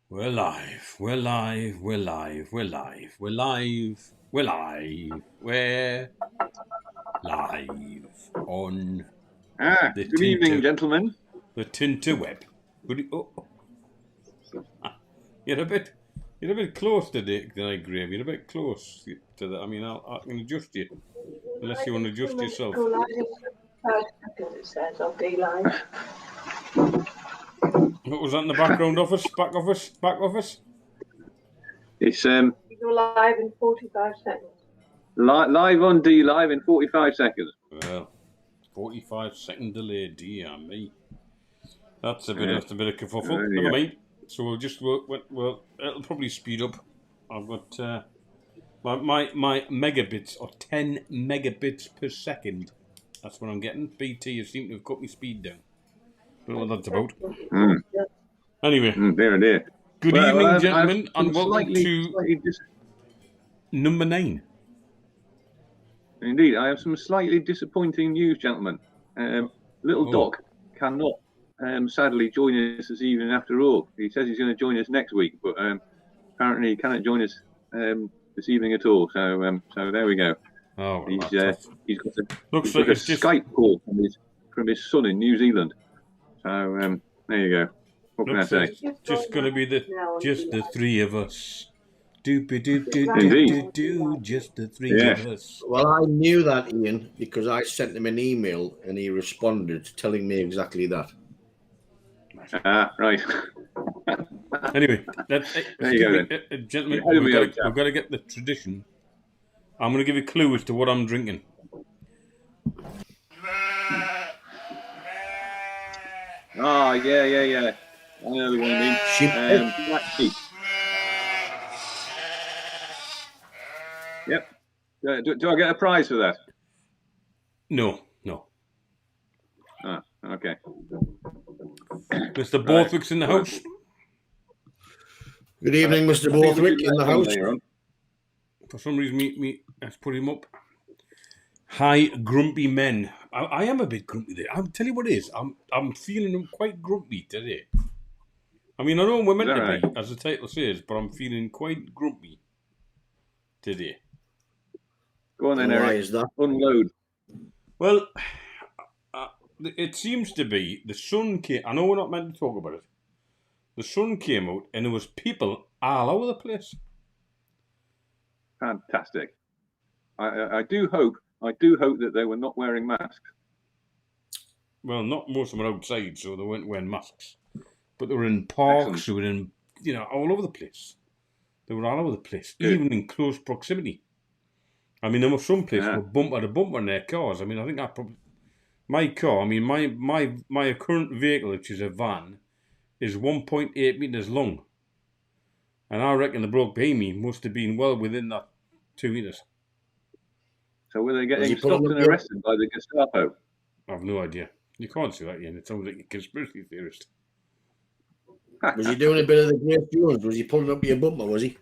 We're live, we're live, we're live, we're live, we're live, we're live, we're live on the Good evening, gentlemen. The Tinterweb. You're a bit close today, Graham. You're a bit close to that. I mean, I can adjust you, unless you want to adjust yourself. 5 seconds it says on D line. What was that in the background office? Back office? Back office? It's You go live in 45 seconds. live on D Live in 45 seconds. Well, 45-second delay, dear me. That's a bit of kerfuffle. Never mind. So we'll just well, it'll probably speed up. I've got my megabits or 10 megabits per second. That's what I'm getting. BT, you seem to have cut my speed down. Don't know what that's about. Anyway, Dear. Good evening, gentlemen, and welcome to number 9. Indeed, I have some slightly disappointing news, gentlemen. Little Doc cannot sadly join us this evening after all. He says he's going to join us next week, but apparently he cannot join us this evening at all. So there we go. Oh, he's got a Skype call from his son in New Zealand. So there you go. What can I say? It's just going to be just the three of us. Just the three of us. Well, I knew that, Ian, because I sent him an email and he responded telling me exactly that. Right. Anyway, there you go, gentlemen, we've got to get the tradition. I'm going to give you a clue as to what I'm drinking. Oh, yeah. I know the one you mean. Black sheep. Yep. Do I get a prize for that? No. Ah, okay. Mr. Borthwick's in the house. Good evening, Mr. Borthwick in the house. For some reason, let's put him up. Hi, grumpy men. I am a bit grumpy today. I'll tell you what it is. I'm feeling quite grumpy today. I mean, I know we're meant to be, as the title says, but I'm feeling quite grumpy today. Go on then, Eric. Why is that? Unload. Well, it seems to be the sun came. I know we're not meant to talk about it. The sun came out, and there was people all over the place. Fantastic. I do hope that they were not wearing masks. Well, not most of them were outside, so they weren't wearing masks. But they were in parks, they were in, all over the place. They were all over the place, even in close proximity. I mean, there were some places were bumper to bumper in their cars. I mean, I think my car, my current vehicle, which is a van, is 1.8 metres long. And I reckon the bloke behind me must have been well within that 2 metres. So were they getting stopped and arrested by the Gestapo? I have no idea. You can't see that, Ian. It sounds like a conspiracy theorist. Was he doing a bit of the Grace Jones? Was he pulling up your bumper, was he?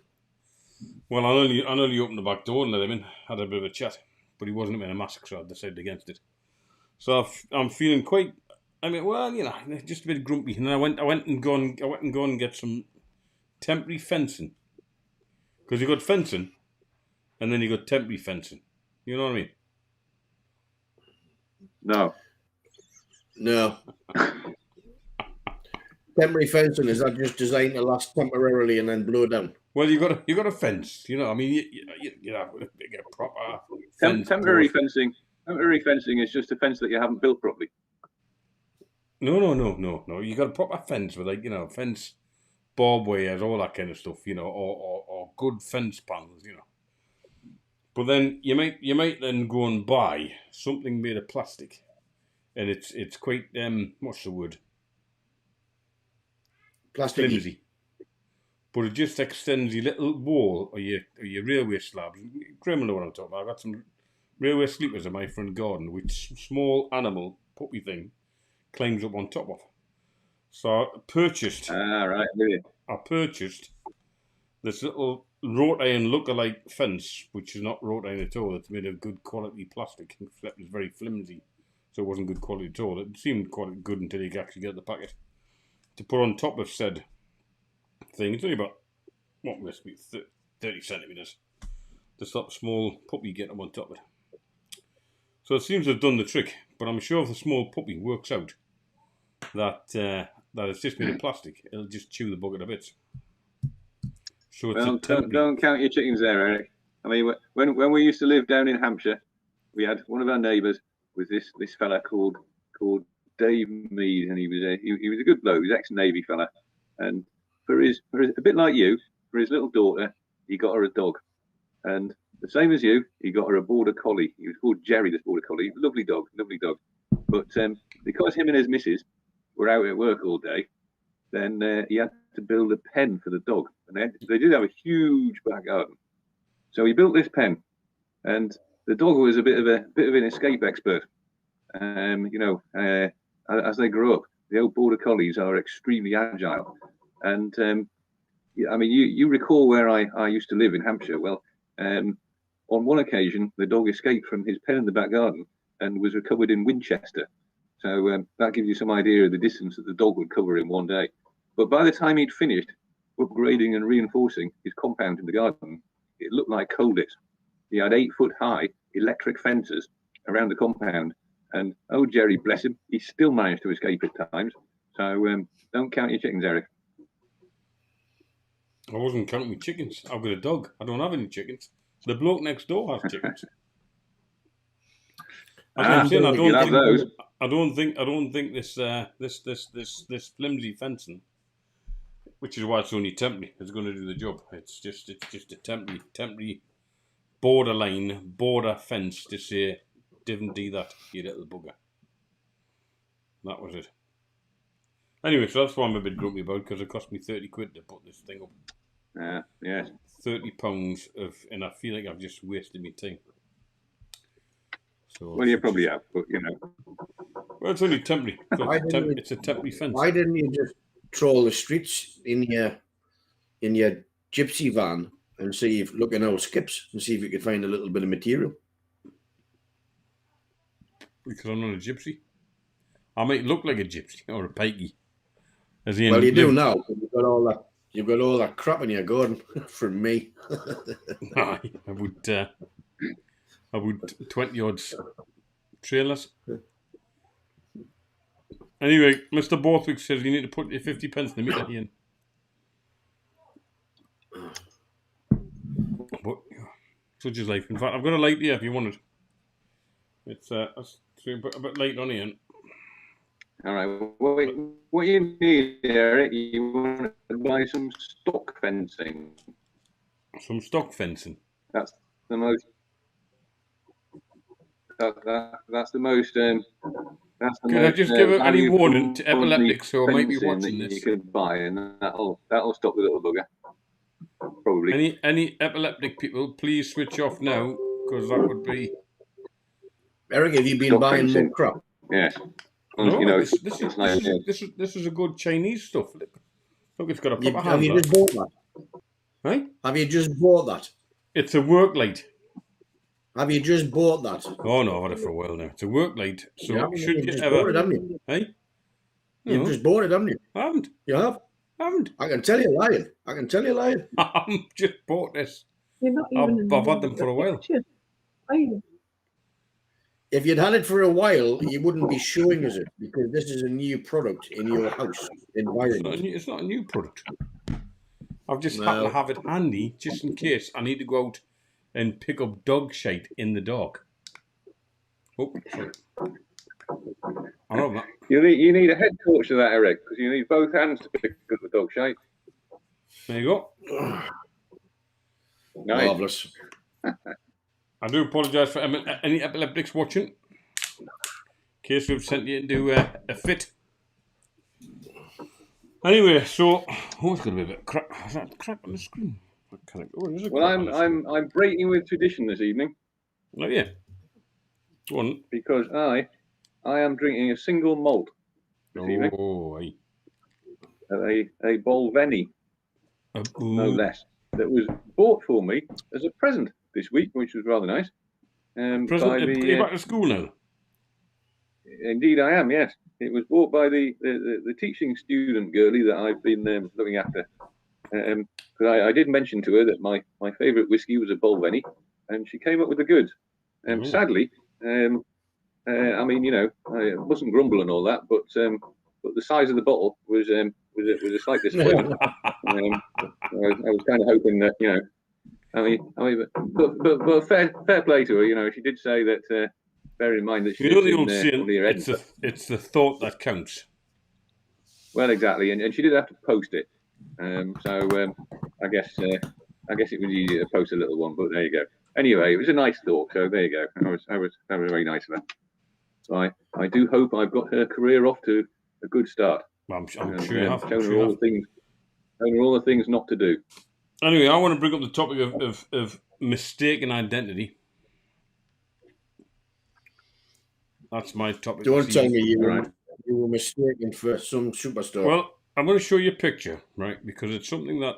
Well, I only opened the back door and let him in. Had a bit of a chat. But he wasn't wearing a mask, so I decided against it. So I'm feeling quite... I mean, well, just a bit grumpy. And then I went and go and get some temporary fencing. Because you got fencing, and then you got temporary fencing. You know what I mean? No. Temporary fencing, is that just designed to last temporarily and then blow down? Well, you got a fence. You have to get a proper fence. Temporary fencing is just a fence that you haven't built properly. No. You got a proper fence with fence, barbed wires, all that kind of stuff. Or good fence panels. But then you might then go and buy something made of plastic, and it's quite what's the word? Plastic. Flimsy. But it just extends your little wall or your railway slabs. Graham will know what I'm talking about. I got some railway sleepers in my front garden, which small animal puppy thing climbs up on top of. So I purchased. I purchased this little wrought iron look-alike fence, which is not wrought iron at all. It's made of good quality plastic. Except it's very flimsy, so it wasn't good quality at all. It seemed quite good until you actually get the packet to put on top of said thing. It's only about, what must be, 30 centimetres to stop a small puppy getting up on top of it. So it seems to have done the trick, but I'm sure if the small puppy works out that it's just made of plastic, it'll just chew the bugger to bits. So it's Well, don't count your chickens there, Eric. I mean, when we used to live down in Hampshire, we had one of our neighbours was this fella called Dave Mead, and he was a good bloke. He was ex-Navy fella, and for his a bit like you, for his little daughter, he got her a dog, and the same as you, he got her a border collie. He was called Jerry, this border collie. Lovely dog. But because him and his missus were out at work all day, then he had to build a pen for the dog, and they did have a huge back garden. So he built this pen, and the dog was a bit of an escape expert. As they grow up, the old border collies are extremely agile, and I mean, you recall where I used to live in Hampshire. Well, on one occasion, the dog escaped from his pen in the back garden and was recovered in Winchester. So that gives you some idea of the distance that the dog would cover in one day. But by the time he'd finished upgrading and reinforcing his compound in the garden, it looked like Colditz. He had 8-foot-high electric fences around the compound. And, oh, Jerry, bless him, he still managed to escape at times. So don't count your chickens, Eric. I wasn't counting my chickens. I've got a dog. I don't have any chickens. The bloke next door has chickens. I don't think this flimsy fencing, which is why it's only temporary, is going to do the job. It's just a temporary border fence to say, didn't do that, you little bugger. That was it. Anyway, so that's what I'm a bit grumpy about, because it cost me 30 quid to put this thing up. Yes. £30 and I feel like I've just wasted my time. So well, you probably have, but you know. Well, it's only temporary. It's a temporary fence. Why didn't you just troll the streets in your gypsy van and see if look at our skips and see if you could find a little bit of material? Because I'm not a gypsy. I might look like a gypsy or a pikey. Well, you do now. You've got all that crap in your garden from me. I would 20 odds trailers. Anyway, Mr. Borthwick says you need to put your 50 pence in the meter in. But such is life. In fact, I've got a light here if you want it. It's a bit light on here. All right. What you need, Eric? You want to buy some stock fencing. Some stock fencing. That's the most. That's the most. Can I just give any warning to epileptics who might be watching this? You could buy, and that'll stop the little bugger. Probably. Any epileptic people, please switch off now, because that would be. Eric, have you been stock buying fencing. More crap? Yes. No, you know, this is a good Chinese stuff. Look, it's got a proper handle. Have you just bought that? Right? Have you just bought that? It's a work light. Have you just bought that? Oh no, I've had it for a while now. It's a work light. So should you ever? Bought it, haven't you? Hey? You've just bought it, haven't you? I haven't. You have? I haven't. I can tell you lying. I've just bought this. You're not even I've had them for a while. Are you? If you'd had it for a while, you wouldn't be showing us it, because this is a new product in your house environment. It's not a new product. I've just happened to have it handy just in case I need to go out and pick up dog shite in the dark. Oh, sorry. I know that. You need a head torch to that, Eric, because you need both hands to pick up the dog shite. There you go. Nice. Marvellous. I do apologise for any epileptics watching. In case we've sent you into a fit. Anyway, so it's going to be a bit crap. Is that crap on the screen? Well, I'm breaking with tradition this evening. Oh yeah. Go on. Because I am drinking a single malt this evening. Oh, aye. A Bolveni, no less. That was bought for me as a present this week, which was rather nice. Present? You're back to school now? Indeed, I am. Yes, it was bought by the teaching student girlie that I've been looking after Because I did mention to her that my favourite whiskey was a Bolveni, and she came up with the goods. Sadly, I mean, you know, I mustn't grumble and all that, but the size of the bottle was a slight disappointment. I was kind of hoping that, you know, I mean, but fair play to her. You know, she did say that. Bear in mind that she lives in near Edinburgh. It's the thought that counts. Well, exactly, and she did have to post it. So I guess it was easy to post a little one, but there you go. Anyway, it was a nice thought, so there you go. That was very nice of her. So I do hope I've got her career off to a good start. I'm sure you have. Shown her all the things not to do. Anyway, I want to bring up the topic of mistaken identity. That's my topic. Don't tell me you were mistaken for some superstar. Well, I'm going to show you a picture, right? Because it's something that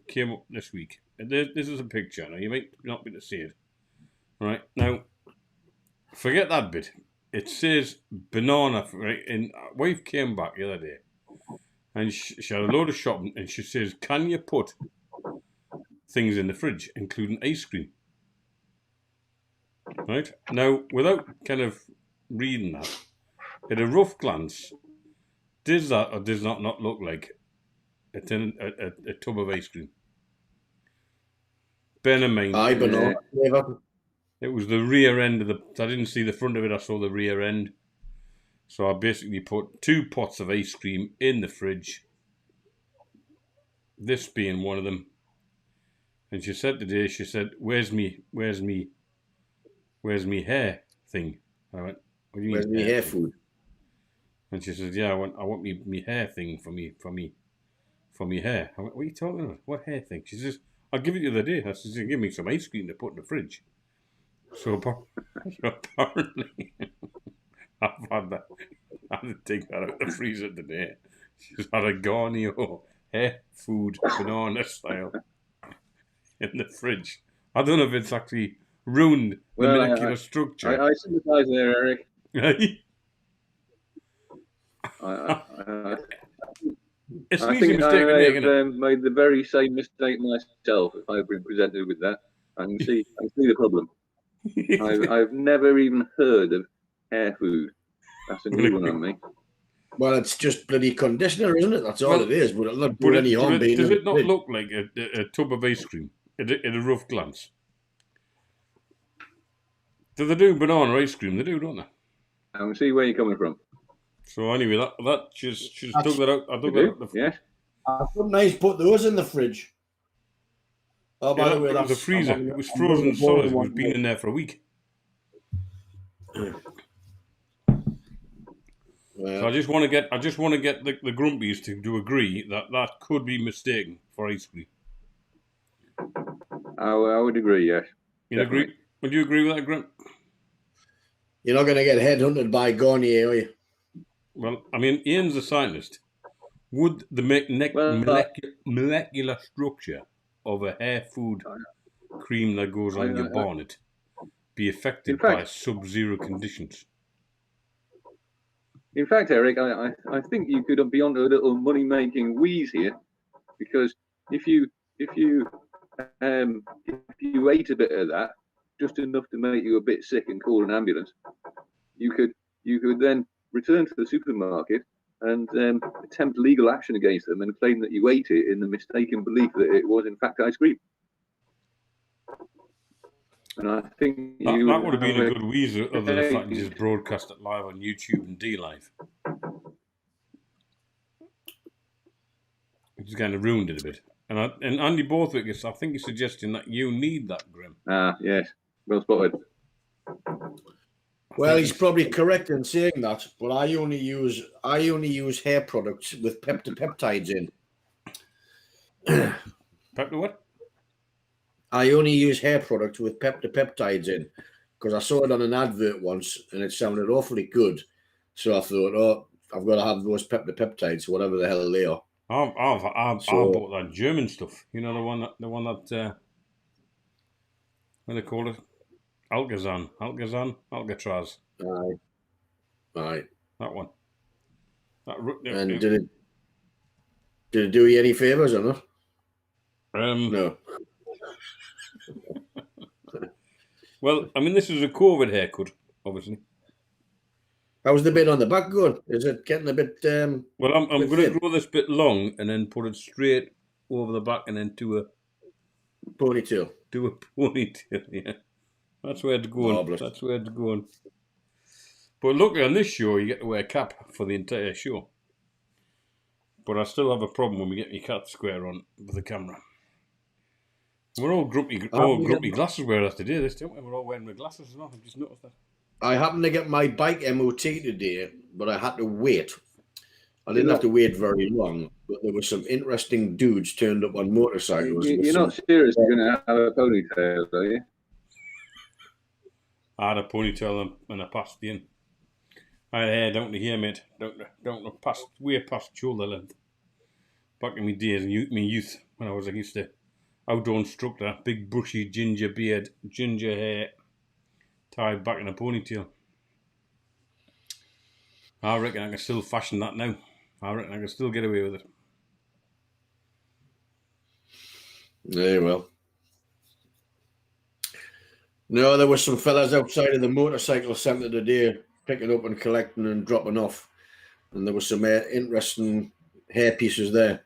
came up this week. This is a picture. Now, you might not be able to see it. Right? Now, forget that bit. It says banana, right? And wife came back the other day. And she had a load of shopping. And she says, can you put things in the fridge, including ice cream? Right? Now, without kind of reading that, at a rough glance, does that or does that not look like a tub of ice cream? Bear in mind, it was the rear end of I didn't see the front of it, I saw the rear end. So I basically put 2 pots of ice cream in the fridge, this being one of them. And she said today, where's me hair thing? I went, what do you mean? Where's me hair food? And she said, yeah, I want me hair thing for me hair. I went, what are you talking about? What hair thing? She says, I'll give it you the other day. I said, give me some ice cream to put in the fridge. So apparently, I've had that. I had to take that out of the freezer today. She's had a Garnier hair food banana style in the fridge. I don't know if it's actually ruined the molecular structure. I sympathise there, Eric. It's I an easy think mistake to make, I have made the very same mistake myself if I've been presented with that. I can see the problem. I've never even heard of hair food. That's a new one on me. Well, it's just bloody conditioner, isn't it? That's all it is. But it'll not do any harm. Does it not look like a tub of ice cream at a rough glance? Do they do banana ice cream? They do, don't they? I can see where you're coming from. So anyway, that just took that out. I took that out. Yes. I couldn't I put those in the fridge? Oh, by the way, that was a freezer. It was frozen solid. It was been in there for a week. Well, So I just want to get the grumpies to agree that could be mistaken for ice cream. I would agree. Yes. You agree? Would you agree with that, Grump? You're not going to get headhunted by Garnier, are you? Well, I mean, Ian's a scientist. Would the molecular structure of a hair food cream that goes on your bonnet be affected by sub-zero conditions? In fact, Eric, I think you could be onto a little money-making wheeze here, because if you ate a bit of that, just enough to make you a bit sick and call an ambulance, you could then return to the supermarket and attempt legal action against them and claim that you ate it in the mistaken belief that it was in fact ice cream. And I think that would have been a good wheeze other than the fact you just broadcast it live on YouTube and D Live. It just kind of ruined it a bit. And Andy Borthwick, I think he's suggesting that you need that, Grim. Yes, well spotted. Well, he's probably correct in saying that, but I only use hair products with peptides in. Pepto what? I only use hair products with peptides in because I saw it on an advert once and it sounded awfully good. So I thought, oh, I've got to have those peptides, whatever the hell they are. I bought that German stuff. You know the one that what do they call it? Alcazan, Alcatraz. Aye. That one. And did it do you any favours or not? No. Well, I mean, this is a COVID haircut, obviously. How's the bit on the back going? Is it getting a bit? Well, I'm bit going to thin? grow this bit long and then put it straight over the back and then do a Ponytail. ponytail. Yeah, that's where it's going. Marvellous. That's where it's going. But look, on this show, you get to wear a cap for the entire show. But I still have a problem when we get your cat square on with the camera. We're all grumpy glasses wearers today, this, don't we? We're all wearing the glasses as well. I've just noticed that. I happened to get my bike MOT today, but I had to wait. I didn't have to wait very long, but there were some interesting dudes turned up on motorcycles. You're not seriously going to have a ponytail, are you? I had a ponytail and I passed in. I had hair down to here, mate. Down past, way past shoulder length. Back in my days, my youth, when I was like, used to outdoor instructor, big bushy ginger beard, ginger hair, tied back in a ponytail. I reckon I can still fashion that now. I reckon I can still get away with it. Yeah, well. No, there were some fellas outside of the motorcycle centre today picking up and collecting and dropping off. And there were some interesting hair pieces there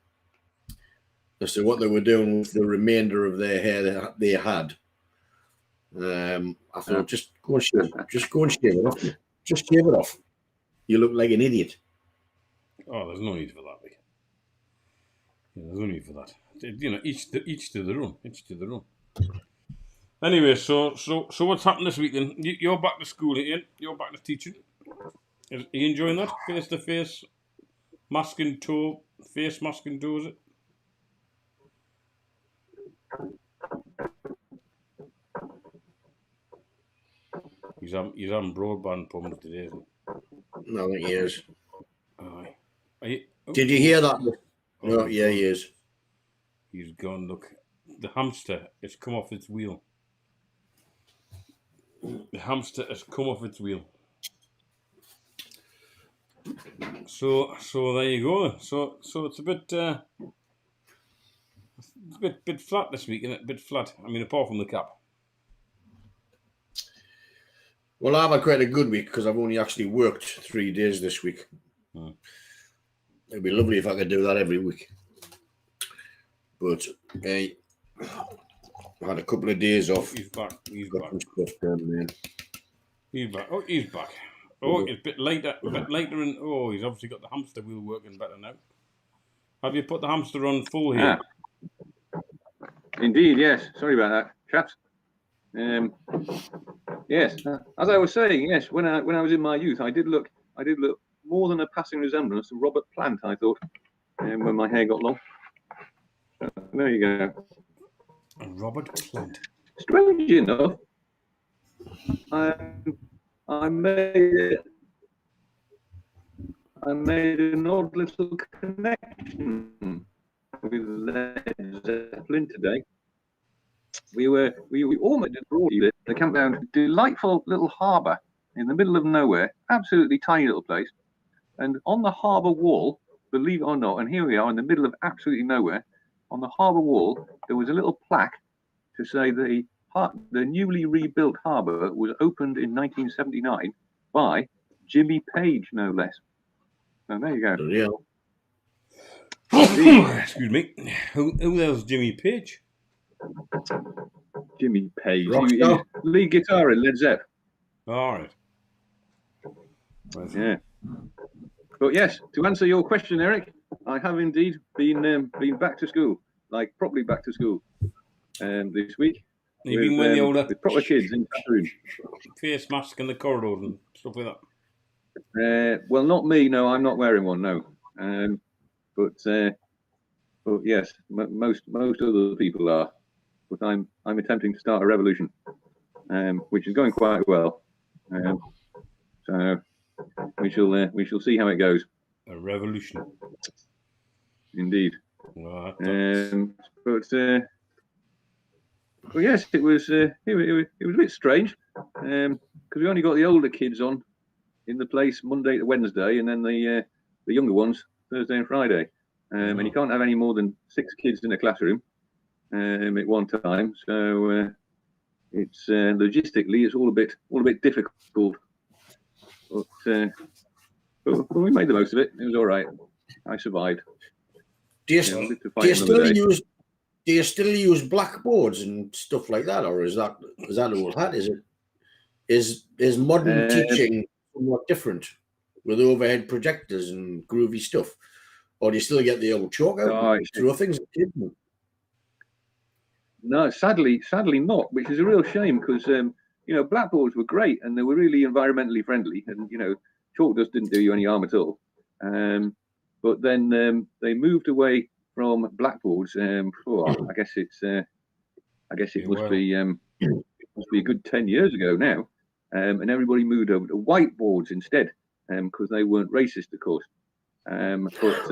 as to what they were doing with the remainder of their hair that they had. I thought, just go and shave it off. Just shave it off. You look like an idiot. Oh, there's no need for that. Like. Yeah, there's no need for that. You know, each to their own. Each to their own. Anyway, so what's happened this weekend? You're back to school, Ian. You're back to teaching. Are you enjoying that? Face to face, mask and toe, face mask and toe, is it? He's having broadband problems today, isn't he? No, I think he is. Aye. Did you hear that? No, yeah, he is. He's gone. Look, the hamster has come off its wheel. The hamster has come off its wheel. So there you go. So it's a bit flat this week, isn't it? A bit flat. I mean, apart from the cap. Well, I've had quite a good week because I've only actually worked 3 days this week. It'd be lovely if I could do that every week. But I had a couple of days off. He's back. He's got back. some stuff done, man. He's back. Oh, he's back. Oh, it's a bit later, and oh, he's obviously got the hamster wheel working better now. Have you put the hamster on full here? Indeed, yes. Sorry about that, chaps. Yes, as I was saying, yes. When I was in my youth, I did look more than a passing resemblance to Robert Plant, I thought, when my hair got long. So, there you go. Robert Plant. Strange enough, I made an odd little connection with Led Zeppelin today. We almost did the campground, delightful little harbour in the middle of nowhere, absolutely tiny little place. And on the harbour wall, believe it or not, and here we are in the middle of absolutely nowhere, on the harbour wall, there was a little plaque to say the newly rebuilt harbour was opened in 1979 by Jimmy Page, no less. So there you go. Yeah. Excuse me. Who the hell's Jimmy Page? Jimmy Page. He was lead guitar in Led Zepp. All right. Yeah. But yes, to answer your question, Eric, I have indeed been back to school, like properly back to school, this week. You've been wearing the older with proper kids in classroom. Face mask in the corridors and stuff like that. Well, not me. No, I'm not wearing one. No. But yes, most other people are. But I'm attempting to start a revolution, which is going quite well. So we shall see how it goes. A revolution. Indeed. Well, but yes, it was a bit strange because we only got the older kids on in the place Monday to Wednesday, and then the younger ones Thursday and Friday. And you can't have any more than 6 kids in a classroom. at one time. So it's logistically it's all a bit difficult, but we made the most of it. It was all right. I survived. Do you still use blackboards and stuff like that, or is that all hat? Is modern teaching somewhat different with overhead projectors and groovy stuff, or do you still get the old chalk out and throw things at kids? No, sadly not, which is a real shame because blackboards were great and they were really environmentally friendly, and chalk dust didn't do you any harm at all. But then they moved away from blackboards. I guess it must be a good 10 years ago now, and everybody moved over to whiteboards instead, because they weren't racist, of course. The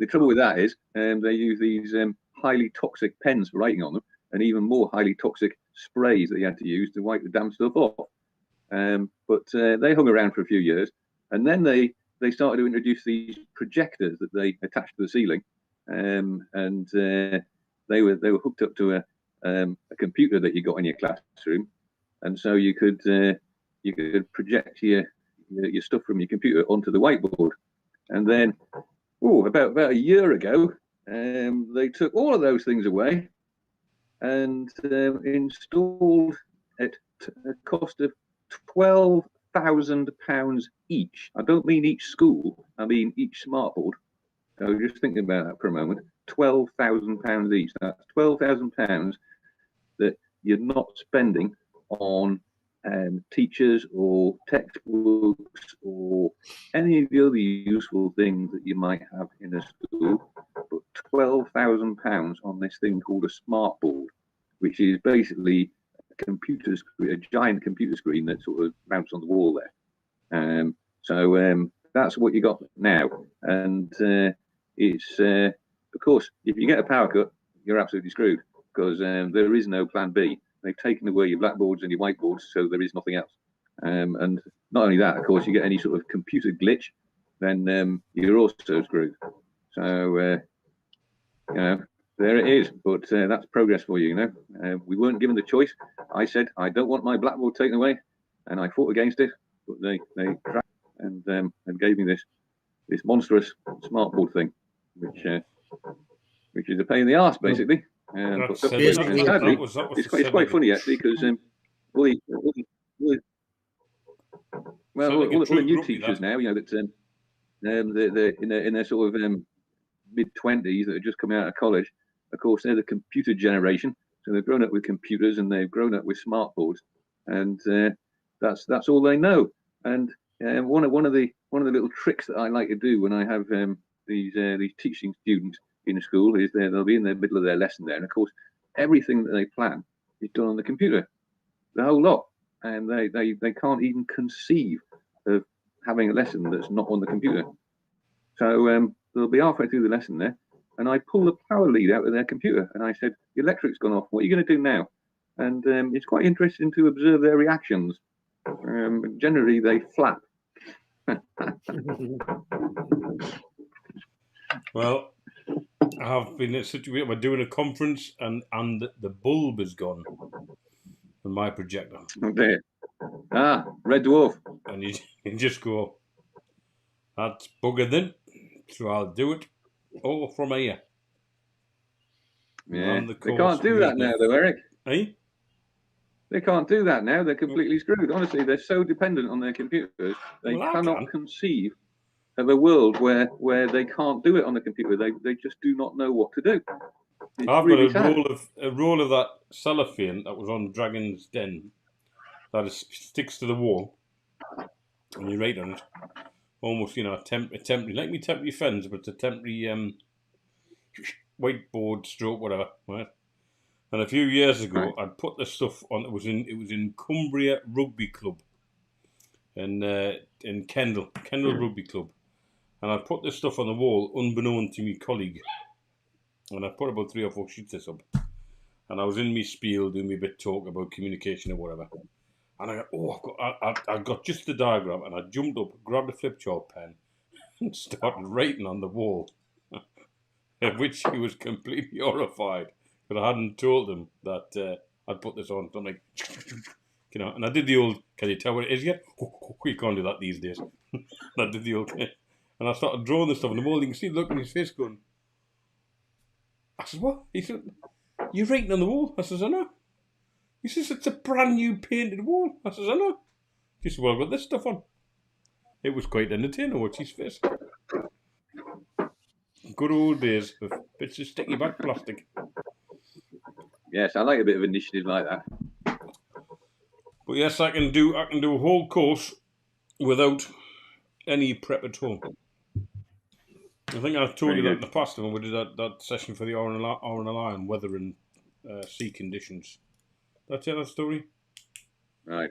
trouble with that is they use these highly toxic pens for writing on them, and even more highly toxic sprays that you had to use to wipe the damn stuff off. But they hung around for a few years, and then they started to introduce these projectors that they attached to the ceiling, and they were hooked up to a computer that you got in your classroom, and so you could project your stuff from your computer onto the whiteboard. And then, about a year ago, they took all of those things away and installed at a cost of £12,000 each. I don't mean each school, I mean each smartboard. So just thinking about that for a moment. £12,000 each. That's £12,000 that you're not spending on teachers or textbooks or any of the other useful things that you might have in a school, but £12,000 on this thing called a smartboard, which is basically a giant computer screen that sort of mounts on the wall there. So that's what you got now, and it's of course, if you get a power cut, you're absolutely screwed because there is no plan B. They've taken away your blackboards and your whiteboards, so there is nothing else. And not only that, of course, you get any sort of computer glitch, then you're also screwed. So there it is. But that's progress for you. We weren't given the choice. I said I don't want my blackboard taken away, and I fought against it. But they cracked and gave me this monstrous smartboard thing, which is a pain in the arse, basically. But sadly, it's quite funny actually because all the new teachers now, that they're in their sort of mid-20s that are just coming out of college. Of course, they're the computer generation, so they've grown up with computers and they've grown up with smartboards, and that's all they know. And one of the little tricks that I like to do when I have these teaching students in school is they'll be in the middle of their lesson there, and of course everything that they plan is done on the computer, the whole lot, and they can't even conceive of having a lesson that's not on the computer. So they'll be halfway through the lesson there, and I pull the power lead out of their computer, and I said, "The electric's gone off. What are you going to do now?" And it's quite interesting to observe their reactions. Generally, they flap. Well, I've been in a situation. We're doing a conference, and the bulb is gone on my projector. Okay. Red dwarf. And you just go, that's buggered then. So I'll do it all from here. Yeah. They can't do that now, though, Eric. Eh? They can't do that now. They're completely screwed. Honestly, they're so dependent on their computers. They cannot conceive of a world where they can't do it on the computer. They just do not know what to do. I've really got a roll of that cellophane that was on Dragon's Den that sticks to the wall, and you write on it. Almost, a temporary, like me temporary fence, but it's a temporary whiteboard stroke, whatever, right? And a few years ago, I'd put this stuff on. It was in Cumbria Rugby Club, in Kendal Rugby Club, and I put this stuff on the wall, unbeknown to my colleague, and I put about 3 or 4 sheets of this up, and I was in my spiel doing my bit talk about communication or whatever, and I go, I got just the diagram, and I jumped up, grabbed a flip chart pen, and started writing on the wall. of which he was completely horrified, but I hadn't told him that I'd put this on. So I'm like, and I did the old, can you tell what it is yet? We can't do that these days. And I did the old, and I started drawing this stuff on the wall. You can see the look in his face going, I said, what? He said, you're writing on the wall? I says, I know. He says, it's a brand new painted wall. I says, I know. He said, well, I've got this stuff on. It was quite entertaining, watch his face. Good old days with bits of sticky back plastic. Yes, I like a bit of initiative like that. But yes, I can do a whole course without any prep at all. I think I've told you that in the past when we did that session for the hour and a lie on weather and sea conditions. Did I tell that story? Right.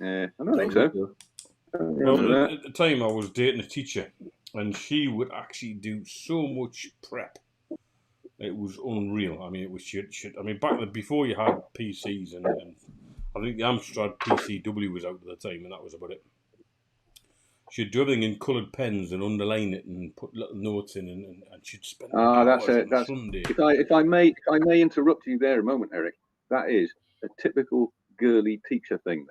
I don't think so. Well, at the time I was dating a teacher, and she would actually do so much prep. It was unreal. I mean, it was shit. I mean, before you had PCs, and I think the Amstrad PCW was out at the time, and that was about it. She'd do everything in coloured pens and underline it and put little notes in, and she'd spend hours on Sunday. If I may interrupt you there a moment, Eric. That is a typical girly teacher thing.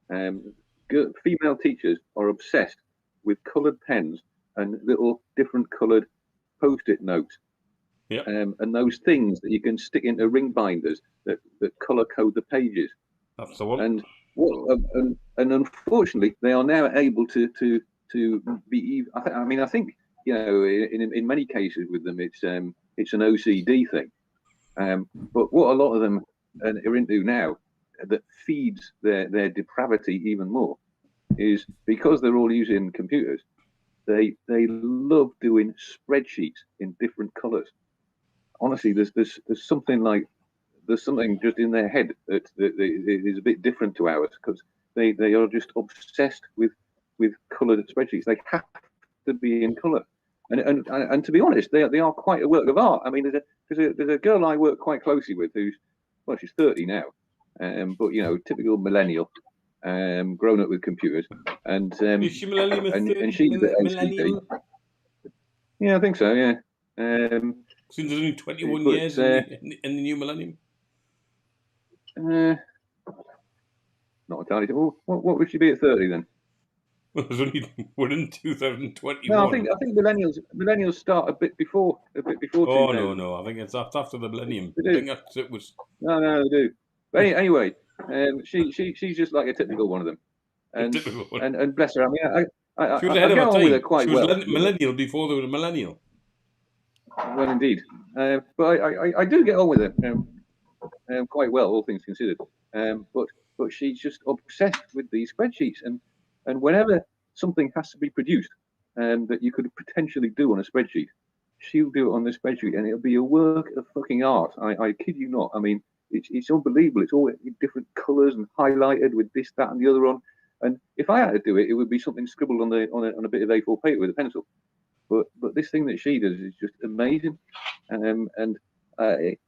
That female teachers are obsessed with coloured pens and little different coloured post-it notes. Yep. And those things that you can stick into ring binders that colour code the pages. That's the one. And unfortunately, they are now able to be. I think in many cases with them, it's an OCD thing. But what a lot of them are into now that feeds their depravity even more is because they're all using computers. They love doing spreadsheets in different colours. Honestly, there's something just in their head that is a bit different to ours because they are just obsessed with coloured spreadsheets. They have to be in colour, and to be honest, they are quite a work of art. I mean, there's a girl I work quite closely with she's 30 now, but typical millennial, grown up with computers, and is she millennium? And she's millennial. Yeah, I think so. Yeah. Since there's only 21 years in the new millennium. Not entirely. Well, what would she be at 30 then? Well, we're in 2021. No, I think millennials start a bit before. Oh no! I think it's after the millennium. I think it was. No, they do. But anyway, she's just like a typical one of them. And bless her. I mean, I get on with her quite well. She was millennial before there was a millennial. Well, indeed. But I do get on with her quite well, all things considered. But she's just obsessed with these spreadsheets, and whenever something has to be produced that you could potentially do on a spreadsheet, she'll do it on the spreadsheet, and it'll be a work of fucking art. I kid you not. I mean, it's unbelievable. It's all in different colours and highlighted with this, that, and the other on. And if I had to do it, it would be something scribbled on a bit of A4 paper with a pencil. But this thing that she does is just amazing, I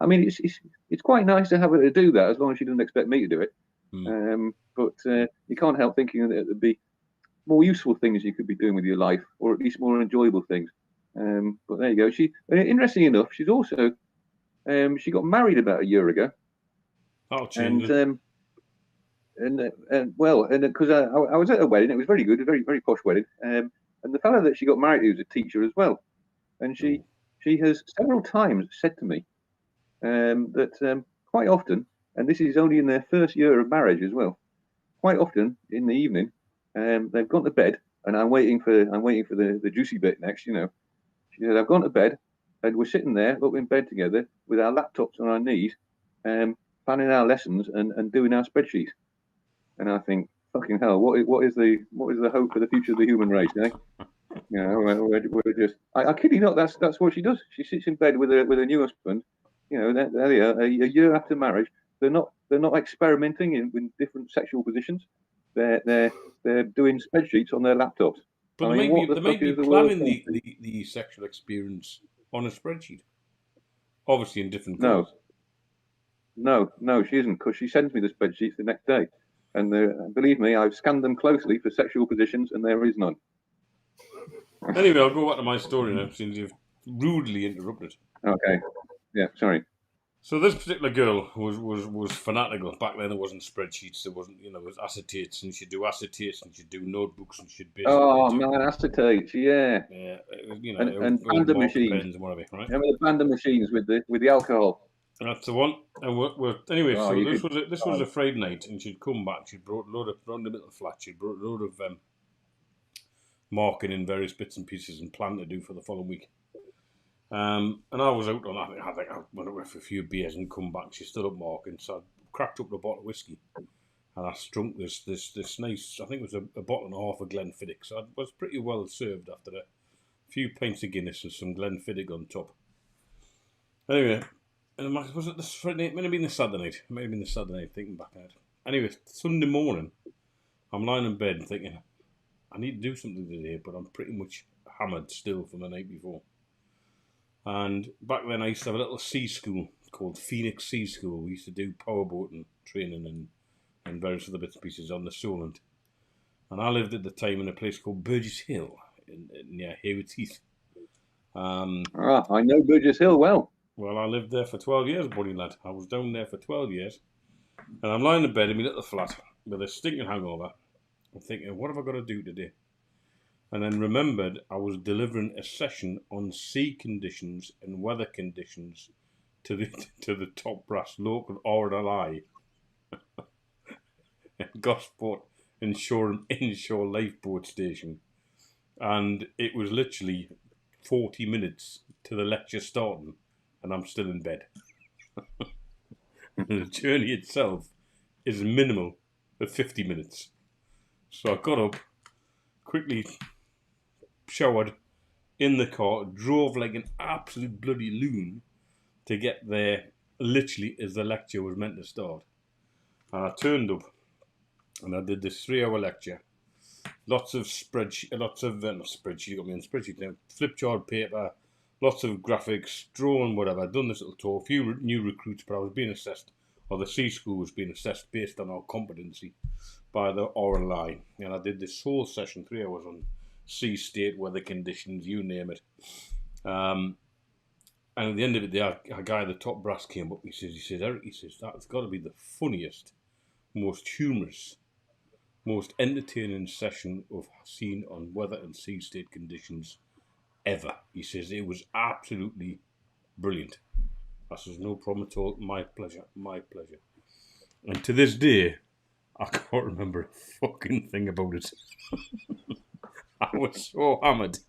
mean it's quite nice to have her to do that as long as she doesn't expect me to do it. But you can't help thinking that there'd be more useful things you could be doing with your life, or at least more enjoyable things. But there you go. She, interestingly enough, she's also she got married about a year ago. Oh, change. And because I was at a wedding, it was very good, a very very posh wedding. And the fellow that she got married to was a teacher as well. And she has several times said to me that quite often, and this is only in their first year of marriage as well, quite often in the evening, they've gone to bed, and I'm waiting for the juicy bit next. She said, I've gone to bed, and we're sitting there up in bed together with our laptops on our knees, planning our lessons and doing our spreadsheets. And I think, fucking hell, what is the hope for the future of the human race? We're just. I kid you not. That's what she does. She sits in bed with her new husband. A year after marriage, they're not experimenting in different sexual positions. They're doing spreadsheets on their laptops. But they might be planning the sexual experience on a spreadsheet. Obviously in different colours. No, she isn't, because she sends me the spreadsheets the next day. And believe me, I've scanned them closely for sexual positions, and there is none. Anyway, I'll go back to my story now, since you've rudely interrupted. Okay. Yeah, sorry. So this particular girl was fanatical. Back then there wasn't spreadsheets, there wasn't, it was acetates, and she'd do acetates, and she'd do notebooks, and she'd basically Acetates, yeah. And old Banda marker machines. pens and whatever, right? Remember the Banda machines with the alcohol? That's the one. And anyway, Oh, so this was a Friday night, and she'd come back. She'd brought a load of round the middle flat. She'd brought a load of marking in various bits and pieces and plan to do for the following week. And I was out on that. I think I went out for a few beers and come back. She stood up marking, so I cracked up a bottle of whiskey, and I strunk this nice. I think it was a bottle and a half of Glenfiddich. So I was pretty well served after a few pints of Guinness and some Glenfiddich on top. Anyway, and was it this Friday? It might have been the Saturday night. It might have been the Saturday night. Thinking back at it. Anyway, Sunday morning, I'm lying in bed thinking I need to do something today, but I'm pretty much hammered still from the night before. And back then I used to have a little sea school called Phoenix Sea School. We used to do powerboating training and various other bits and pieces on the Solent. And I lived at the time in a place called Burgess Hill near Haywards Heath. I know Burgess Hill well. Well, I lived there for 12 years, buddy lad. I was down there for 12 years. And I'm lying in bed in my little flat with a stinking hangover. I'm thinking, what have I got to do today? And then remembered I was delivering a session on sea conditions and weather conditions to the top brass local RLI Gosport inshore lifeboat station. And it was literally 40 minutes to the lecture starting, and I'm still in bed. The journey itself is minimal of 50 minutes. So I got up, quickly showered in the car, drove like an absolute bloody loon to get there literally as the lecture was meant to start. And I turned up and I did this 3-hour lecture. Lots of flip chart paper, lots of graphics, drawing, whatever. I'd done this little tour, a few new recruits, but I was being assessed, or the C school was being assessed based on our competency by the RLI. And I did this whole session, 3 hours on sea state, weather conditions, you name it. And at the end of it, a guy at the top brass came up. He says, Eric, that's got to be the funniest, most humorous, most entertaining session I've seen on weather and sea state conditions ever. He says, it was absolutely brilliant. I says, no problem at all. My pleasure. And to this day, I can't remember a fucking thing about it. I was so hammered.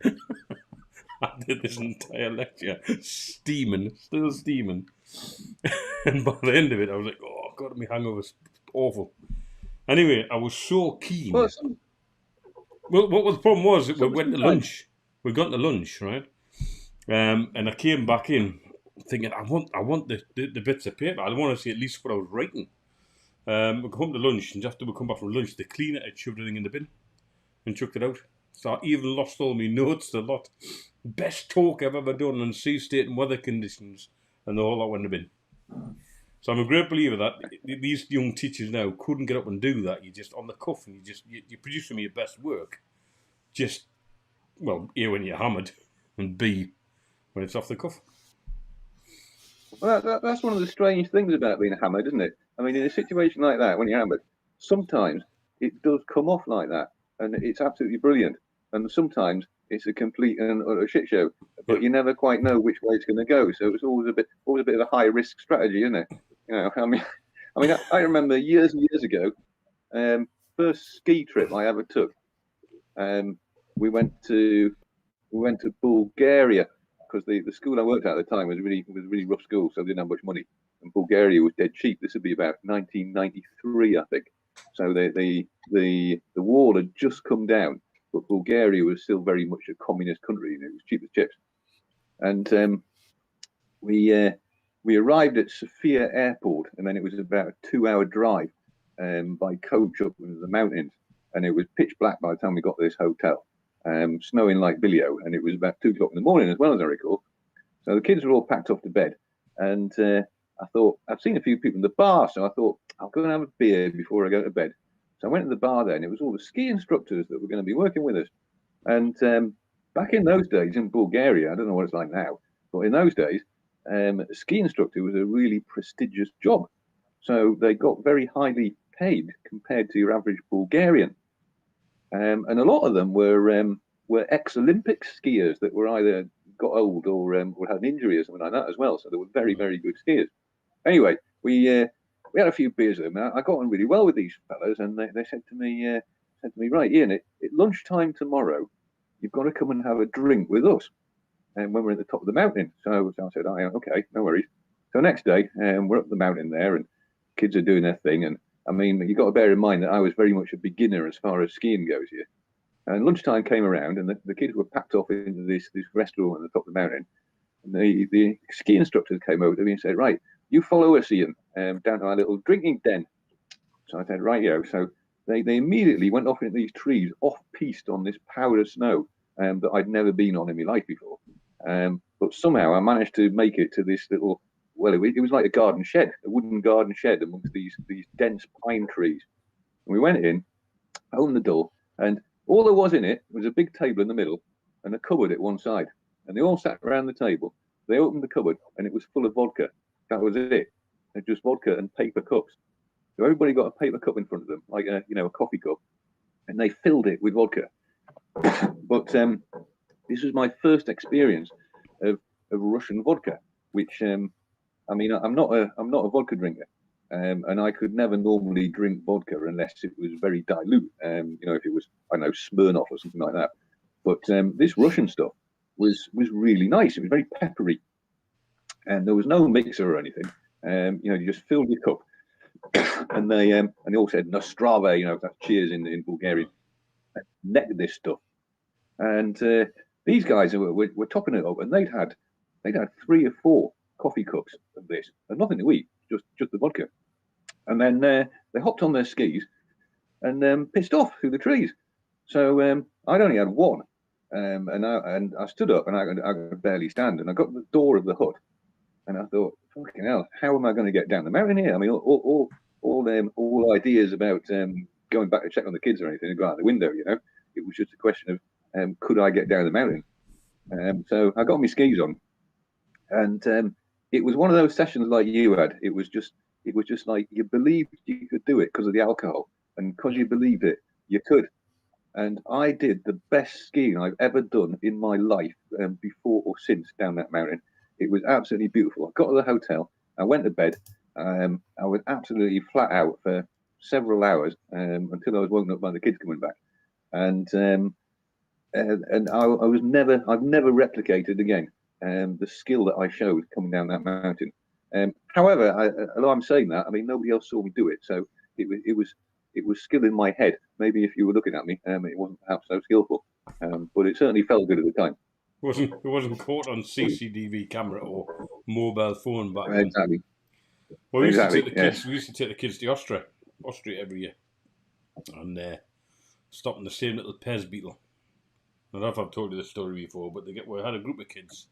I did this entire lecture still steaming. And by the end of it, I was like, oh, God, my hangover's awful. Anyway, I was so keen. Well, what the problem was, we went to lunch. We got to lunch, right? And I came back in thinking, I want the bits of paper. I want to see at least what I was writing. We come to lunch, and after we come back from lunch, the cleaner had shoved everything in the bin and chucked it out. So I even lost all my notes, a lot. Best talk I've ever done on sea state and weather conditions, and the whole lot went in the bin. So I'm a great believer that these young teachers now couldn't get up and do that. You just on the cuff, and you produce some of your best work. Just, well, A, when you're hammered, and B, when it's off the cuff. Well, that's one of the strange things about being hammered, isn't it? I mean, in a situation like that, when you're hammered, sometimes it does come off like that, and it's absolutely brilliant. And sometimes it's a complete and utter shit show, but you never quite know which way it's going to go. So it's always a bit of a high risk strategy, isn't it? I remember years and years ago, first ski trip I ever took. We went to Bulgaria because the school I worked at the time was a really rough school, so I didn't have much money. And Bulgaria was dead cheap. This would be about 1993, I think. So the wall had just come down, but Bulgaria was still very much a communist country, and it was cheap as chips. And we arrived at Sofia Airport, and then it was about a 2-hour drive by coach up into the mountains, and it was pitch black by the time we got to this hotel, snowing like Billio, and it was about 2 o'clock in the morning as well, as I recall. So the kids were all packed off to bed, and I thought, I've seen a few people in the bar, so I thought, I'll go and have a beer before I go to bed. So I went to the bar there, and it was all the ski instructors that were going to be working with us. And back in those days in Bulgaria, I don't know what it's like now, but in those days, a ski instructor was a really prestigious job. So they got very highly paid compared to your average Bulgarian. And a lot of them were ex-Olympic skiers that were either got old or had an injury or something like that as well. So they were very, very good skiers. Anyway, we had a few beers with them. I got on really well with these fellas, and they said to me, right, Ian, at lunchtime tomorrow, you've got to come and have a drink with us. And when we're at the top of the mountain, so I said, oh, yeah, okay, no worries. So next day, we're up the mountain there, and kids are doing their thing. And I mean, you've got to bear in mind that I was very much a beginner as far as skiing goes here. And lunchtime came around, and the kids were packed off into this restaurant at the top of the mountain. And the ski instructor came over to me and said, right, you follow us, Ian, down to our little drinking den. So I said, right, yeah. So they immediately went off into these trees, off-piste on this powder snow that I'd never been on in my life before. But somehow I managed to make it to this little, well, it was like a garden shed, a wooden garden shed amongst these dense pine trees. And we went in, opened the door, and all there was in it was a big table in the middle and a cupboard at one side. And they all sat around the table. They opened the cupboard, and it was full of vodka. That was it. Just vodka and paper cups. So everybody got a paper cup in front of them, like a coffee cup, and they filled it with vodka. But this was my first experience of Russian vodka, which I mean, I'm not a vodka drinker, and I could never normally drink vodka unless it was very dilute. If it was, I don't know, Smirnoff or something like that. But this Russian stuff was really nice. It was very peppery, and there was no mixer or anything. You just filled your cup, and they all said "Nostrave," that's cheers in Bulgarian. Necked this stuff, and these guys were topping it up, and they'd had 3 or 4 coffee cups of this, and nothing to eat, just the vodka. And then they hopped on their skis and pissed off through the trees. So I'd only had one, and I stood up, and I could barely stand, and I got to the door of the hut, and I thought, fucking hell, how am I going to get down the mountain here? I mean, all ideas about going back to check on the kids or anything and go out the window, It was just a question of could I get down the mountain? So I got my skis on, and it was one of those sessions like you had. It was just like you believed you could do it because of the alcohol, and because you believed it, you could. And I did the best skiing I've ever done in my life, before or since, down that mountain. It was absolutely beautiful. I got to the hotel, I went to bed. I was absolutely flat out for several hours until I was woken up by the kids coming back. And I've never replicated again the skill that I showed coming down that mountain. However, although I'm saying that, I mean, nobody else saw me do it, so it was skill in my head. Maybe if you were looking at me, it wasn't perhaps so skillful, but it certainly felt good at the time. It wasn't caught on CCTV camera or mobile phone back then. Exactly. Well, we used to take the kids to Austria every year, and stop in the same little Pez Beetle. I don't know if I've told you this story before, but we had a group of kids.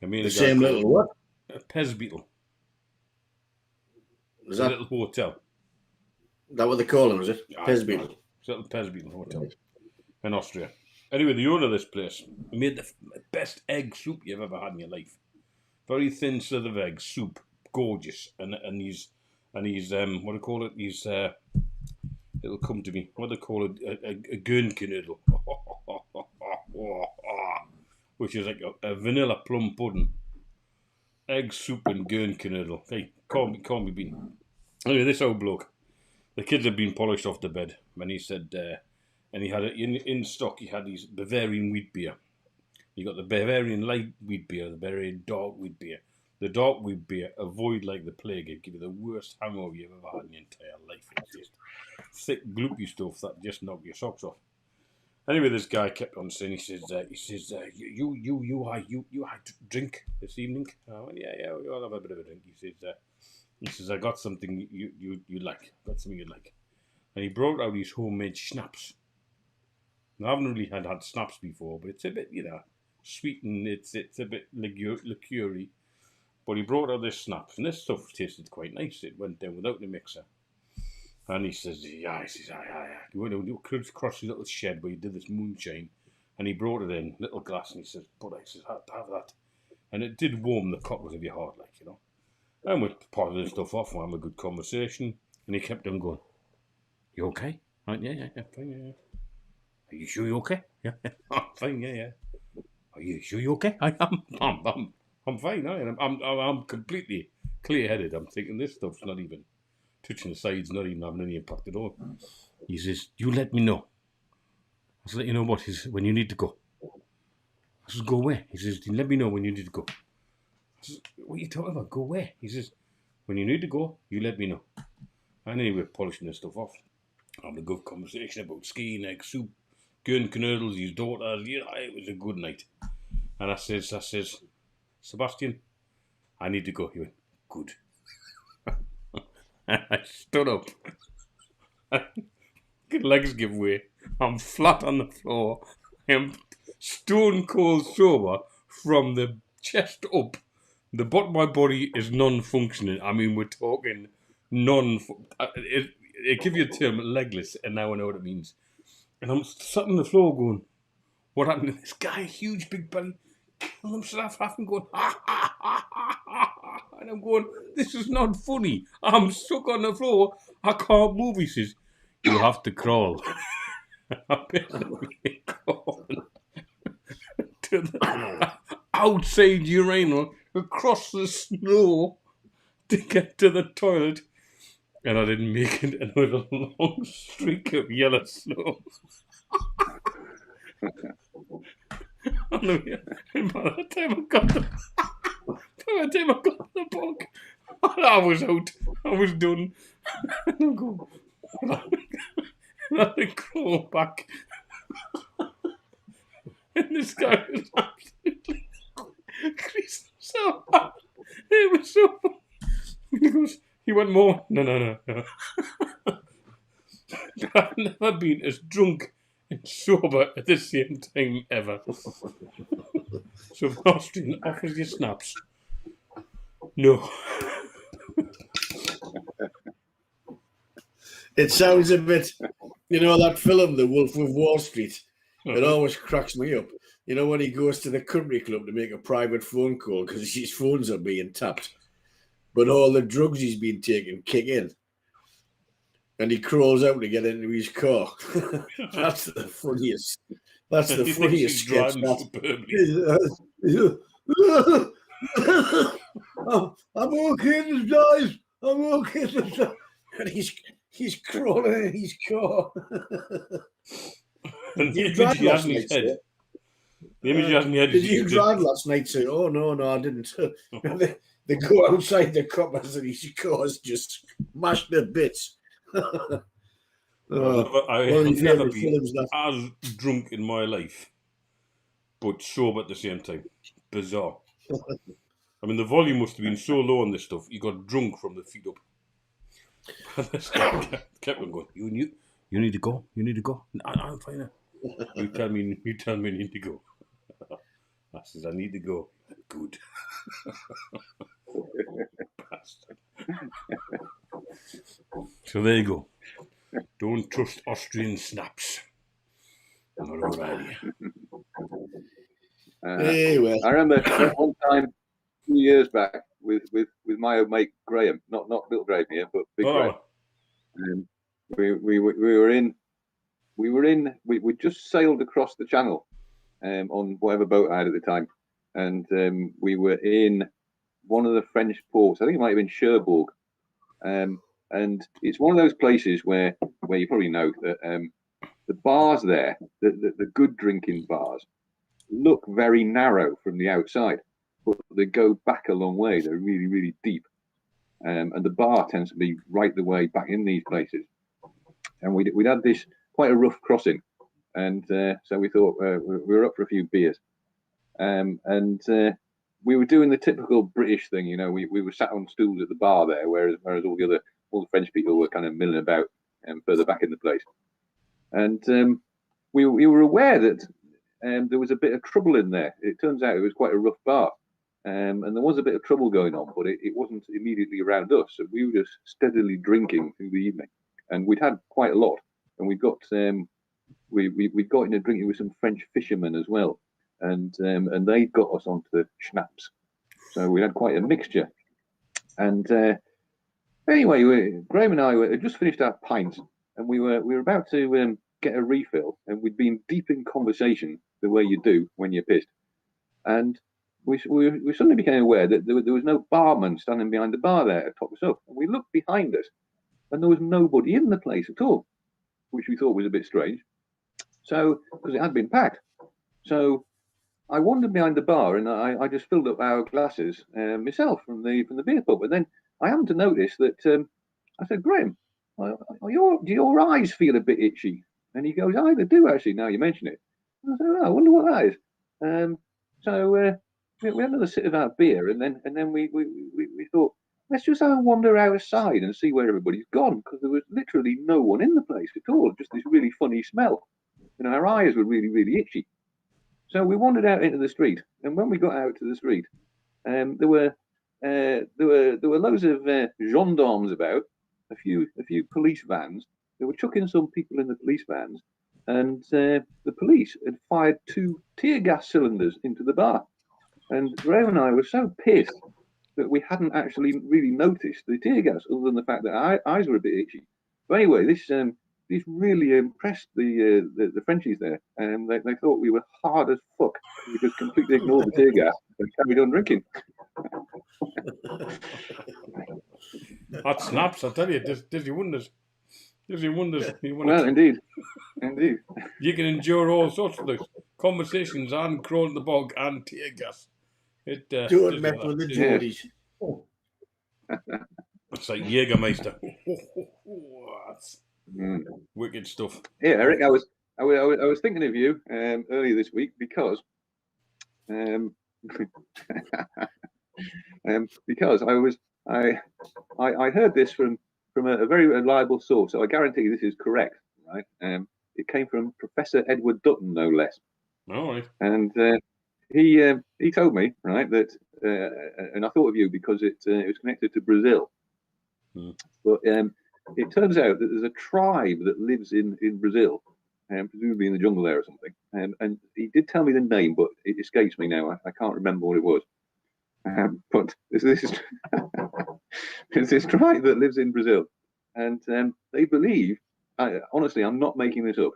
The same little what? A Pez Beetle. Is that a little hotel? Is that what they call them? Is it Pez Beetle? It's a little Pez Beetle hotel in Austria. Anyway, the owner of this place made the best egg soup you've ever had in your life. Very thin sliver of egg soup, gorgeous, and he's what do you call it? He's it'll come to me. What do they call it? A Gurnkernödel, which is like a vanilla plum pudding, egg soup and Gurnkernödel. Hey, call me bean. Anyway, this old bloke, the kids had been polished off the bed, and he said. And he had it in stock. He had these Bavarian wheat beer. You got the Bavarian light wheat beer, the Bavarian dark wheat beer. The dark wheat beer, avoid like the plague. It'd give you the worst hangover you've ever had in your entire life. It's just thick, gloopy stuff that just knocked your socks off. Anyway, this guy kept on saying, he says, you had to drink this evening. I went, yeah, we'll have a bit of a drink. He says, I got something you like. Got something you like. And he brought out his homemade schnapps. I haven't really had schnapps before, but it's a bit, sweet, and it's a bit liqueur-y. But he brought out this schnapps, and this stuff tasted quite nice. It went down without the mixer. And he says, he went across his little shed where he did this moonshine, And he brought it in, little glass, and he says, "But I says, have that." And it did warm the cockles of your heart, like, you know. And we're potting stuff off, we're having a good conversation. And he kept on going, "You okay?" Yeah, fine, yeah. "Are you sure you're okay?" "Yeah, I'm fine, yeah. "Are you sure you're okay?" I'm fine, I'm completely clear-headed. I'm thinking this stuff's not even touching the sides, not even having any impact at all. He says, "You let me know." I said, "Let you know what?" He says, "When you need to go." I says, "Go where?" He says, "You let me know when you need to go." I says, "What are you talking about? Go where?" He says, "When you need to go, you let me know." And anyway, polishing this stuff off. Having a good conversation about skiing, egg soup, going canoodles, his daughters. Yeah, it was a good night. And I says, "Sebastian, I need to go." He went, "Good." And I stood up. Legs give way. I'm flat on the floor. I am stone cold sober from the chest up. The bottom of my body is non-functioning. I mean, we're talking it give you a term, legless, and now I know what it means. And I'm sat on the floor going, "What happened to this guy? Huge big belly." And I'm sat laughing, going, "Ha ha ha ha ha." And I'm going, "This is not funny. I'm stuck on the floor. I can't move." He says, "You have to crawl." I basically crawled to the outside urinal across the snow to get to the toilet. And I didn't make it, and there was a long streak of yellow snow. And by the time I got the bog, I was out. I was done. And I go, and I crawl back. And this guy was absolutely creased himself. It was so funny. He went, "More." No. I've never been as drunk and sober at the same time ever. So if Austrian offers you snaps, no. It sounds a bit, you know, that film, The Wolf of Wall Street. It always cracks me up. You know, when he goes to the country club to make a private phone call because his phones are being tapped, but all the drugs he's been taking kick in, and he crawls out to get into his car. That's the funniest. That's the funniest sketch. I'm okay, guys. I'm okay. And he's crawling in his car. And You drive last night, sir? The image he has in his head. Did you drive last night, sir? Oh, no, I didn't. They go outside the coppers and his car's just mashed to bits. I have never been as drunk in my life, but sober at the same time. Bizarre. I mean, the volume must have been so low on this stuff, you got drunk from the feet up. But this guy kept on going, You need to go. You need to go. I'm fine. You tell me I need to go. I says, "I need to go." Good. Bastard. So there you go. Don't trust Austrian snaps. Not a good idea. Well. I remember one time, 2 years back, with my old mate Graham, not little Graham here, but big Graham. We just sailed across the channel on whatever boat I had at the time, and we were in one of the French ports. I think it might have been Cherbourg, and it's one of those places where you probably know that the bars there, the good drinking bars, look very narrow from the outside, but they go back a long way. They're really, really deep, and the bar tends to be right the way back in these places. And we'd had this quite a rough crossing, and so we thought we were up for a few beers, and we were doing the typical British thing, you know. We were sat on stools at the bar there, whereas all the French people were kind of milling about further back in the place, and we were aware that there was a bit of trouble in there. It turns out it was quite a rough bar, and there was a bit of trouble going on, but it wasn't immediately around us. So we were just steadily drinking through the evening, and we'd had quite a lot, and we got we got into drinking with some French fishermen as well, and they got us onto the schnapps. So we had quite a mixture. And anyway, Graham and I had just finished our pints, and we were about to get a refill, and we'd been deep in conversation the way you do when you're pissed. And we suddenly became aware that there was no barman standing behind the bar there to top us up. And we looked behind us, and there was nobody in the place at all, which we thought was a bit strange. So, because it had been packed. So I wandered behind the bar, and I just filled up our glasses myself from the beer pub. And then I happened to notice that I said, Graham, do your eyes feel a bit itchy? And he goes, they do actually, now you mention it. And I said, I wonder what that is. So we had another sip of our beer, and then we thought, let's just have a wander outside and see where everybody's gone, because there was literally no one in the place at all, just this really funny smell. And our eyes were really, really itchy. So we wandered out into the street, and when we got out to the street, there were loads of gendarmes about, a few police vans. They were chucking some people in the police vans, and the police had fired 2 tear gas cylinders into the bar. And Graham and I were so pissed that we hadn't actually really noticed the tear gas, other than the fact that our eyes were a bit itchy. But anyway, this really impressed the Frenchies there, and they thought we were hard as fuck. We just completely ignored the tear gas and carried on drinking. That snaps, I tell you, does you wonders. Does you wonders. Well, indeed. You can endure all sorts of things. Conversations and crawl in the bog and tear gas. Don't mess with the Geordies. It's like Jägermeister. That's wicked stuff. Yeah, Eric, I was thinking of you earlier this week because because I heard this from a very reliable source, so I guarantee this is correct, right? It came from Professor Edward Dutton, no less. All right. And he told me, right, that and I thought of you because it was connected to Brazil. But it turns out that there's a tribe that lives in Brazil, presumably in the jungle there or something. And he did tell me the name, but it escapes me now. I can't remember what it was. But this is there's this tribe that lives in Brazil, and they believe, honestly, I'm not making this up,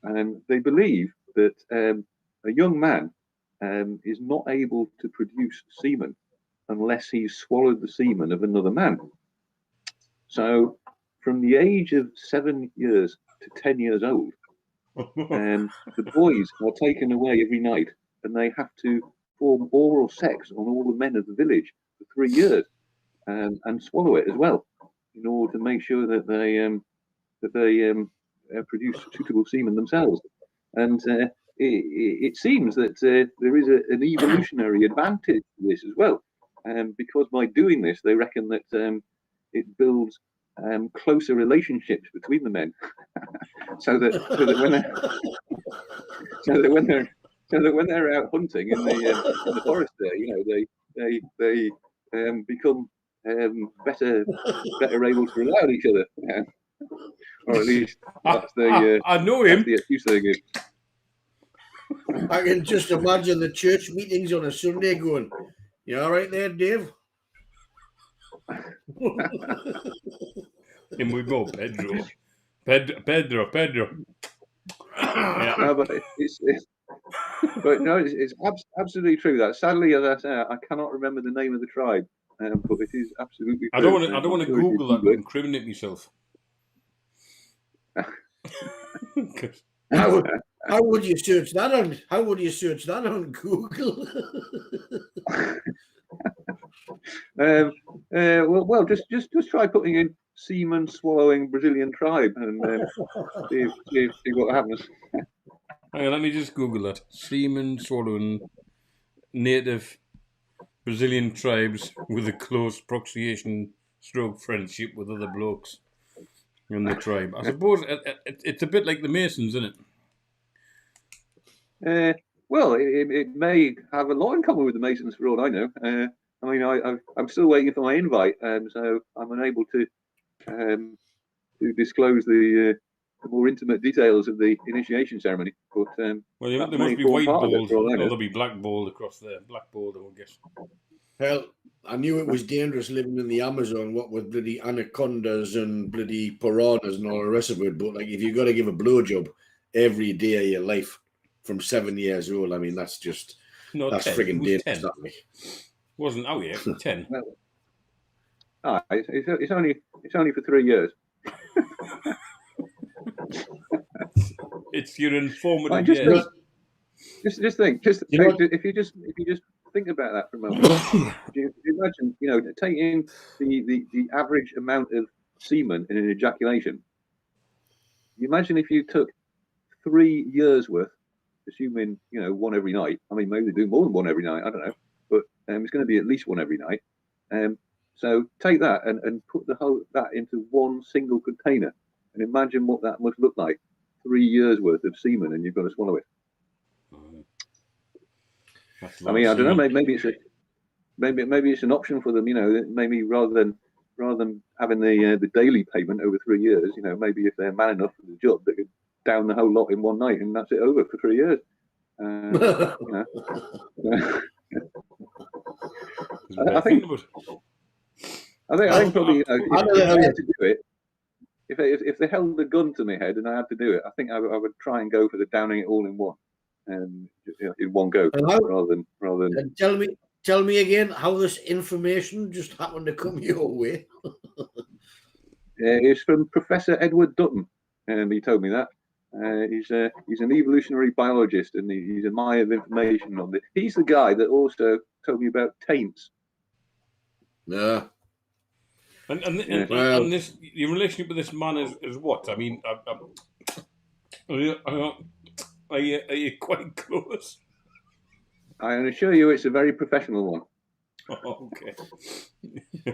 and they believe that a young man is not able to produce semen unless he's swallowed the semen of another man. So from the age of 7 years to 10 years old, the boys are taken away every night, and they have to perform oral sex on all the men of the village for 3 years, and swallow it as well, in order to make sure that they produce suitable semen themselves. And it seems that there is an evolutionary advantage to this as well, because by doing this, they reckon that it builds closer relationships between the men, so that when they're out hunting in the forest there, they become better able to rely on each other, or at least that's I know him. the excuse they give. I can just imagine the church meetings on a Sunday going, "You all right there, Dave?" In we go, Pedro. Pedro. Yeah. No, but it's absolutely true. That sadly, as I say, I cannot remember the name of the tribe, but it is absolutely true. I don't want to Google that and incriminate myself. How would you search that on? How would you search that on Google? Well, just try putting in semen swallowing Brazilian tribe and see what happens. Hang on, let me just Google that. Semen swallowing native Brazilian tribes with a close proximation stroke friendship with other blokes in the tribe. I suppose it's a bit like the Masons, isn't it? Well, it may have a lot in common with the Masons for all I know. I mean, I'm still waiting for my invite, so I'm unable to disclose the more intimate details of the initiation ceremony. But well, there that must may be form white part of it bald. for all I Or know. there'll be black bald across there. Black bald, I guess. Hell, I knew it was dangerous living in the Amazon, what with bloody anacondas and bloody piranhas and all the rest of it. But like, if you got to give a blowjob every day of your life from 7 years old, I mean, that's just No, that's 10. frigging It was dangerous. 10. That way. Wasn't out yet. 10. Well, it's only for 3 years. It's your informative Like, just years. think, You know- if you just think about that for a moment. you imagine, taking the average amount of semen in an ejaculation. You imagine if you took 3 years worth, assuming one every night. I mean, maybe they do more than one every night. I don't know, but it's going to be at least one every night. So take that and put that into one single container, and imagine what that must look like. 3 years worth of semen, and you've got to swallow it. I mean, I don't know. Maybe it's an option for them. Maybe rather than having the daily payment over 3 years, maybe if they're man enough for the job, they could down the whole lot in one night, and that's it over for 3 years. I think probably if I had to do it, if they held a gun to my head and I had to do it, I think I would try and go for the downing it all in one, in one go, rather than. And tell me again how this information just happened to come your way. It's from Professor Edward Dutton, and he told me that. He's an evolutionary biologist, and he's a mine of information on this. He's the guy that also told me about taints. Yeah. And this, your relationship with this man is what? I mean, are you quite close? I can assure you, it's a very professional one. Oh, okay.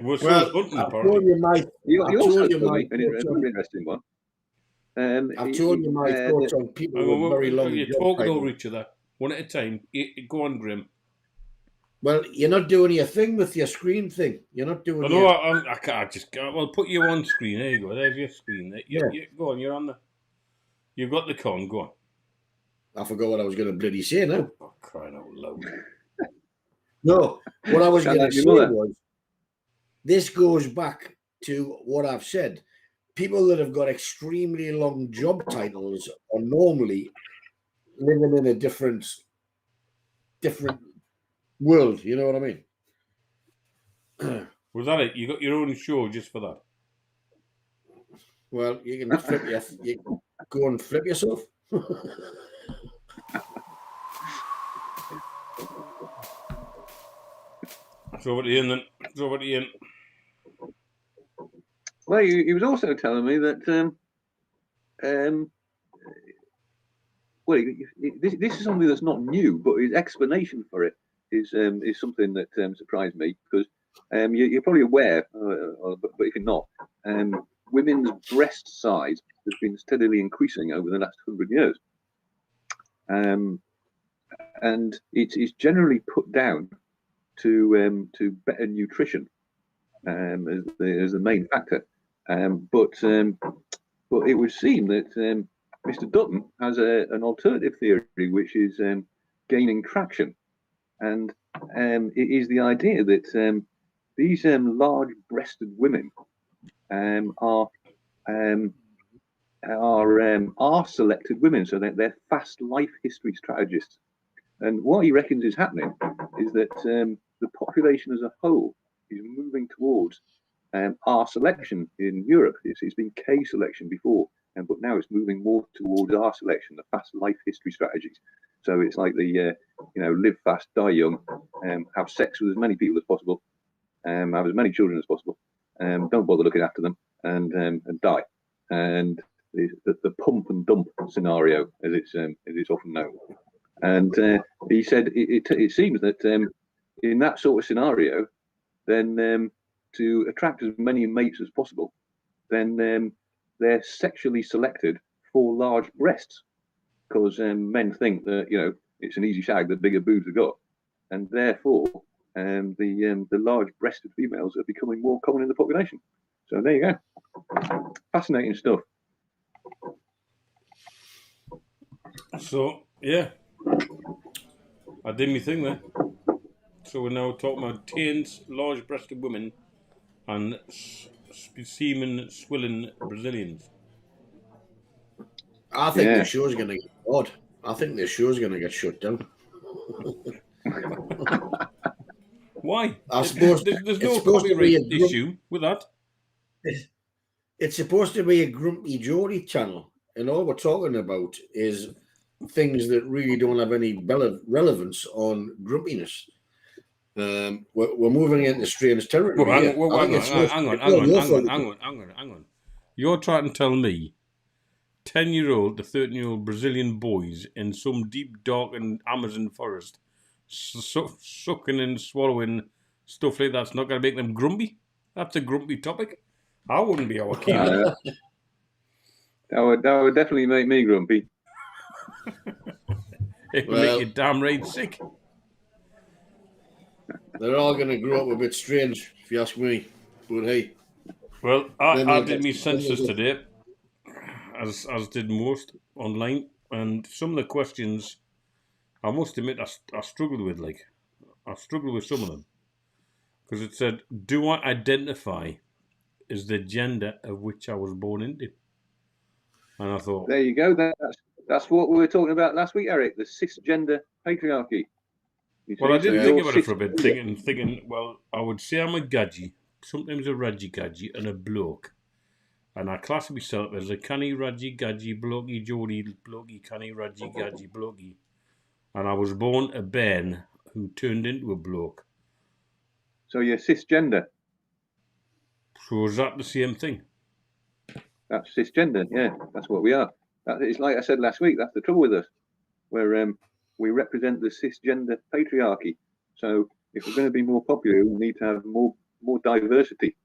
Well, I've told you my. You also told me an interesting one. I've told you my thoughts on people with very long. You're talking over each other, one at a time. Go on, Grim. Well, you're not doing your thing with your screen thing. You're not doing. I can't just. Well, put you on screen. There you go. There's your screen. Go on. You're on the. You've got the con. Go on. I forgot what I was going to bloody say now. Oh, crying out loud. No, what I was going to say was, this goes back to what I've said. People that have got extremely long job titles are normally living in a different world. You know what I mean? Was that it? You got your own show just for that? Well, you can you can go and flip yourself. Well, he was also telling me that this is something that's not new, but his explanation for it is something that surprised me, because you're probably aware, but if you're not, women's breast size has been steadily increasing over the last 100 years, and it's generally put down to better nutrition as the main factor, but it would seem that Mr. Dutton has an alternative theory which is gaining traction, and it is the idea that these large-breasted women are selected women, so they're fast life history strategists. And what he reckons is happening is that the population as a whole is moving towards R selection in Europe. It's been K selection before, but now it's moving more towards R selection, the fast life history strategies. So it's like the live fast, die young, have sex with as many people as possible, have as many children as possible, don't bother looking after them, and die. And the pump and dump scenario, as it's often known. And he said it seems that in that sort of scenario, then to attract as many mates as possible, then they're sexually selected for large breasts, because men think that it's an easy shag, the bigger boobs have got, and therefore the large-breasted females are becoming more common in the population. So there you go, fascinating stuff. So, yeah. I did my thing there. So we're now talking about tains, large-breasted women, and semen swilling Brazilians. I think the show's going to get odd. I think the show's going to get shut down. Why? I suppose there's it's no supposed to copyright be issue with that. It's supposed to be a grumpy Geordie channel, and all we're talking about is things that really don't have any relevance on grumpiness. We're moving into strange territory. Well, hang on. You're trying to tell me 10-year-old to 13-year-old Brazilian boys in some deep, dark and Amazon forest sucking and swallowing stuff like that's not going to make them grumpy? That's a grumpy topic. I wouldn't be our keen. That would definitely make me grumpy. It would make you damn right sick. They're all going to grow up a bit strange, if you ask me. But hey. Well, I did my census today, as did most online, and some of the questions, I must admit, I struggled with. I struggled with some of them because it said, "Do I identify as the gender of which I was born into?" And I thought, there you go. That's what we were talking about last week, Eric. The cisgender patriarchy. Well, I did think about it for a bit, thinking. Well, I would say I'm a gadgie, sometimes a raggy gadgie, and a bloke. And I class myself as a canny, raggy, gadgie, blokey, Geordie, blokey, canny, raggy, gadgie, blokey. And I was born a Ben who turned into a bloke. So you're cisgender? So is that the same thing? That's cisgender, yeah. That's what we are. It's like I said last week, that's the trouble with us. We represent the cisgender patriarchy. So if we're going to be more popular, we need to have more diversity.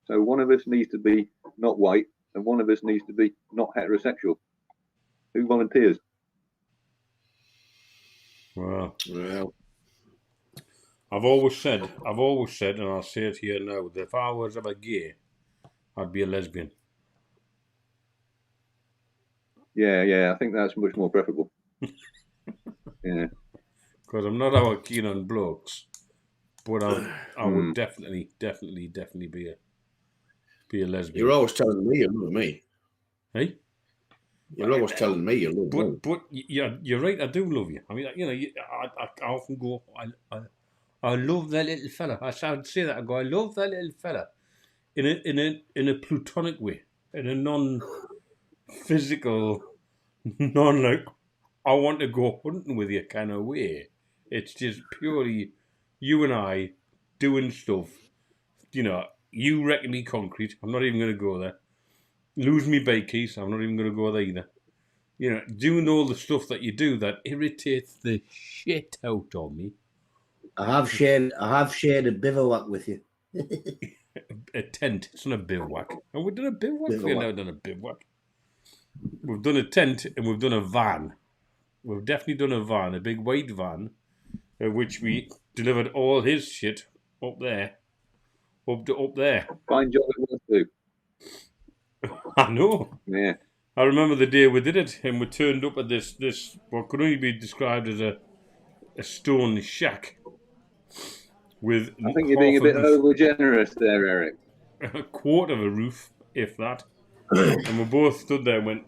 So one of us needs to be not white, and one of us needs to be not heterosexual. Who volunteers? Well, I've always said, and I'll say it here now, that if I was ever gay, I'd be a lesbian. Yeah, I think that's much more preferable. Yeah. Because I'm not our keen on blokes, but I would definitely be a lesbian. You're always telling me you love me. Hey? You're always telling me you love me. But yeah, you're right. I do love you. I mean, I often go, I love that little fella. I would say that. I go, I love that little fella, in a platonic way, in a non-physical, like I want to go hunting with you kind of way. It's just purely you and I doing stuff. You wrecking me concrete. I'm not even going to go there. Lose me bike keys. I'm not even going to go there either. Doing all the stuff that you do that irritates the shit out of me. I have shared a bivouac with you. A tent. It's not a bivouac. And we've done a bivouac. We've never done a bivouac. We've done a tent and we've done a van. We've definitely done a van, a big white van, in which we delivered all his shit up there. Up there. Fine job it was too. I know. Yeah. I remember the day we did it, and we turned up at this what could only be described as a stone shack with. I think you're being a bit over generous there, Eric. A quarter of a roof, if that. And we both stood there and went,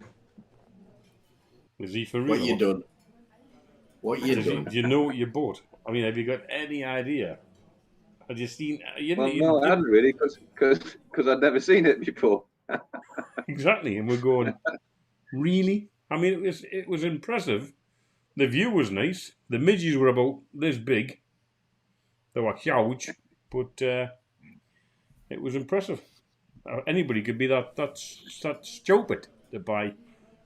"Is he for real? What you done? What you done? Do you know what you bought? I mean, have you got any idea? Had you seen? No, I hadn't really, because I'd never seen it before. Exactly, and we're going, really? I mean, it was impressive. The view was nice. The midges were about this big. They were huge, but it was impressive. Anybody could be that stupid to buy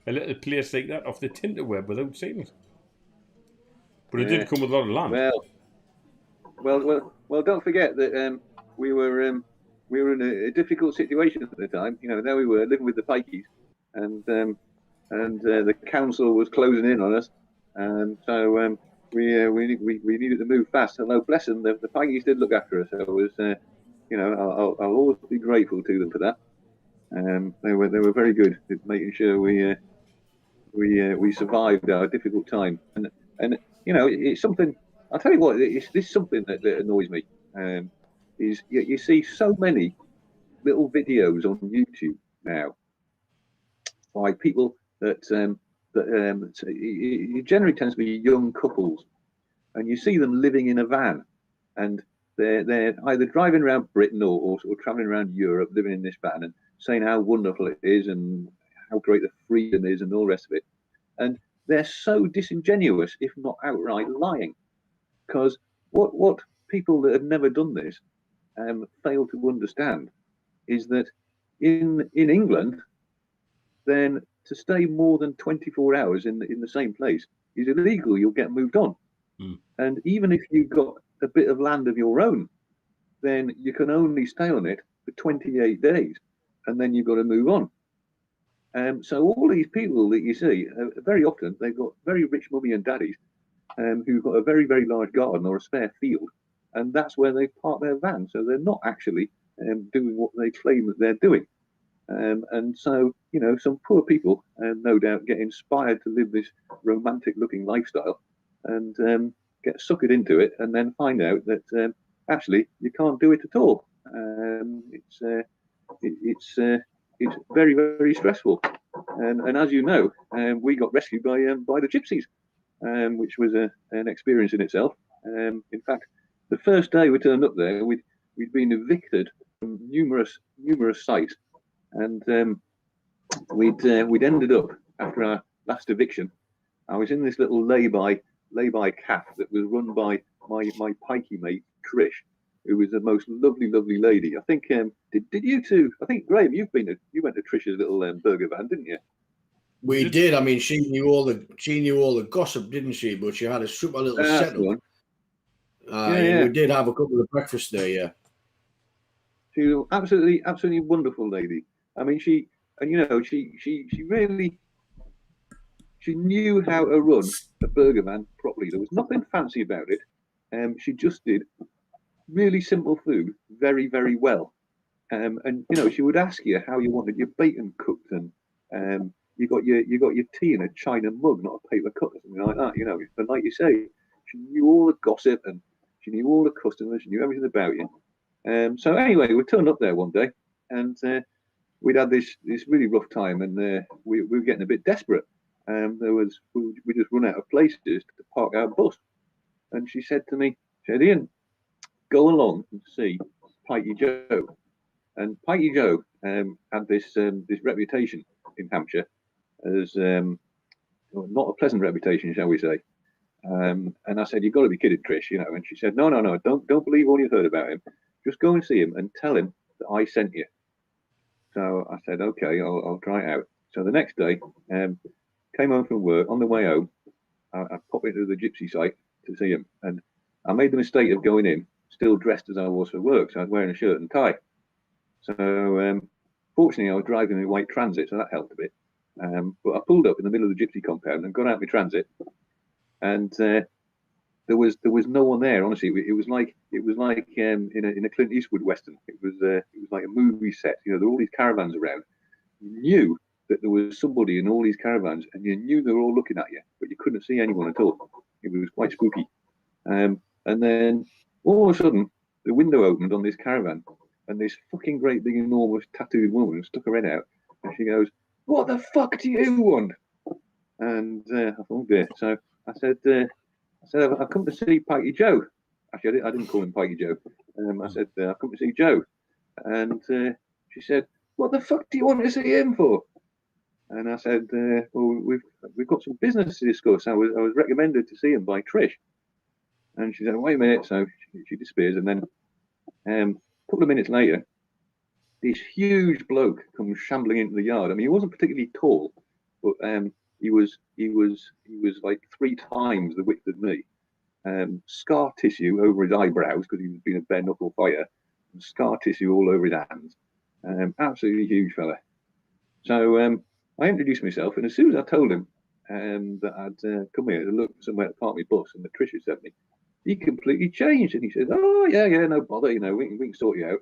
a little place like that off the Tinterweb without seeing it. But it did come with a lot of land. Well, don't forget that we were in a difficult situation at the time. There we were living with the Pikeys, and the council was closing in on us, and so we needed to move fast. Although bless them, the Pikeys did look after us. So it was, I'll always be grateful to them for that. They were very good at making sure we we survived our difficult time, and you know, it's something. I'll tell you what, this is something that annoys me. Is you see so many little videos on YouTube now by people that it generally tends to be young couples, and you see them living in a van, and they're either driving around Britain or traveling around Europe, living in this van and saying how wonderful it is and how great the freedom is and all the rest of it. And they're so disingenuous, if not outright lying, because what people that have never done this fail to understand is that in England, then to stay more than 24 hours in the same place is illegal. You'll get moved on. And even if you've got a bit of land of your own, then you can only stay on it for 28 days, and then you've got to move on. So all these people that you see, very often they've got very rich mummy and daddies who've got a very, very large garden or a spare field, and that's where they park their van. So they're not actually doing what they claim that they're doing. And so, you know, some poor people, no doubt, get inspired to live this romantic-looking lifestyle and get suckered into it, and then find out that actually you can't do it at all. It's very, very stressful. And as you know, we got rescued by the gypsies, which was an experience in itself. In fact, the first day we turned up there, we'd been evicted from numerous sites, and we'd ended up after our last eviction. I was in this little lay-by cafe that was run by my pikey mate Trish, who was the most lovely lady. I think did you two? I think Graham, you went to Trish's little burger van, didn't you? We did. I mean, she knew all the gossip, didn't she? But she had a super little setup. We did have a couple of breakfasts there. Yeah, she was absolutely wonderful lady. I mean, she really knew how to run a burger van properly. There was nothing fancy about it. She just did really simple food very, very well. And you know, she would ask you how you wanted your bacon cooked, and you got your tea in a china mug, not a paper cup or something like that. You know, and like you say, she knew all the gossip and she knew all the customers. She knew everything about you. So anyway, we turned up there one day, and we'd had this really rough time, and we were getting a bit desperate. We just run out of places to park our bus, and she said to me, she said, "Ian, go along and see Pikey Joe." And Pikey Joe had this reputation in Hampshire as not a pleasant reputation, shall we say. And I said, "You've got to be kidding, Trish," you know. And she said, "No, don't believe all you've heard about him. Just go and see him and tell him that I sent you." So I said, "Okay, I'll try it out." So the next day, came home from work. On the way home, I popped into the gypsy site to see him, and I made the mistake of going in still dressed as I was for work. So I was wearing a shirt and tie. So fortunately, I was driving in white transit, so that helped a bit. But I pulled up in the middle of the gypsy compound and got out my transit, and there was no one there. Honestly, it was like in a Clint Eastwood western. It was like a movie set. You know, there were all these caravans around. You knew that there was somebody in all these caravans, and you knew they were all looking at you, but you couldn't see anyone at all. It was quite spooky. And then all of a sudden, the window opened on this caravan, and this fucking great big enormous tattooed woman stuck her head out, and she goes, "What the fuck do you want?" And I thought, "Oh dear." So I said, "I've come to see Pikey Joe." Actually, I didn't call him Pikey Joe. I said, "I've come to see Joe," and she said, "What the fuck do you want to see him for?" And I said, "Well, we've got some business to discuss. I was recommended to see him by Trish." And she said, "Wait a minute." So she disappears, and then a couple of minutes later, this huge bloke comes shambling into the yard. I mean, he wasn't particularly tall, but he was like 3 times the width of me. Scar tissue over his eyebrows because he'd been a bare knuckle fighter, and scar tissue all over his hands. Absolutely huge fella. So I introduced myself, and as soon as I told him that I'd come here to look for somewhere to park my bus and that Trish had sent me, he completely changed, and he said, "Oh yeah, no bother, you know, we can sort you out."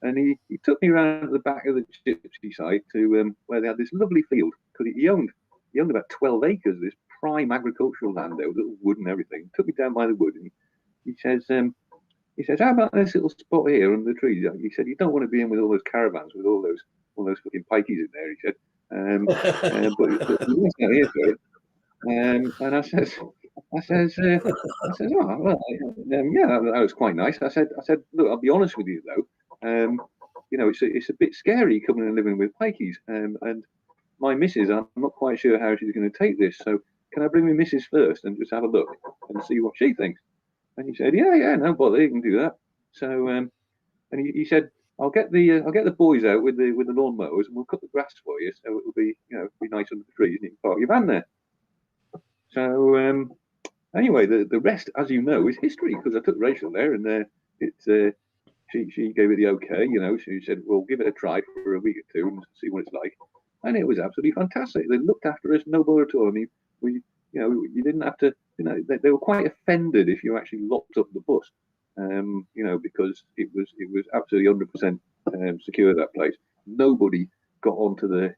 And he took me around to the back of the gypsy site to where they had this lovely field because he owned he owned about 12 acres of this prime agricultural land there with little wood and everything. Took me down by the wood, and he says, how about this little spot here under the trees? He said, you don't want to be in with all those caravans with all those fucking pikeys in there. He said, but you want out here for it. And I says, oh, well, yeah, that was quite nice. I said, look, I'll be honest with you though, it's a bit scary coming and living with pikeys, and my missus, I'm not quite sure how she's going to take this. So can I bring my missus first and just have a look and see what she thinks? And he said, yeah, no bother, you can do that. So, and he said, I'll get the boys out with the lawn mowers and we'll cut the grass for you, so it'll be be nice under the trees and you can park your van there. So anyway, the rest, as you know, is history, because I took Rachel there and she gave it the okay. She said, well, give it a try for a week or two and see what it's like. And it was absolutely fantastic. They looked after us, no bother at all. I mean, you didn't have to. They were quite offended if you actually locked up the bus, because it was absolutely 100% secure, that place. Nobody got onto their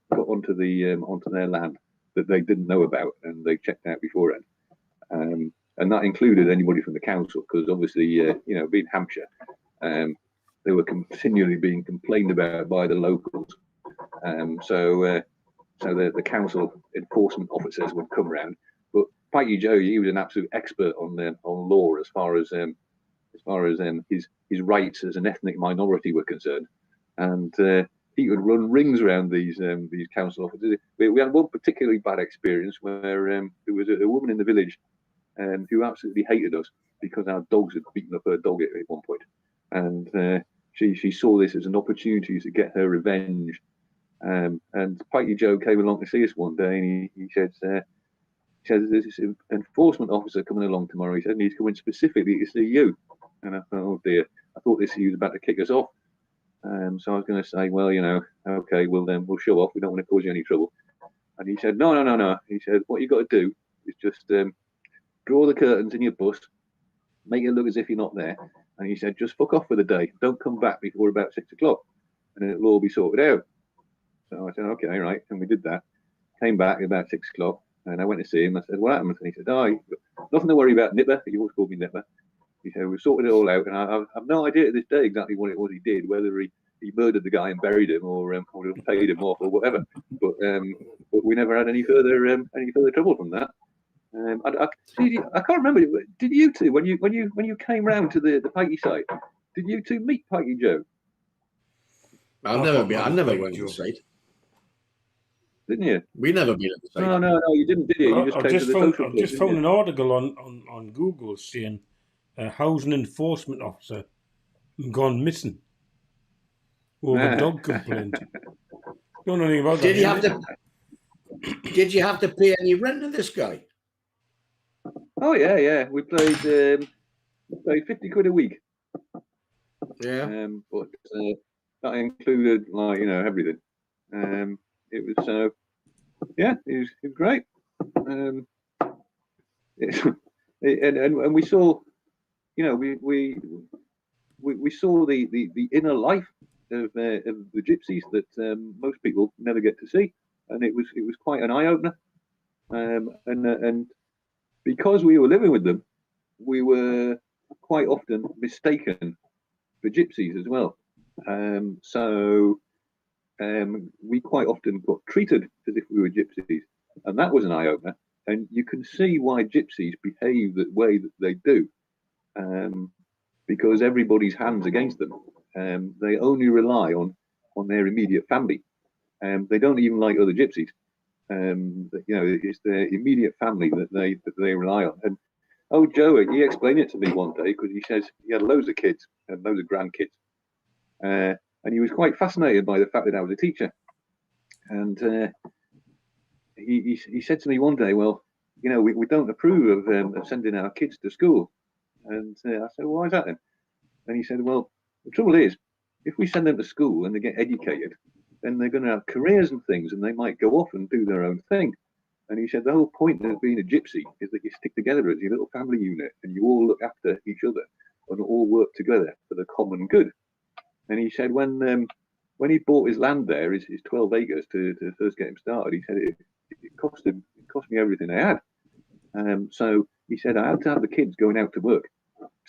land that they didn't know about, and they checked out beforehand. And that included anybody from the council, because obviously, being Hampshire, they were continually being complained about by the locals. So the council enforcement officers would come round. But Pikey Joe, he was an absolute expert on law as far as his rights as an ethnic minority were concerned, and he would run rings around these council officers. We had one particularly bad experience where there was a woman in the village who absolutely hated us because our dogs had beaten up her dog at one point, and she saw this as an opportunity to get her revenge. And Pikey Joe came along to see us one day, and he said, there's this enforcement officer coming along tomorrow. He said, and he's coming specifically to see you. And I thought, oh dear, I thought he was about to kick us off. So I was going to say, well, okay, we'll show off. We don't want to cause you any trouble. And he said, no. He said, what you got to do is just draw the curtains in your bus, make it look as if you're not there. And he said, just fuck off for the day. Don't come back before about 6 o'clock, and it'll all be sorted out. So I said, okay, right. And we did that. Came back about 6 o'clock, and I went to see him. I said, what happened? And he said, oh, nothing to worry about, Nipper. He always called me Nipper. He said, we've sorted it all out. And I have no idea to this day exactly what it was he did, whether he murdered the guy and buried him, or paid him off, or whatever. But we never had any further trouble from that. I can't remember. Did you two, when you came round to the Pikey site, did you two meet Pikey Joe? I've never went to the site. Didn't you? We never been at the site. No, you didn't, did you? You just came to the social club. I've just found an article on Google saying a housing enforcement officer gone missing over dog complaint. Don't know anything about that. Did you have to pay any rent to this guy? Oh yeah. We paid 50 quid a week. Yeah. But that included everything. It was it was great. And we saw, we saw the inner life of the gypsies that most people never get to see, and it was quite an eye opener. And because we were living with them, we were quite often mistaken for gypsies as well. So we quite often got treated as if we were gypsies, and that was an eye opener. And you can see why gypsies behave the way that they do, because everybody's hands against them. They only rely on their immediate family. They don't even like other gypsies. It's their immediate family that they rely on. And Joe, he explained it to me one day, because he says he had loads of kids and loads of grandkids, and he was quite fascinated by the fact that I was a teacher. And he said to me one day, well, we don't approve of sending our kids to school. And I said, well, why is that then? And he said, well, the trouble is, if we send them to school and they get educated, then they're going to have careers and things, and they might go off and do their own thing. And he said the whole point of being a gypsy is that you stick together as your little family unit, and you all look after each other and all work together for the common good. And he said when he bought his land there, his 12 acres to first get him started, he said it cost me everything I had. So he said I had to have the kids going out to work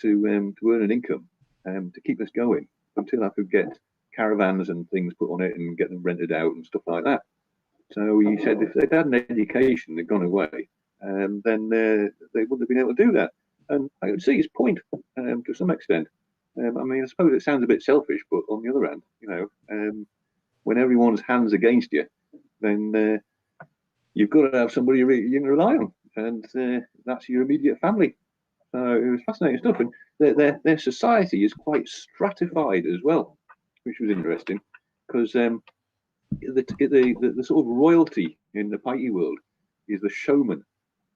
to earn an income to keep us going until I could get caravans and things put on it and get them rented out and stuff like that. So he said if they'd had an education, they'd gone away, then they wouldn't have been able to do that. And I would see his point to some extent. I mean, I suppose it sounds a bit selfish, but on the other hand, when everyone's hands against you, then you've got to have somebody you can rely on, and that's your immediate family. So it was fascinating stuff, and their society is quite stratified as well, which was interesting, because the sort of royalty in the piety world is the showman,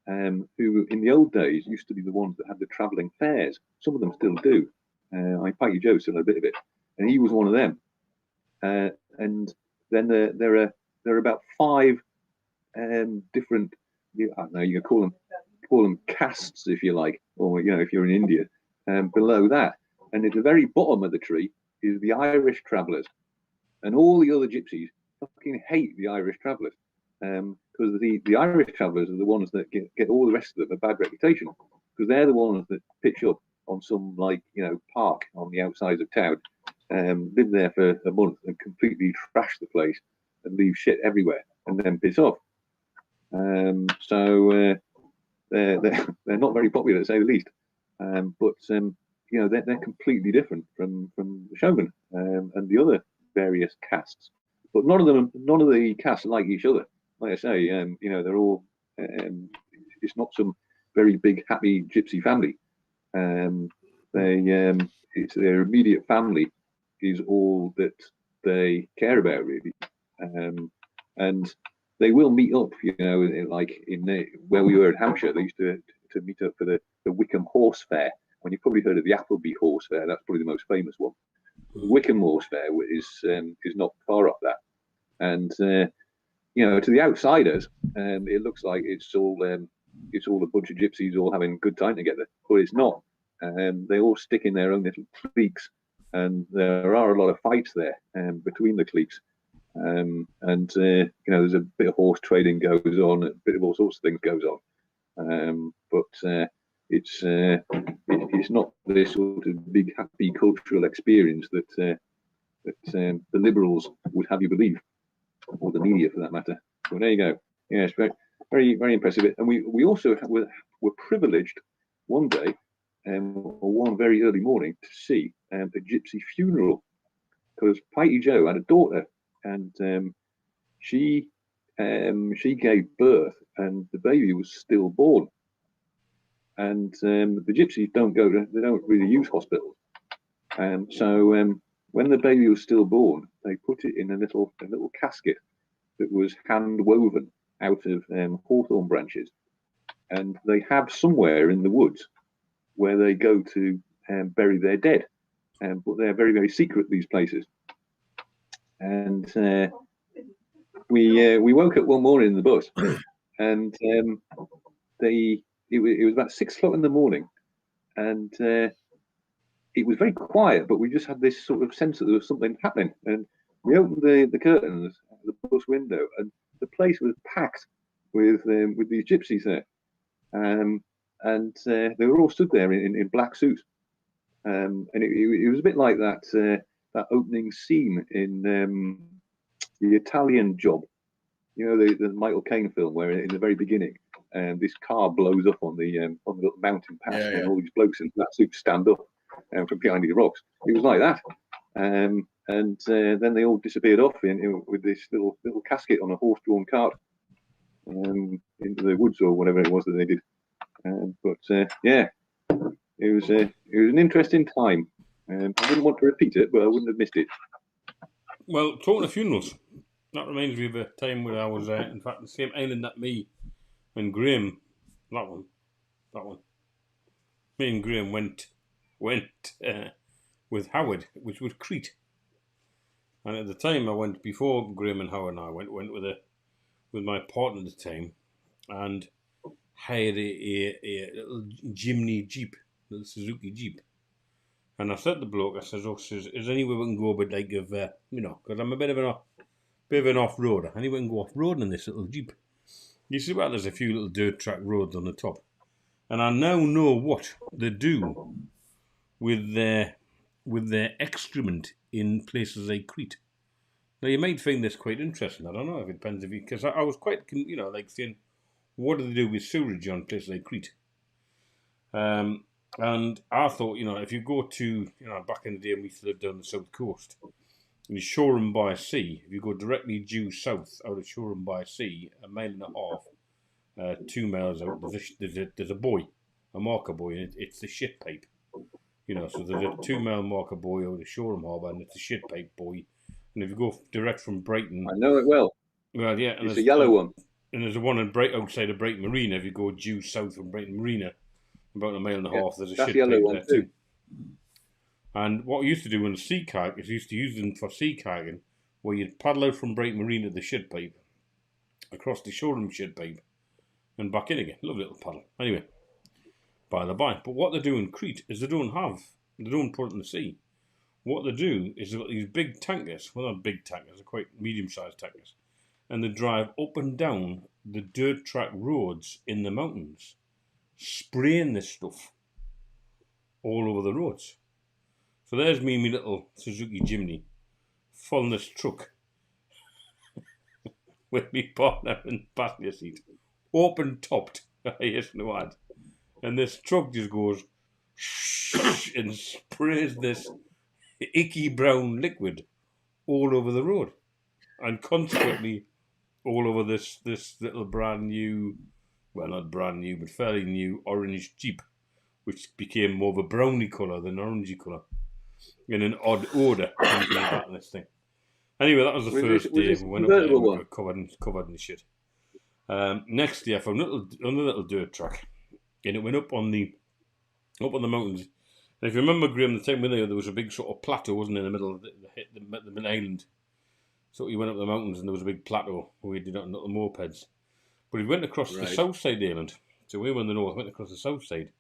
who in the old days used to be the ones that had the travelling fairs. Some of them still do. Piety Joe still had a bit of it, and he was one of them. And then there are about 5 different. I don't know. You can call them castes if you like, or if you're in India. Below that, and at the very bottom of the tree is the Irish travellers, and all the other gypsies fucking hate the Irish travellers, because the Irish travellers are the ones that get all the rest of them a bad reputation, because they're the ones that pitch up on some park on the outsides of town, live there for a month and completely trash the place and leave shit everywhere and then piss off. So they're not very popular, to say the least. But they're completely different from the showman and the other various castes. But none of the castes like each other. Like I say, they're all. It's not some very big happy gypsy family. It's their immediate family is all that they care about, really, and they will meet up. Like where we were in Hampshire, they used to meet up for the Wickham Horse Fair. When you've probably heard of the Appleby Horse Fair, that's probably the most famous one. The Wickham Horse Fair is not far off that, and to the outsiders, it looks like it's all a bunch of gypsies all having a good time together, but it's not. They all stick in their own little cliques, and there are a lot of fights there between the cliques. There's a bit of horse trading goes on, a bit of all sorts of things goes on, but it's not this sort of big happy cultural experience that the liberals would have you believe, or the media for that matter. So there you go. Yeah, it's very, very, very impressive. And we also were privileged one day, or one very early morning, to see a gypsy funeral, because Piety Joe had a daughter, and she gave birth, and the baby was stillborn. And the gypsies don't really use hospitals. So when the baby was stillborn, they put it in a little casket that was hand woven out of hawthorn branches, and they have somewhere in the woods where they go to bury their dead, but they're very, very secret, these places. And we woke up one morning in the bus, and it was about 6 o'clock in the morning, and it was very quiet, but we just had this sort of sense that there was something happening. And we opened the curtains at the bus window, and the place was packed with these gypsies there, and they were all stood there in black suits, and it was a bit like that opening scene in the Italian Job, the Michael Caine film, where in the very beginning, this car blows up on the little mountain pass, and all these blokes in black suits stand up from behind the rocks. It was like that, and then they all disappeared off with this little casket on a horse-drawn cart into the woods or whatever it was that they did. It was an interesting time. I wouldn't want to repeat it, but I wouldn't have missed it. Well, talking of funerals, that reminds me of a time where I was, in fact, the same island that me and Graham, that one, me and Graham went with Howard, which was Crete. And at the time I went, before Graham and Howard and I went with my partner at the time, and hired a little Jimny Jeep, little Suzuki Jeep. And I said to the bloke, I says, is there any way we can go a bit like because I'm a bit of an off-roader, any way we can go off-roading in this little Jeep? You see, well, there's a few little dirt track roads on the top. And I now know what they do with their excrement in places like Crete. Now, you might find this quite interesting. I don't know if it depends if you... Because I was quite, like saying, what do they do with sewage on places like Crete? And I thought, if you go to, back in the day when we used to live down the south coast, in Shoreham by Sea, if you go directly due south out of Shoreham by Sea, 1.5 miles, 2 miles out, there's a buoy, a marker buoy, and it's the shit pipe. So there's a 2 mile marker buoy out of Shoreham Harbour, and it's a shit pipe buoy. And if you go direct from Brighton... I know it well. Well, yeah. And it's a yellow one. And there's a one outside of Brighton Marina. If you go due south from Brighton Marina, about 1.5 miles, there's a shit pipe there too. And what we used to do in the sea kayak is we used to use them for sea kayaking, where you'd paddle out from Brighton Marina to the shit pipe, across the Shoreham shit pipe, and back in again. Lovely little paddle. Anyway, by the by. But what they do in Crete is they don't put it in the sea. What they do is they've got these big tankers, well, not big tankers, they're quite medium-sized tankers, and they drive up and down the dirt track roads in the mountains, spraying this stuff all over the roads. So there's me, my little Suzuki Jimny, following this truck with me partner in the passenger seat, open-topped, yes, no ad. And this truck just goes and sprays this icky brown liquid all over the road, and consequently all over this little brand new, well, not brand new, but fairly new orange Jeep, which became more of a browny colour than orangey colour, in an odd odour in this thing. Anyway, that was the first day. We went up there and we got covered in shit. Next day, I found another little dirt track, and it went up on the mountains. And if you remember, Graham, the time there was a big sort of plateau, wasn't it, in the middle of the island. So you went up the mountains and there was a big plateau where we did it on little mopeds. But we went across the south side of the island. So we were in the north, went across the south side.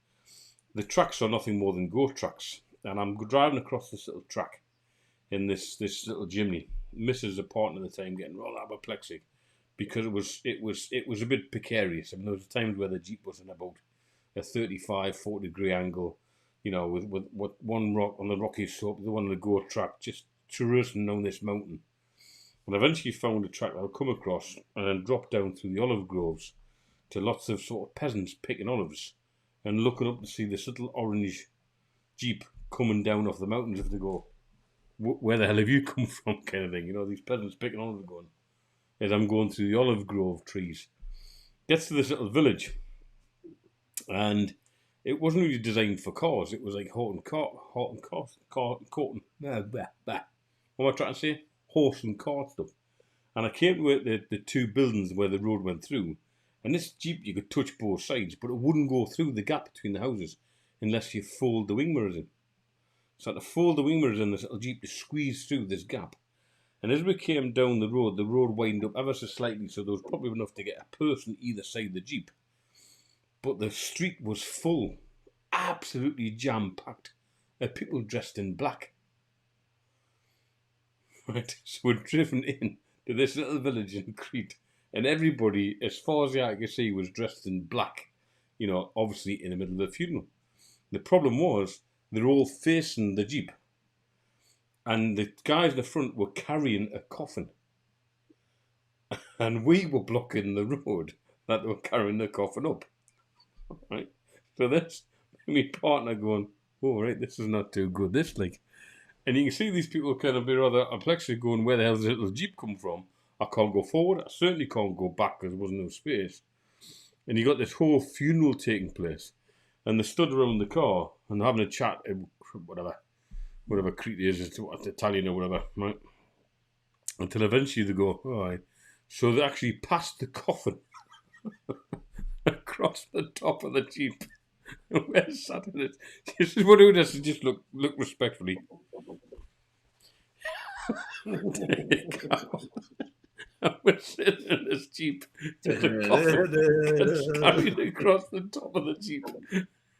The tracks are nothing more than goat tracks. And I'm driving across this little track in this little Jimny. Mrs. a partner at the time getting all apoplectic because it was a bit precarious. I mean, there was times where the Jeep was in about a 35, 40 degree angle, with one rock on the rocky slope, the one on the goat track, just traversing down this mountain. And eventually found a track that I'll come across and then drop down through the olive groves to lots of sort of peasants picking olives and looking up to see this little orange Jeep coming down off the mountains. If they go, where the hell have you come from, kind of thing. These peasants picking olives going. As I'm going through the olive grove trees. Gets to this little village. And it wasn't really designed for cars. It was like What am I trying to say? Horse and cart stuff. And I came to the two buildings where the road went through. And this Jeep, you could touch both sides, but it wouldn't go through the gap between the houses unless you fold the wing mirrors in. So I had to fold the wing mirrors in this little Jeep to squeeze through this gap. And as we came down the road widened up ever so slightly, so there was probably enough to get a person either side of the Jeep. But the street was full, absolutely jam-packed, of people dressed in black. Right, so we're driven in to this little village in Crete, and everybody, as far as the eye could see, was dressed in black, obviously in the middle of the funeral. The problem was, they're all facing the Jeep, and the guys in the front were carrying a coffin, and we were blocking the road that they were carrying the coffin up. Right, so that's my partner going, oh, right, this is not too good, this, like. And you can see these people kind of be rather perplexed, going, where the hell does this little Jeep come from? I can't go forward, I certainly can't go back because there wasn't no space. And you got this whole funeral taking place, and they stood around the car and having a chat, whatever Crete is, it's Italian or whatever, right? Until eventually they go, all right. So they actually passed the coffin across the top of the Jeep. We're sat in it. This is what we do, just look respectfully. And we're sitting in this Jeep. Just a coffin that's carried across the top of the Jeep.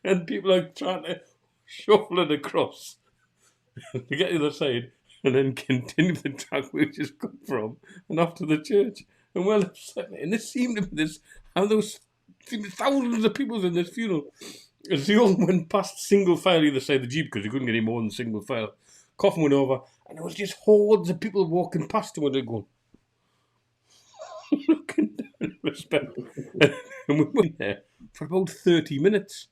And people are trying to shuffle it across to get to the other side and then continue the track we just come from and off to the church. and well upset. And this seemed to be this, how those thousands of people in this funeral, as they all went past single file either side of the Jeep because you couldn't get any more than single file. Coffin went over, and there was just hordes of people walking past him, and they're going, looking down in respect. And we went there for about 30 minutes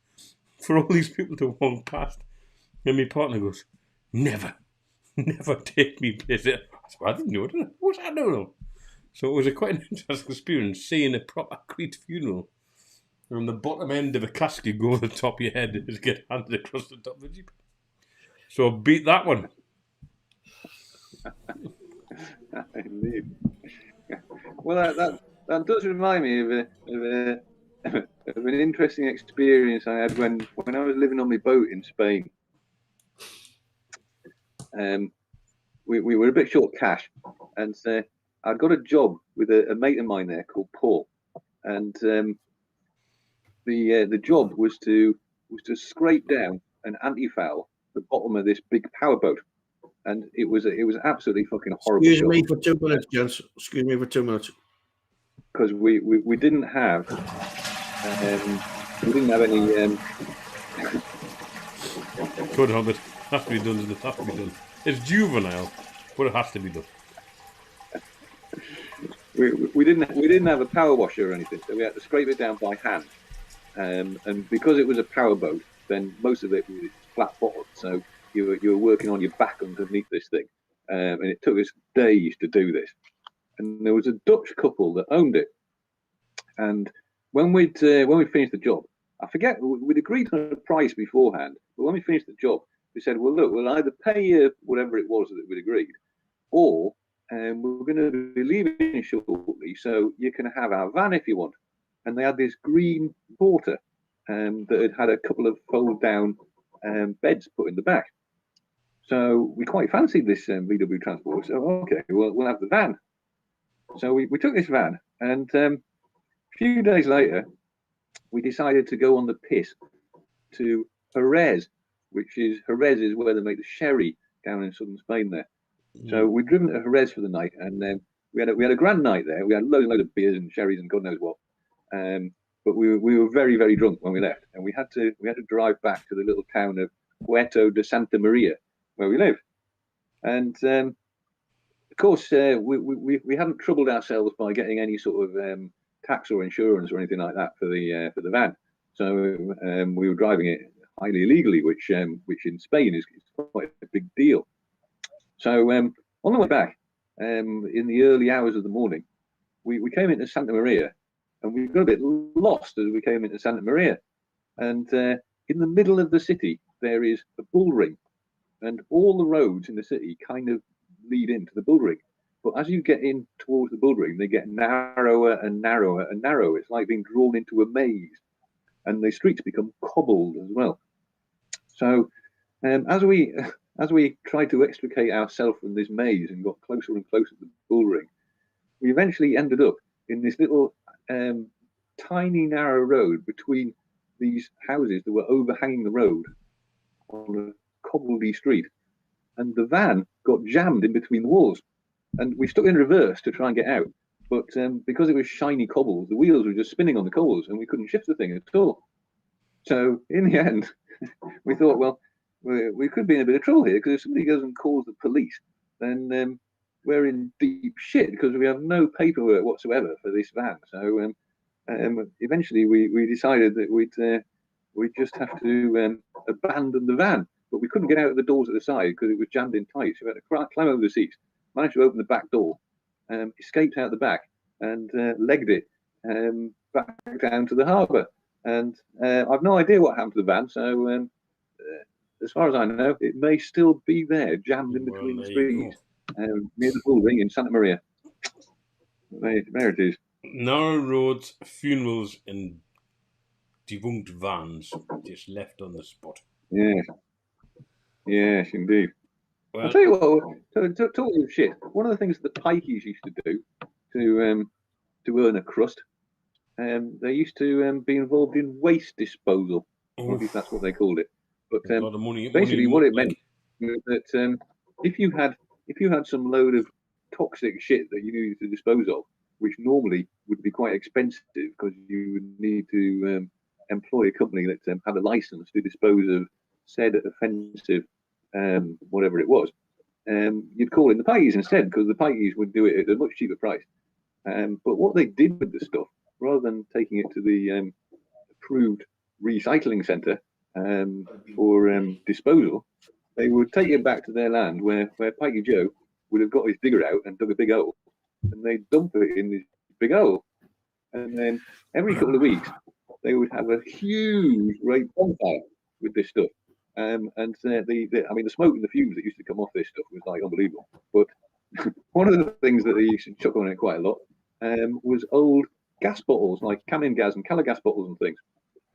for all these people to walk past. And my partner goes, never take me place there. I said, well, I didn't know it. What's that know? So it was quite an interesting experience seeing a proper Crete funeral. From the bottom end of a casket go to the top of your head and get handed across the top of the Jeep. So beat that one. Indeed. Well, that does remind me of an interesting experience I had when I was living on my boat in Spain. We were a bit short cash, and I'd got a job with a mate of mine there called Paul, and the job was to scrape down an anti-foul the bottom of this big powerboat, and it was absolutely fucking horrible. Excuse me for 2 minutes, gents. Excuse me for 2 minutes. Because we didn't have any. Could have it. Has to be done. Doesn't it? Has to be done. It's juvenile, but it has to be done. We didn't have a power washer or anything, so we had to scrape it down by hand. And because it was a power boat, then most of it was flat bottom, so you were working on your back underneath this thing, and it took us days to do this. And there was a Dutch couple that owned it, and when we finished the job, I forget, we'd agreed on a price beforehand, but when we finished the job, we said, well, look, we'll either pay you whatever it was that we'd agreed, or we're going to be leaving shortly, so you can have our van if you want. And they had this green Porter that had a couple of fold-down beds put in the back. So we quite fancied this VW Transport. So, okay, we'll have the van. So we took this van, and a few days later, we decided to go on the piss to Jerez, Jerez is where they make the sherry down in southern Spain there. So we'd driven to Jerez for the night, and we had a grand night there. We had loads and loads of beers and sherries and God knows what. But we were very, very drunk when we left, and we had to drive back to the little town of Puerto de Santa Maria, where we live. And of course, we hadn't troubled ourselves by getting any sort of tax or insurance or anything like that for the van. So we were driving it highly illegally, which in Spain is quite a big deal. So on the way back, in the early hours of the morning, we came into Santa Maria, and we got a bit lost as we came into Santa Maria. And in the middle of the city, there is a bull ring, and all the roads in the city kind of lead into the bull ring. But as you get in towards the bull ring, they get narrower and narrower and narrower. It's like being drawn into a maze, and the streets become cobbled as well. So as we tried to extricate ourselves from this maze and got closer and closer to the bull ring, we eventually ended up in this little tiny narrow road between these houses that were overhanging the road on a cobbledy street, and the van got jammed in between the walls, and we stuck in reverse to try and get out, but because it was shiny cobbles, the wheels were just spinning on the cobbles, and we couldn't shift the thing at all. So in the end, we thought, well, we could be in a bit of trouble here, because if somebody goes and calls the police, then we're in deep shit, because we have no paperwork whatsoever for this van. So eventually we decided that we'd just have to abandon the van, but we couldn't get out of the doors at the side because it was jammed in tight. So we had to climb over the seats, managed to open the back door, escaped out the back, and legged it back down to the harbour. And I've no idea what happened to the van, so as far as I know, it may still be there, jammed in between the streets, near the bull ring in Santa Maria. There it is. Narrow roads, funerals, and defunct vans just left on the spot. Yes, indeed. Well, I'll tell you what, talking of shit, one of the things that the pikeys used to do to earn a crust, they used to be involved in waste disposal. I don't know if that's what they called it. But a lot of money, basically what it meant was that if you had some load of toxic shit that you needed to dispose of, which normally would be quite expensive because you would need to employ a company that had a license to dispose of said offensive, whatever it was. You'd call in the pikes instead, because the pikes would do it at a much cheaper price. But what they did with the stuff, rather than taking it to the approved recycling centre for disposal, they would take it back to their land where Pikey Joe would have got his digger out and dug a big hole, and they'd dump it in this big hole. And then every couple of weeks, they would have a huge great bonfire with this stuff. And the smoke and the fumes that used to come off this stuff was like unbelievable. But one of the things that they used to chuck on it quite a lot was old gas bottles, like Camin gas and Cala gas bottles and things.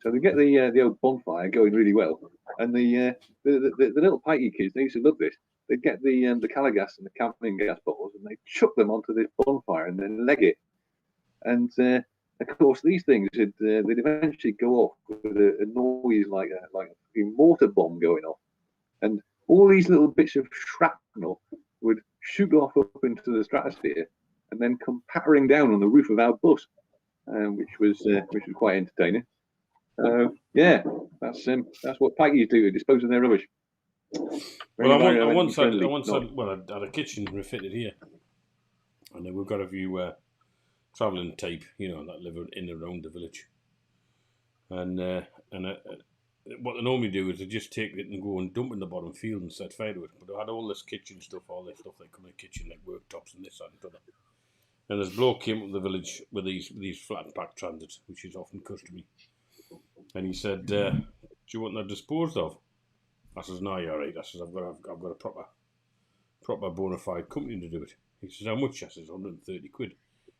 So they get the old bonfire going really well, and the little pikey kids, they used to love this. They'd get the Cala gas and the Camin gas bottles, and they'd chuck them onto this bonfire and then leg it. And of course, these things they'd eventually go off with a noise like a mortar bomb going off, and all these little bits of shrapnel would shoot off up into the stratosphere and then come pattering down on the roof of our bus, which was quite entertaining. Yeah, that's what pikeys do to dispose of their rubbish. Well, I once had a kitchen refitted here, and then we've got a few travelling type, that live in and around the village, and what they normally do is they just take it and go and dump it in the bottom field and set fire to it. But they had all this kitchen stuff, all this stuff that come in the kitchen, like worktops and this and that. And this bloke came up to the village with these flat pack transits, which is often customary. And he said, "Do you want that disposed of?" I says, "No, you're right." I says, "I've got a proper bona fide company to do it." He says, "How much?" I says, "130 quid." He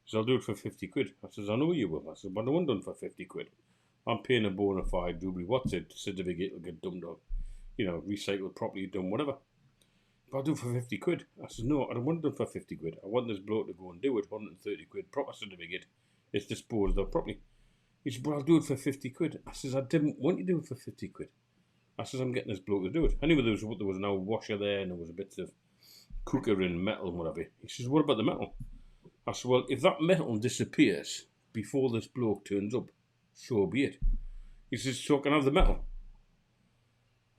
says, "I'll do it for 50 quid." I says, "I know you will." I says, "But I won't done for 50 quid. I'm paying a bona fide certificate will get dumped on, recycled properly, done whatever. But I'll do it for 50 quid. I says, "No, I don't want it done for 50 quid. I want this bloke to go and do it, 130 quid, proper certificate. It's disposed of properly." He said, "But I'll do it for 50 quid. I says, "I didn't want you to do it for 50 quid. I says, "I'm getting this bloke to do it." Anyway, there was an old washer there, and there was a bit of cooker and metal and whatever. He says, "What about the metal?" I said, "Well, if that metal disappears before this bloke turns up, so be it." He says, "So can I have the metal?"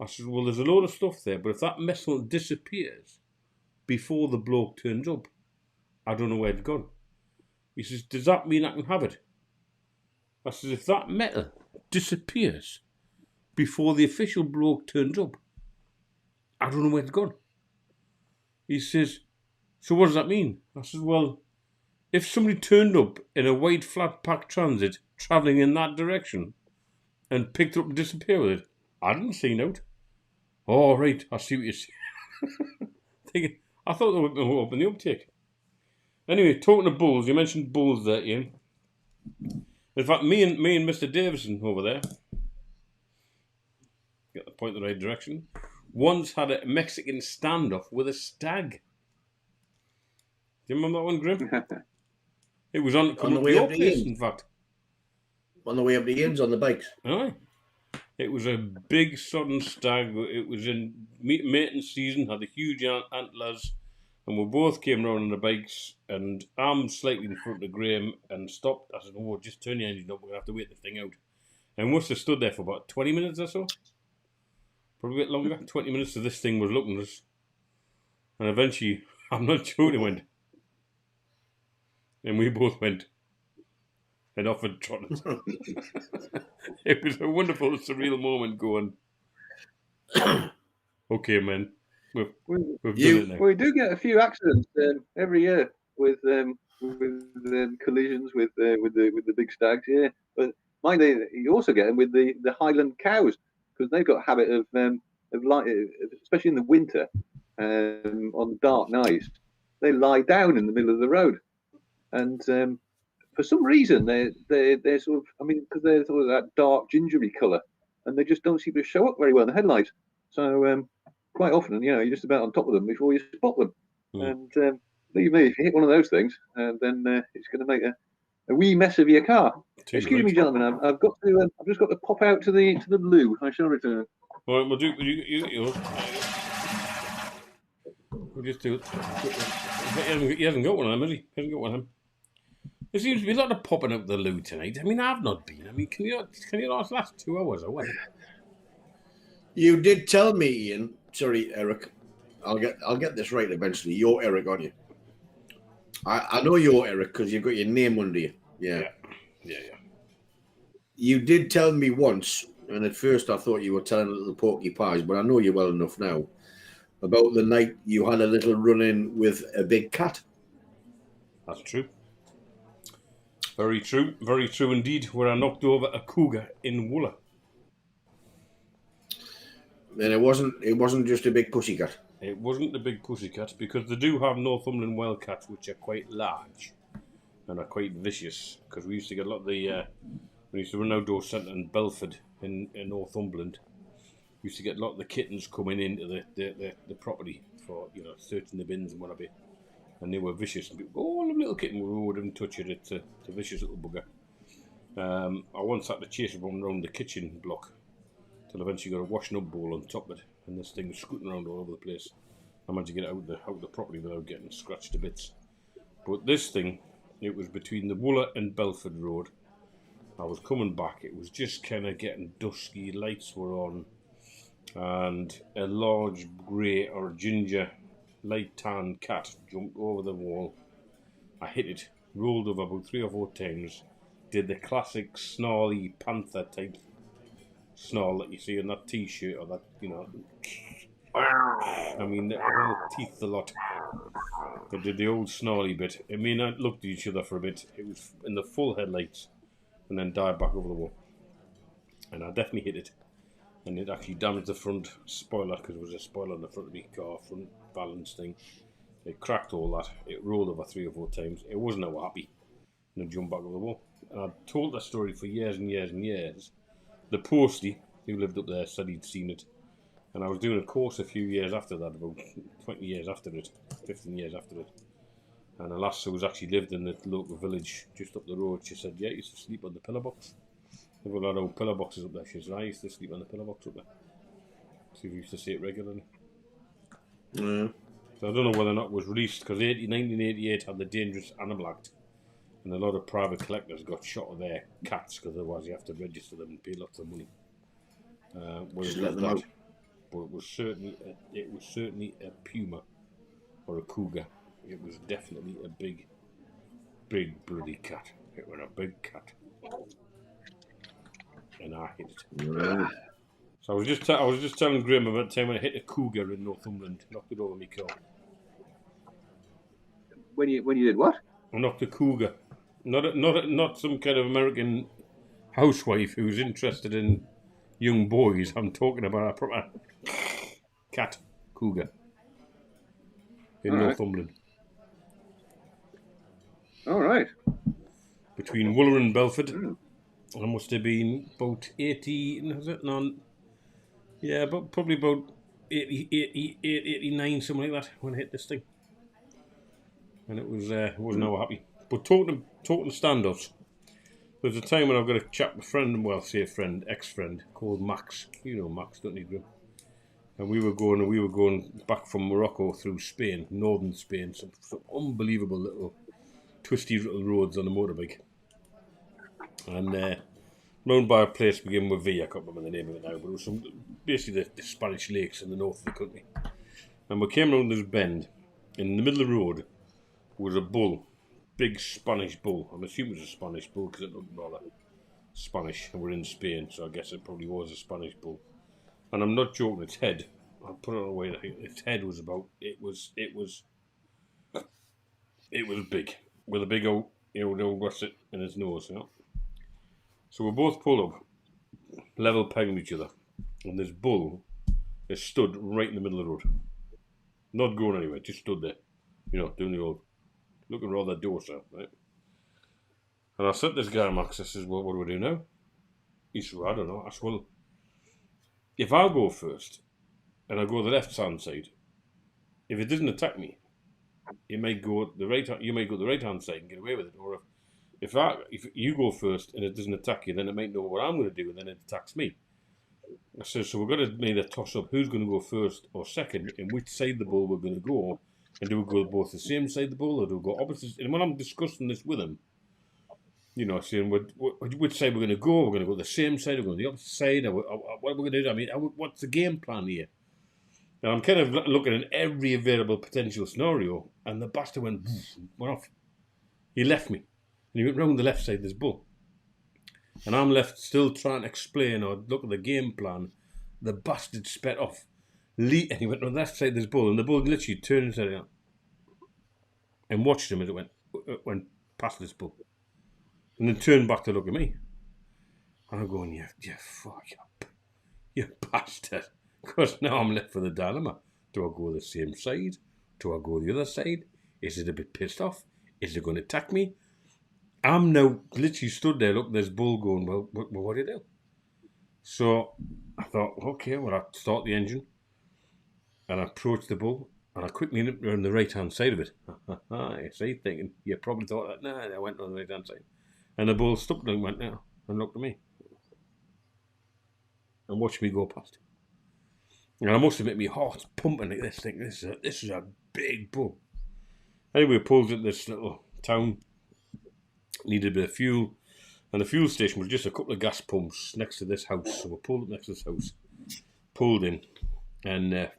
I said, "Well, there's a load of stuff there, but if that metal disappears before the bloke turns up, I don't know where it's gone." He says, "Does that mean I can have it?" I says, "If that metal disappears before the official bloke turns up, I don't know where it's gone." He says, "So what does that mean?" I says, "Well, if somebody turned up in a white flat pack transit travelling in that direction and picked it up and disappeared with it, I didn't see out." "Oh, right, I see what you're saying." Thinking, I thought they were going to open the uptake. Anyway, talking of bulls, you mentioned bulls there, Ian. In fact, me and Mr. Davison over there, get the point in the right direction, once had a Mexican standoff with a stag. Do you remember that one, Grim? It was on the way up the in fact. On the way up the Inns on the bikes. Aye. It was a big sudden stag. It was in mating season, had the huge antlers, and we both came round on the bikes, and I'm slightly in front of Graham and stopped. I said, "Oh, just turn your engine up, we're going to have to wait the thing out." And we must have stood there for about 20 minutes or so. Probably a bit longer. 20 minutes of this thing was looking at us. And eventually, I'm not sure it went. And we both went. And off and trotted. It was a wonderful, surreal moment going, "Okay, man. We've done it now." We do get a few accidents every year with collisions with the big stags, yeah. But mind you also get them with the Highland cows, because they've got a habit of light, especially in the winter, on dark nights, they lie down in the middle of the road, and for some reason they're sort of, because they're sort of that dark gingery colour, and they just don't seem to show up very well in the headlights. So quite often, you're just about on top of them before you spot them. And believe me, if you hit one of those things, then it's going to make a wee mess of your car. Excuse me, gentlemen, I've just got to pop out to the loo. I shall return. All right, we'll do. We'll just do it. He hasn't got one of them, has he? He hasn't got one of them. There seems to be a lot of popping out the loo tonight. I mean, I've not been. I mean, can you last 2 hours or what? You did tell me, Ian. Sorry, Eric. I'll get this right eventually. You're Eric, aren't you? I know you're Eric because you've got your name under you. Yeah. You did tell me once, and at first I thought you were telling little porky pies, but I know you well enough now, about the night you had a little run-in with a big cat. That's true. Very true indeed, where I knocked over a cougar in Wooler. And it wasn't just a big pussycat. It wasn't a big pussycat, because they do have Northumberland wildcats, which are quite large and are quite vicious, because we used to get a lot of the... we used to run outdoor centre in Belford in Northumberland. We used to get a lot of the kittens coming into the property for, searching the bins and whatever. And they were vicious. And people go, oh, little kitten, we wouldn't touch it. It's a vicious little bugger. I once had to chase one around the kitchen block till eventually got a washing up bowl on top of it, and this thing was scooting around all over the place. I managed to get it out the property without getting scratched to bits. But this thing, it was between the Wooler and Belford Road. I was coming back. It was just kind of getting dusky. Lights were on, and a large grey or ginger light tan cat jumped over the wall. I hit it, rolled over about 3 or 4 times, did the classic snarly panther type snarl that you see in that t-shirt, or that, I mean, the whole teeth a lot. They did the old snarly bit. I mean, I looked at each other for a bit. It was in the full headlights, and then dived back over the wall. And I definitely hit it. And it actually damaged the front spoiler, because there was a spoiler on the front of my car, front balance thing. It cracked all that. It rolled over 3 or 4 times. It wasn't that happy. And it jumped back over the wall. And I told that story for years and years and years. The postie, who lived up there, said he'd seen it. And I was doing a course a few years after that, about 20 years after it, 15 years after it. And a lass who was actually lived in the local village just up the road, she said, yeah, I used to sleep on the pillar box. There were a lot of old pillar boxes up there. She said, I used to sleep on the pillar box up there. So we used to see it regularly. Yeah. So I don't know whether or not it was released, because 1988 had the Dangerous Animal Act, and a lot of private collectors got shot of their cats, because otherwise you have to register them and pay lots of money. Just let them out. But it was certainly a puma or a cougar. It was definitely a big bloody cat. It was a big cat. And I hit it. Right. So I was just telling Graham about the time when I hit a cougar in Northumberland, knocked it over my car. When you did what? I knocked a cougar, not some kind of American housewife who's interested in young boys. I'm talking about a proper cat cougar in Northumberland. All right. Between Wooler and Belford. I must have been about 80, was it? No, yeah, but probably about 89, something like that, when I hit this thing. And it wasn't all happy. But talking standoffs, there's a time when I've got a chap, ex-friend, called Max. You know Max, don't you, Grim? And we were going back from Morocco through Spain, northern Spain, some unbelievable little twisty little roads on a motorbike. And round by a place beginning with V, I can't remember the name of it now, but it was basically the Spanish lakes in the north of the country. And we came round this bend, and in the middle of the road was a bull, big Spanish bull. I'm assuming it was a Spanish bull because it looked rather Spanish, and we're in Spain, so I guess it probably was a Spanish bull. And I'm not joking, its head, I'll put it away, its head was about, it was big, with a big old, old russet in its nose, So we both pulled up, level pegging each other, and this bull is stood right in the middle of the road. Not going anywhere, just stood there, doing the old, looking rather docile, right? And I said to this guy, Max, I says, well, what do we do now? He said, well, I don't know. I said, well, if I go first, and I go the left-hand side, if it doesn't attack me, you may go the right-hand side and get away with it, or if you go first and it doesn't attack you, then it might know what I'm going to do, and then it attacks me. I said, so we're going to make a toss-up who's going to go first or second, and which side the bull we're going to go, and do we go both the same side of the bull, or do we go opposite? And when I'm discussing this with him, saying which side we're going to go. We're going to go the same side. We're going to the opposite side. What are we going to do? I mean, what's the game plan here? Now I'm kind of looking at every available potential scenario, and the bastard went off. He left me, and he went round the left side of this bull, and I'm left still trying to explain or look at the game plan. The bastard sped off, and he went on the left side of this bull, and the bull literally turned his head around and watched him as it went past this bull, and then turned back to look at me. And I'm going, you bastard. Because now I'm left with a dilemma. Do I go the same side? Do I go the other side? Is it a bit pissed off? Is it going to attack me? I'm now literally stood there, look, there's bull going, well, what do you do? So I thought, okay, well, I'll start the engine. And I approached the bull, and I quickly nipped around the right-hand side of it. You see, thinking, you probably thought that, nah, I went on the right-hand side. And the bull stopped and went now and looked at me. And watched me go past. And I must admit, my heart's pumping like this, thinking, this is a big bull. Anyway, we pulled into this little town, needed a bit of fuel, and the fuel station was just a couple of gas pumps next to this house. So we pulled up next to this house, pulled in, and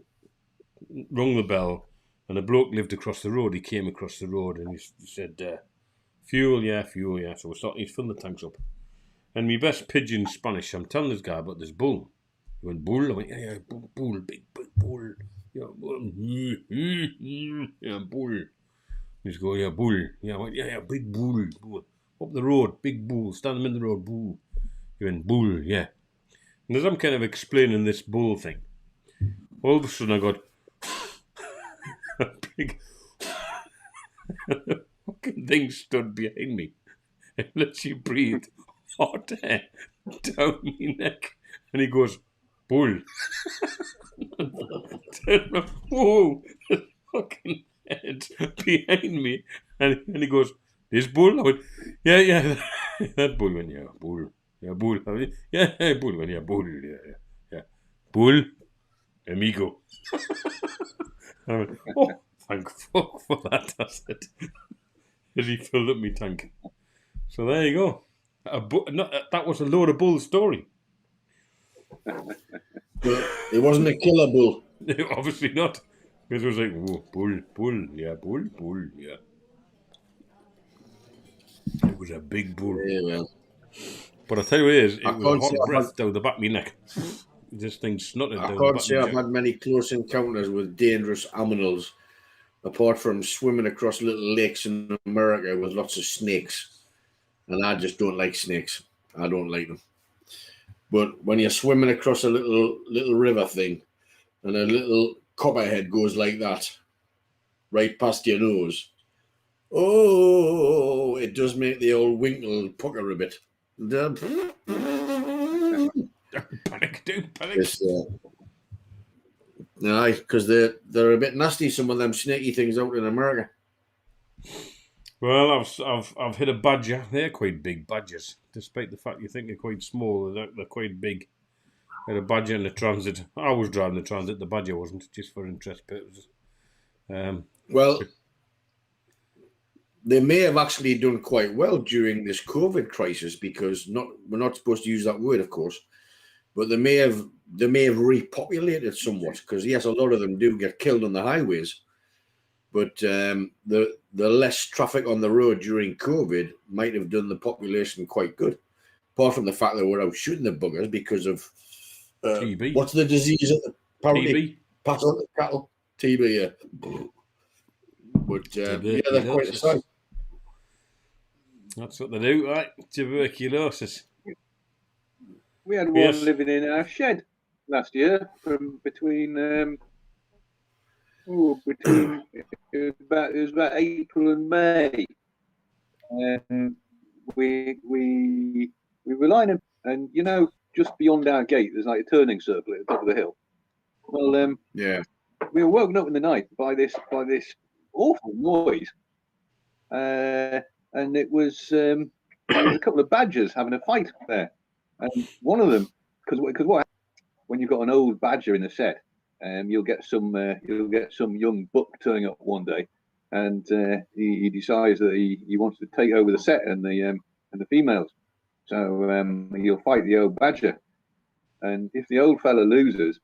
rung the bell, and a bloke lived across the road. He came across the road, and he said, fuel, yeah. So we're starting to fill the tanks up. And my best pidgin Spanish, I'm telling this guy about this bull. He went, bull? I went, yeah, bull, big bull. Yeah, bull. Yeah, bull. He's going, yeah, bull. Yeah, I went, yeah, big bull. Up the road, big bull. Stand him in the road, bull. He went, bull, yeah. And as I'm kind of explaining this bull thing, all of a sudden I got a big fucking thing stood behind me. It lets you breathe hot air down my neck. And he goes, bull. Whoa, the fucking head behind me. And he goes, this bull? I went, yeah. That bull went, yeah, bull. Yeah, bull. I went, yeah, bull went, yeah, bull. Yeah. Bull, amigo. I went, oh, thank fuck for that, I said. As he filled up my tank. So there you go. That was a load of bull story. But it wasn't a killer bull. Obviously not. Because it was like, whoa, bull, yeah, bull, yeah. It was a big bull. Yeah, well. But I tell you what it is, it was a hot breath down the back of my neck. This thing snotted down the back of my neck. I can't say I've had many close encounters with dangerous animals, apart from swimming across little lakes in America with lots of snakes. And I just don't like snakes. I don't like them. But when you're swimming across a little river thing, and a little copperhead goes like that, right past your nose, oh, it does make the old winkle pucker a bit. Don't panic. No, because they're a bit nasty, some of them snaky things out in America. Well, I've hit a badger. They're quite big badgers, despite the fact you think they're quite small. They're quite big. I had a badger in the transit. I was driving the transit. The badger wasn't, just for interest purposes. Well, they may have actually done quite well during this COVID crisis, because we're not supposed to use that word, of course, but they may have repopulated somewhat, because yes, a lot of them do get killed on the highways. But the less traffic on the road during COVID might have done the population quite good. Apart from the fact that we're out shooting the buggers because of TB. What's the disease? Apparently, pat on the cattle. TB, yeah. But yeah, they're quite a sight. That's what they do, right? Tuberculosis. We had one living in our shed last year between it was about April and May, and we were lining, and just beyond our gate there's like a turning circle at the top of the hill. Well, we were woken up in the night by this awful noise, and it was a couple of badgers having a fight there, and one of them, because what happens when you've got an old badger in the set, you'll get some young buck turning up one day, and he decides that he wants to take over the set and and the females. So you'll fight the old badger, and if the old fella loses,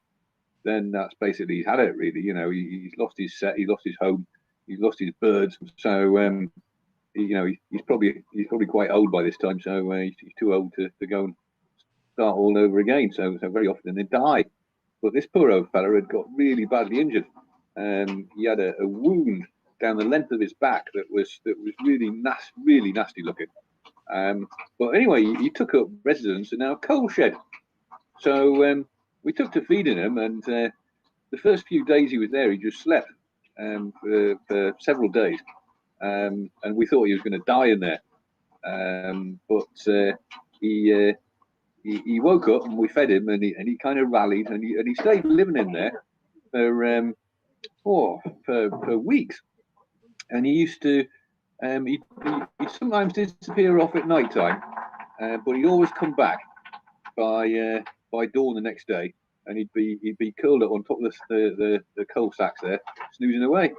then that's basically he's had it. Really, he's lost his set, he's lost his home, he's lost his birds. So he's probably quite old by this time. So he's too old to go and start all over again. So very often they die. But this poor old fella had got really badly injured. He had a wound down the length of his back that was really nasty looking. But anyway, he took up residence in our coal shed. So we took to feeding him, and the first few days he was there, he just slept for several days, and we thought he was going to die in there. But he woke up, and we fed him, and he kind of rallied, and he stayed living in there for weeks. And he used to he'd sometimes disappear off at night time, but he'd always come back by dawn the next day, and he'd be curled up on top of the coal sacks there, snoozing away.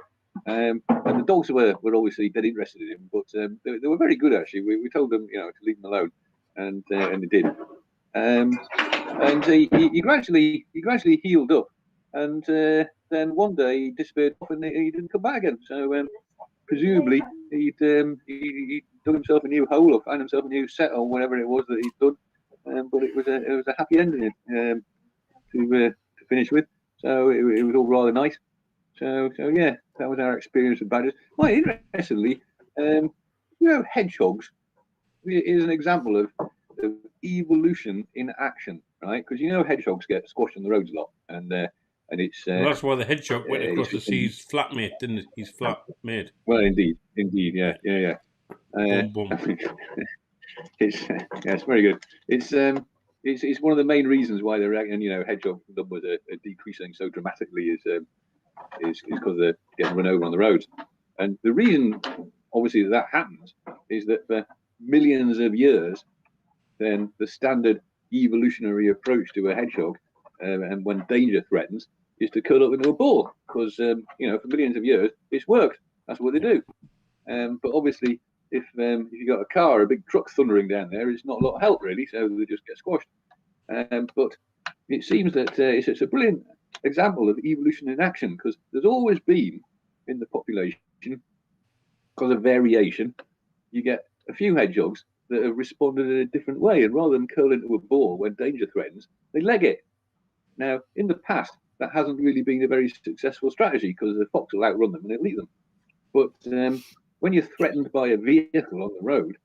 And the dogs were obviously dead interested in him, but they were very good actually. We told them to leave him alone, and they did. And he gradually healed up, and then one day he disappeared off and he didn't come back again. So presumably he'd dug himself a new hole or found himself a new set or whatever it was that he'd done. But it was a happy ending to finish with. So it was all rather nice. So yeah, that was our experience with badgers. Quite interestingly, hedgehogs is an example of evolution in action, right? Because hedgehogs get squashed on the roads a lot, and it's well, that's why the hedgehog went across the seas flatmate, didn't it? He's flatmate. Well, indeed, yeah. Boom, boom. It's very good. It's one of the main reasons why the hedgehog numbers are decreasing so dramatically is because they're getting run over on the roads. And the reason, obviously, that happens is that for millions of years, then the standard evolutionary approach to a hedgehog, and when danger threatens, is to curl up into a ball because for millions of years it's worked. That's what they do. But obviously, if you got a car, a big truck thundering down there, it's not a lot of help really. So they just get squashed. But it seems that it's a brilliant example of evolution in action, because there's always been in the population, because of variation, you get a few hedgehogs that have responded in a different way, and rather than curl into a ball when danger threatens, they leg it. Now, in the past, that hasn't really been a very successful strategy because the fox will outrun them and it'll eat them. But when you're threatened by a vehicle on the road,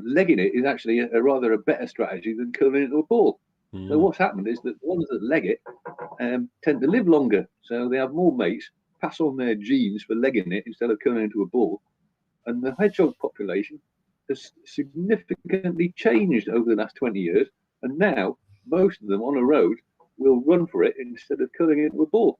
legging it is actually a rather better strategy than curling into a ball. So what's happened is that the ones that leg it tend to live longer, so they have more mates, pass on their genes for legging it instead of curling into a ball. And the hedgehog population has significantly changed over the last 20 years, and now most of them on a road will run for it instead of curling it into a ball.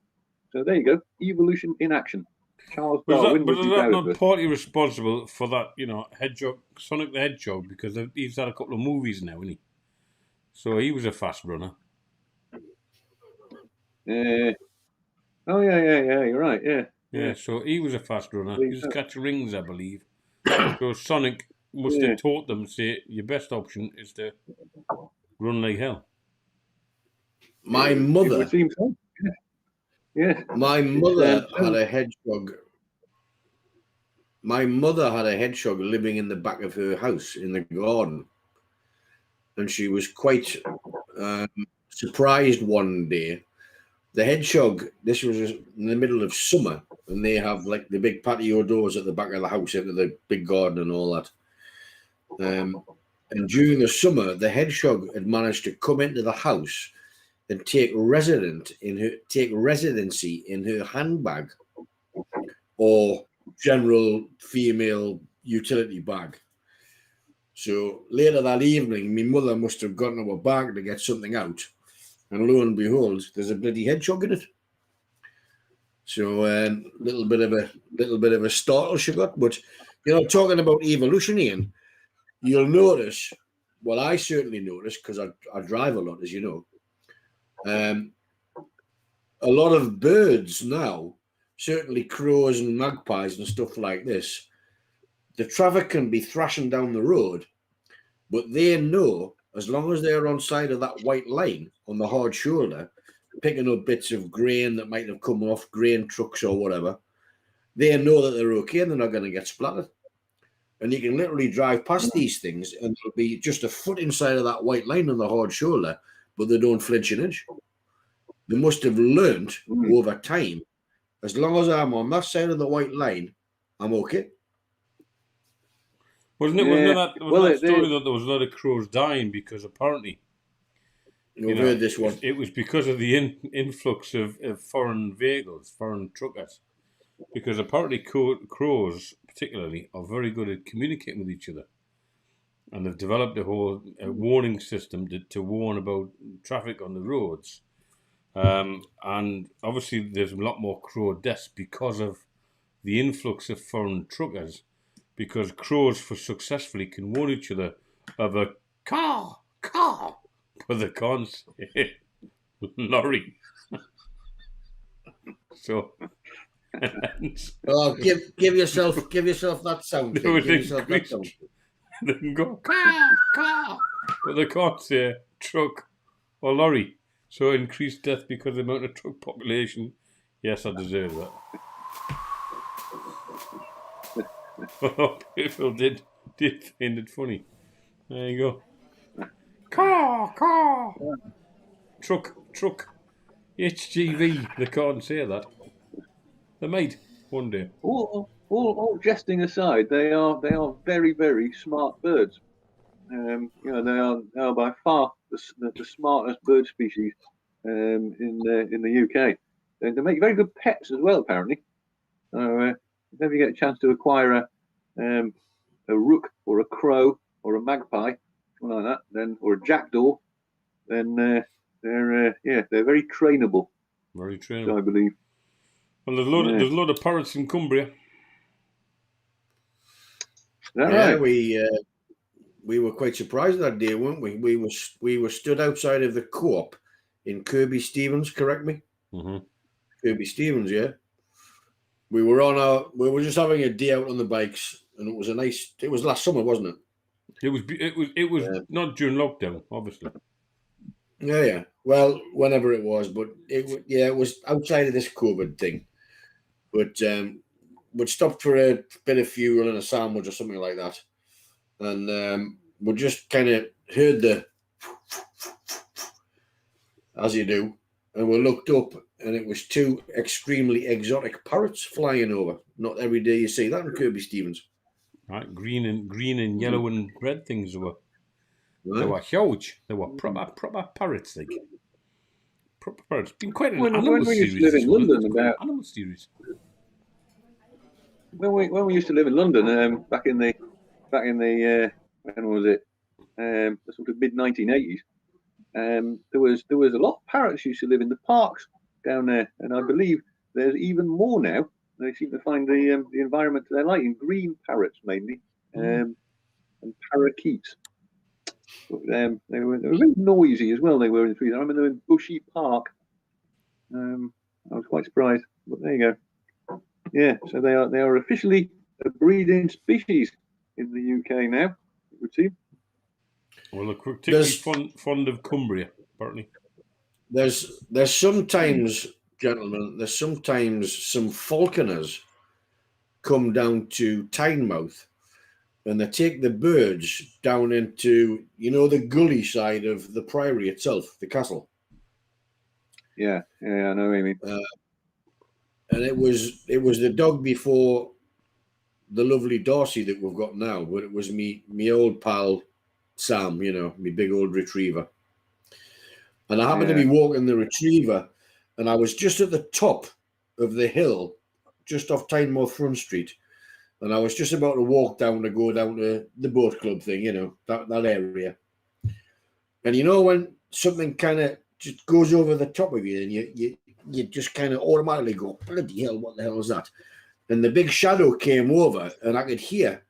So there you go, evolution in action. Charles Darwin But is that not partly responsible for that, hedgehog, Sonic the Hedgehog, because he's had a couple of movies now, hasn't he? So he was a fast runner. Yeah, you're right, Yeah, so he was a fast runner. He was catching rings, I believe. So Sonic must have taught them, say, your best option is to run like hell. My mother... It would seem so. Yeah. My mother had a hedgehog. My mother had a hedgehog living in the back of her house in the garden. And she was quite surprised one day. The hedgehog, this was in the middle of summer, and they have like the big patio doors at the back of the house into the big garden and all that. And during the summer, the hedgehog had managed to come into the house and take residency in her handbag or general female utility bag. So later that evening, my mother must have gone to her bag to get something out, and lo and behold, there's a bloody hedgehog in it. So little bit of a startle she got. But talking about evolution, Ian, you'll notice. Well, I certainly notice because I drive a lot, as you know. A lot of birds now, certainly crows and magpies and stuff like this, the traffic can be thrashing down the road, But they know as long as they're on side of that white line on the hard shoulder, picking up bits of grain that might have come off grain trucks or whatever, they know that they're okay and they're not going to get splattered. And you can literally drive past these things and it'll be just a foot inside of that white line on the hard shoulder, but they don't flinch an inch. They must have learned over time, as long as I'm on that side of the white line, I'm okay. Wasn't it that story that there was a lot of crows dying because apparently You've heard this one. It was because of the influx of foreign vehicles, foreign truckers. Because apparently crows, particularly, are very good at communicating with each other. And they've developed a whole warning system to warn about traffic on the roads. And obviously there's a lot more crow deaths because of the influx of foreign truckers. Because crows successfully can warn each other of a car, but they can't say lorry. So, give yourself that sound. They can go car, but they can't say truck or lorry. So increased death because of the amount of truck population. Yes, I deserve that. People did find it funny. There you go. Car, truck, HGV. They can't say that. They might one day. All jesting aside, they are very, very smart birds. They are by far the smartest bird species in the UK. They make very good pets as well, apparently. So if you get a chance to acquire a rook or a crow or a magpie, something like that, then or a jackdaw, then they're very trainable. Very trainable, I believe. Well, there's a lot of parrots in Cumbria. Right? We were quite surprised that day, weren't we? We were stood outside of the co-op in Kirby Stevens. Correct me. Mm-hmm. Kirby Stevens, yeah. We were just having a day out on the bikes, and it was last summer, wasn't it? It was not during lockdown, obviously. Yeah. Well, whenever it was, but it was outside of this COVID thing. But we'd stopped for a bit of fuel and a sandwich or something like that, and we just kind of heard the as you do, and we looked up, and it was two extremely exotic parrots flying over. Not every day you see that in Kirby Stevens. Right, green and yellow and red things were. Right. They were huge. They were proper parrots, like proper parrots. Been quite an when animal we series. Used to live in London, animal series. When we used to live in London, back in the when was it? The sort of mid 1980s. There was a lot of parrots used to live in the parks down there, and I believe there's even more now. They seem to find the environment they like in green parrots mainly, and parakeets. They were very noisy as well. They were in the trees. I remember they were in Bushy Park. I was quite surprised, but there you go. Yeah, so they are officially a breeding species in the UK now, it would seem. Well, they're particularly fond of Cumbria, apparently. There's sometimes, gentlemen, there's sometimes some falconers come down to Tynemouth, and they take the birds down into, the gully side of the priory itself, the castle. Yeah, I know what you mean. And it was the dog before the lovely Darcy that we've got now, but it was me old pal Sam, my big old retriever. And I happened to be walking the retriever, and I was just at the top of the hill, just off Tynemouth Front Street. And I was just about to walk down to go down to the boat club thing, that area. And when something kind of just goes over the top of you, and you just kind of automatically go, bloody hell, what the hell is that? And the big shadow came over, and I could hear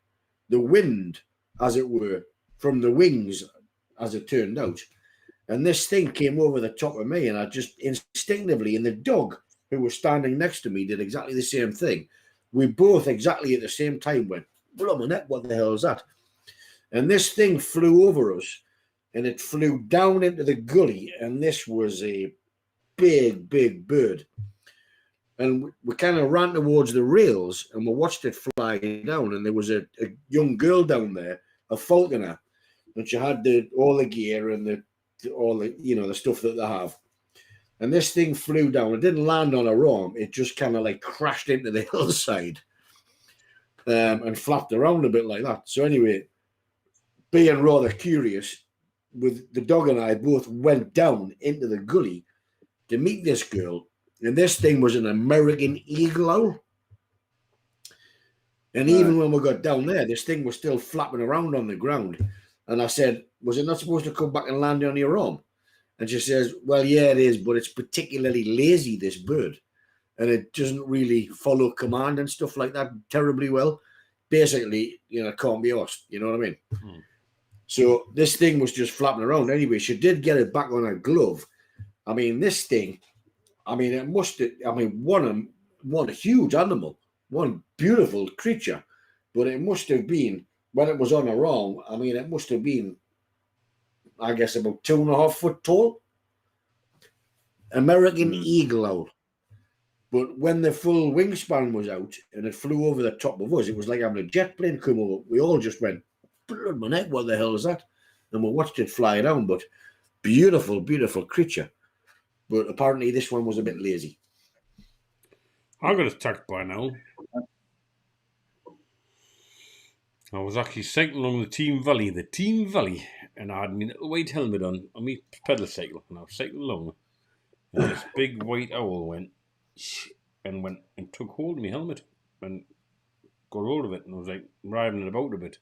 the wind, as it were, from the wings, as it turned out. And this thing came over the top of me, and I just instinctively, and the dog who was standing next to me did exactly the same thing. We both exactly at the same time went, blooming heck, what the hell is that? And this thing flew over us, and it flew down into the gully, and this was a big, big bird. And we kind of ran towards the rails, and we watched it fly down, and there was a young girl down there, a falconer, and she had all the gear and all the the stuff that they have. And this thing flew down. It didn't land on her arm. It just kind of like crashed into the hillside and flapped around a bit like that. So anyway, being rather curious, with the dog and I both went down into the gully to meet this girl. And this thing was an American eagle owl. And even when we got down there, this thing was still flapping around on the ground. And I said, was it not supposed to come back and land on your arm? And she says, well, yeah, it is, but it's particularly lazy, this bird. And it doesn't really follow command and stuff like that terribly well. Basically, it can't be asked. You know what I mean? Hmm. So this thing was just flapping around. Anyway, she did get it back on her glove. I mean, this thing, it must have, one huge animal, one beautiful creature. But it must have been, when it was on her arm, it must have been, I guess, about 2.5 foot tall. American eagle owl. But when the full wingspan was out and it flew over the top of us, it was like having a jet plane come over. We all just went, blood my neck, what the hell is that? And we watched it fly down, but beautiful, beautiful creature. But apparently this one was a bit lazy. I got attacked by an owl. I was actually cycling along the Team Valley, and I had my little white helmet on my pedal cycle, and I was cycling along, and this big white owl went and took hold of my helmet and got hold of it, and I was like riding it about a bit,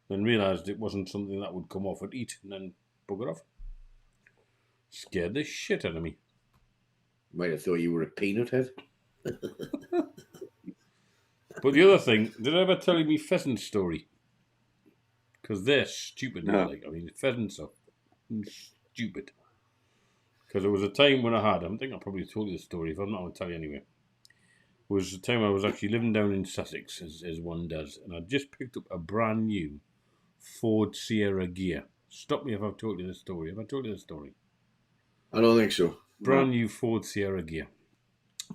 then realised it wasn't something that would come off and eat, and then bugger off. Scared the shit out of me. Might have thought you were a peanut head. But the other thing, did I ever tell you my pheasant story? Because they're stupid now. Pheasants are stupid. Because there was a time when I think I probably told you the story. If I'm not, I'll tell you anyway. It was the time I was actually living down in Sussex, as one does, and I just picked up a brand new Ford Sierra gear. Stop me if I've told you this story. Have I told you the story? I don't think so. Brand new Ford Sierra gear.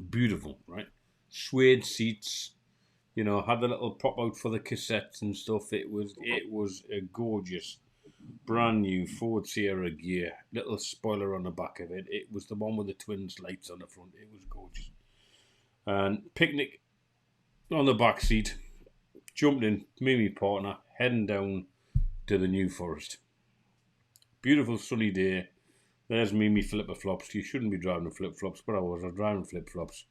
Beautiful, right? Suede seats. Had the little pop out for the cassettes and stuff. It was a gorgeous, brand new Ford Sierra gear. Little spoiler on the back of it. It was the one with the twins lights on the front. It was gorgeous. And picnic on the back seat. Jumped in, me and my partner, heading down to the New Forest. Beautiful sunny day. There's me, me flipper-flops. You shouldn't be driving flip-flops, but I was driving flip-flops.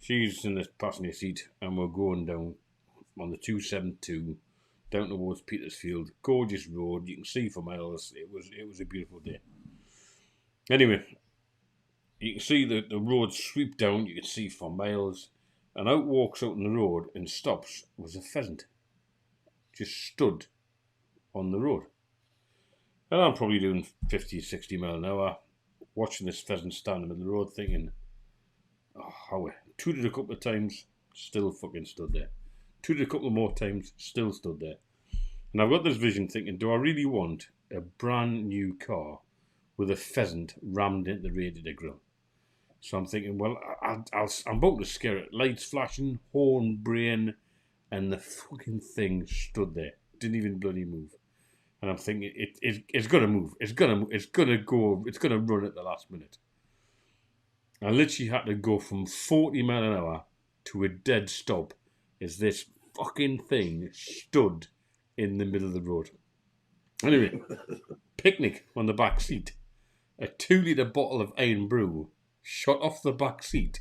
She's in the passenger seat, and we're going down on the 272 down towards Petersfield. Gorgeous road, you can see for miles. It was a beautiful day. Anyway, you can see the road sweep down. You can see for miles, and out walks out on the road and stops was a pheasant, just stood on the road. And I'm probably doing 50, 60 mile an hour, watching this pheasant stand in the middle of the road, thinking, oh, how tooted a couple of times, still fucking stood there. Tooted a couple of more times, still stood there. And I've got this vision thinking, do I really want a brand new car with a pheasant rammed into the radiator grill? So I'm thinking, well, I'm about to scare it. Lights flashing, horn braying, and the fucking thing stood there. Didn't even bloody move. And I'm thinking, it's going to move. It's going to go. It's going to run at the last minute. I literally had to go from 40 mile an hour to a dead stop as this fucking thing stood in the middle of the road. Anyway, picnic on the back seat. A 2-litre bottle of Iron Brew shot off the back seat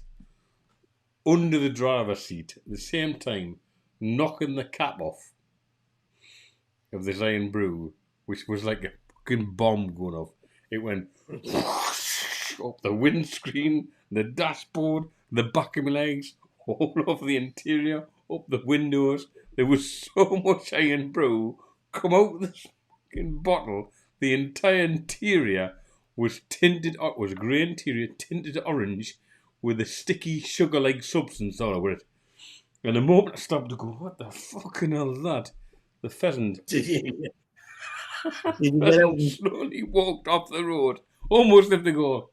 under the driver's seat at the same time, knocking the cap off of this Iron Brew, which was like a fucking bomb going off. It went up the windscreen, the dashboard, the back of my legs, all over the interior, up the windows. There was so much Iron Brew come out of this fucking bottle. The entire interior was tinted, it was a grey interior, tinted orange, with a sticky sugar-like substance all over it. And the moment I stopped to go, what the fucking hell is that? The pheasant Did you get out? Slowly walked off the road, almost left to go.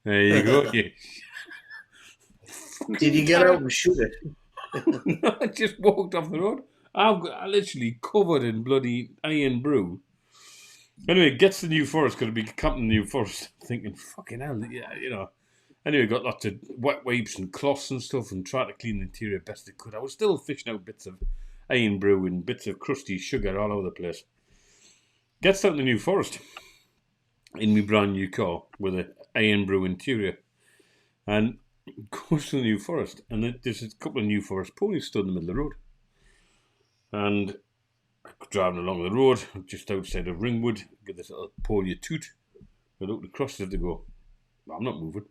There you go. Yeah. Did you get out and shoot it? No, I just walked off the road. I literally covered in bloody iron brew. Anyway, gets to New Forest, because I'd be camping in New Forest, thinking, fucking hell, yeah, you know. Anyway, got lots of wet wipes and cloths and stuff and tried to clean the interior best I could. I was still fishing out bits of iron brew and bits of crusty sugar all over the place. Gets out in the New Forest in my brand new car with an iron brew interior and goes to the New Forest, and there's a couple of New Forest ponies stood in the middle of the road. And driving along the road, just outside of Ringwood, get this little pony a toot. I looked across it to go, I'm not moving.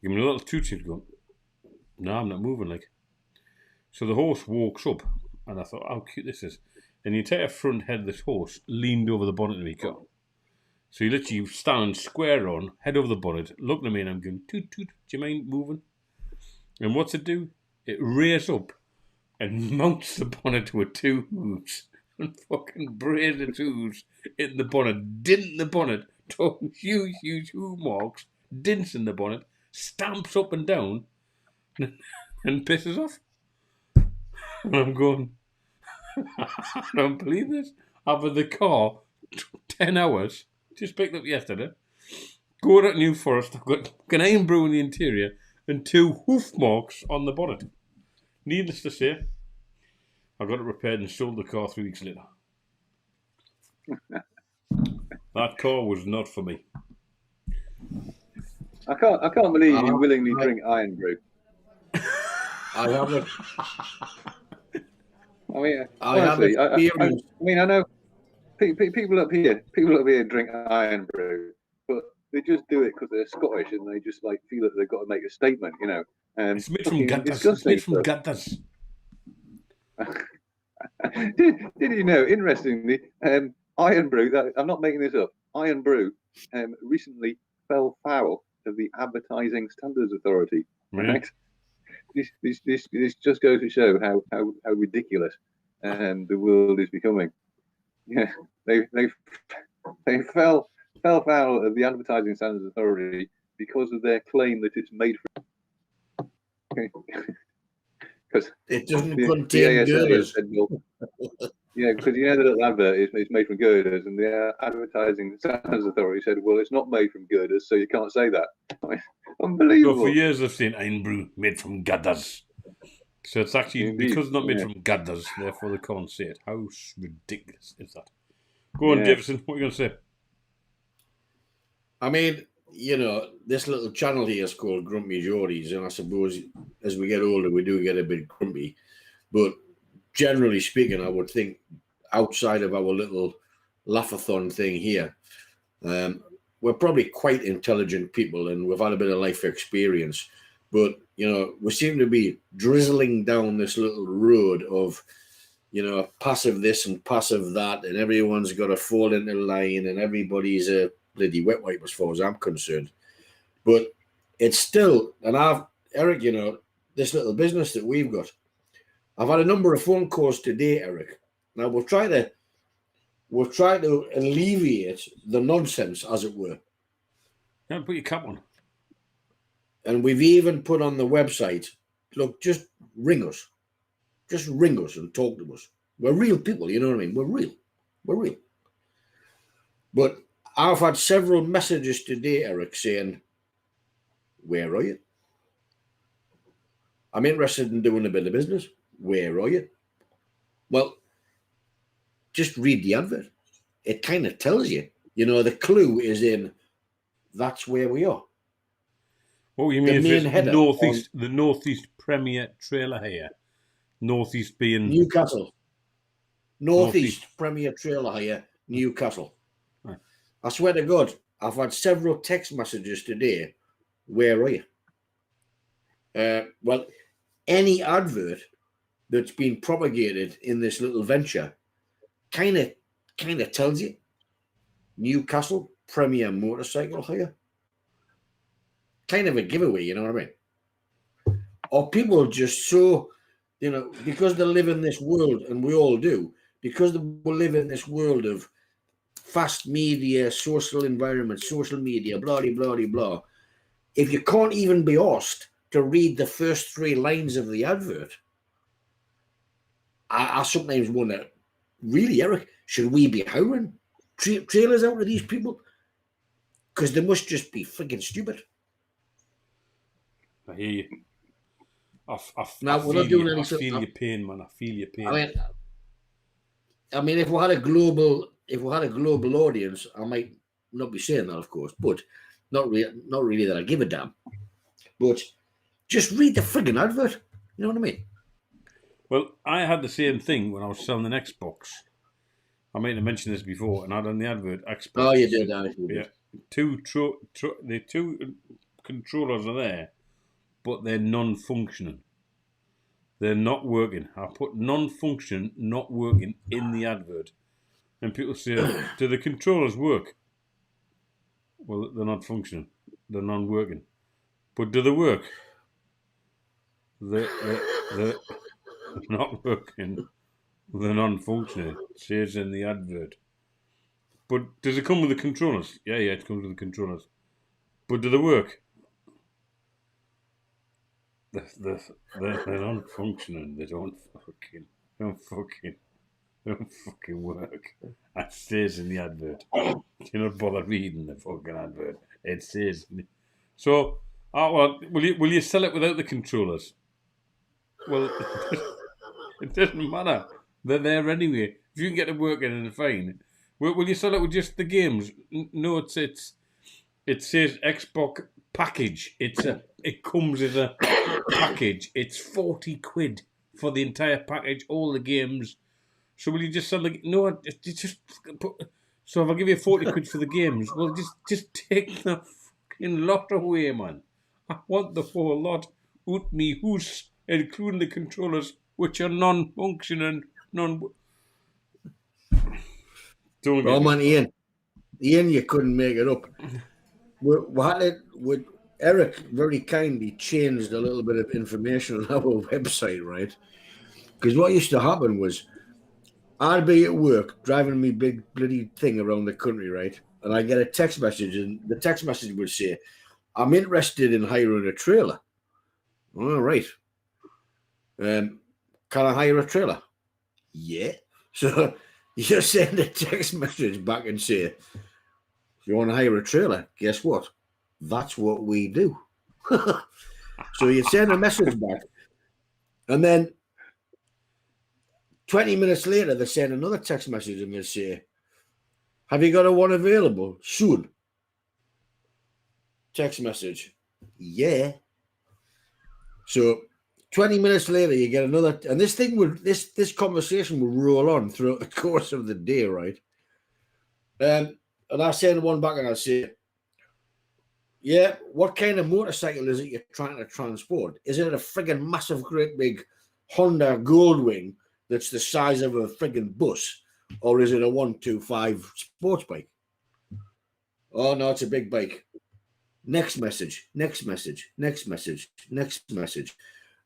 Give me a little toot, she'd go, no, I'm not moving, like. So the horse walks up, and I thought, how cute this is. And the entire front head of this horse leaned over the bonnet of my car. So he literally standing square on, head over the bonnet, looking at me, and I'm going, toot, toot, do you mind moving? And what's it do? It rears up and mounts the bonnet to a two hooves and fucking braided hooves in the bonnet, dint the bonnet, to huge, huge hoof marks, dints in the bonnet, stamps up and down, and pisses off. And I'm going, I don't believe this. I've had the car 10 hours, just picked up yesterday, going at New Forest, I've got an iron brew in the interior and 2 hoof marks on the bonnet. Needless to say, I got it repaired and sold the car 3 weeks later. That car was not for me. I can't believe you willingly drink iron brew. I haven't. I mean, I honestly, haven't. I know people up here drink iron brew, but they just do it because they're Scottish and they just like feel that they've got to make a statement, you know. And it's made from gutters. It's made from gutters. Did you know? Interestingly, iron brew. I'm not making this up. Iron brew recently fell foul of the Advertising Standards Authority. Right? This just goes to show how ridiculous the world is becoming. Yeah, they fell foul of the Advertising Standards Authority because of their claim that it's made from. Because it doesn't contain girders. Yeah, because you know the little advert is made from girders, and the Advertising Standards Authority said, well, it's not made from girders, so you can't say that. I mean, unbelievable. So for years I've seen iron brew made from girders. So it's actually, because it's not made from girders, therefore they can't say it. How ridiculous is that? Go on, Davison, what are you going to say? I mean, you know, this little channel here is called Grumpy Geordies, and I suppose as we get older, we do get a bit grumpy. But generally speaking, I would think outside of our little laughathon thing here, we're probably quite intelligent people and we've had a bit of life experience. But, you know, we seem to be drizzling down this little road of, you know, passive this and passive that, and everyone's got to fall into line and everybody's a bloody wet wipe as far as I'm concerned. But it's still, and Eric, you know, this little business that we've got, I've had a number of phone calls today, Eric. Now we've tried to alleviate the nonsense, as it were. Yeah, put your cap on. And we've even put on the website, look, just ring us. Just ring us and talk to us. We're real people, you know what I mean? We're real. We're real. But I've had several messages today, Eric, saying, where are you? I'm interested in doing a bit of business. Where are you? Well, just read the advert. It kind of tells you. You know, the clue is in, that's where we are. What you mean is the Northeast Premier Trailer Hire. Northeast being Newcastle. Northeast Premier Trailer Hire, Newcastle. Right. I swear to God, I've had several text messages today. Where are you? Well, any advert that's been propagated in this little venture kind of tells you. Newcastle Premier Motorcycle Hire. Kind of a giveaway, you know what I mean? Or people just so, you know, because they live in this world, and we all do, because we live in this world of fast media, social environment, social media, blah, blah, blah, blah. If you can't even be asked to read the first 3 lines of the advert, I sometimes wonder, really, Eric, should we be hiring trailers out of these people? Because they must just be freaking stupid. I hear you. I We're feel not doing your pain, man. I feel your pain. I mean, if we had a global audience, I might not be saying that, of course, but not really that I give a damn. But just read the friggin' advert. You know what I mean? Well, I had the same thing when I was selling an Xbox. I might have mentioned this before, and I had on the advert Xbox. Oh, you did, Yeah, the 2 controllers are there, but they're non-functioning. They're not working. I put non-function, not working in the advert, and people say, "Do the controllers work?" Well, they're not functioning. They're non-working. But do they work? They're not working. They're non-functioning. It says in the advert. But does it come with the controllers? Yeah, it comes with the controllers. But do they work? They're non-functioning. They don't fucking work. That says in the advert. You're not bother reading the fucking advert. It says. So, well, will you sell it without the controllers? Well, it doesn't matter. They're there anyway. If you can get it working and fine, will you sell it with just the games? No, it says Xbox package. It comes as a package. It's 40 quid for the entire package, all the games. So will you just sell the? No, just put. So if I give you 40 quid for the games, well, just take the fucking lot away, man. I want the whole lot. Out me hoose, including the controllers, which are non-functioning, Don't well, man, Ian, you couldn't make it up. Eric very kindly changed a little bit of information on our website, right? Because what used to happen was I'd be at work driving me big bloody thing around the country, right? And I get a text message, and the text message would say, "I'm interested in hiring a trailer." All right. Can I hire a trailer? Yeah. So you send a text message back and say, "If you want to hire a trailer, guess what? That's what we do." So you send a message back, and then 20 minutes later, they send another text message and they say, "Have you got a one available soon?" Text message, yeah. So 20 minutes later, you get another, and this conversation will roll on throughout the course of the day, right? And I send one back and I say, "Yeah, what kind of motorcycle is it you're trying to transport? Is it a friggin' massive, great big Honda Goldwing that's the size of a friggin' bus? Or is it a 125 sports bike?" "Oh, no, it's a big bike." Next message, next message, next message, next message.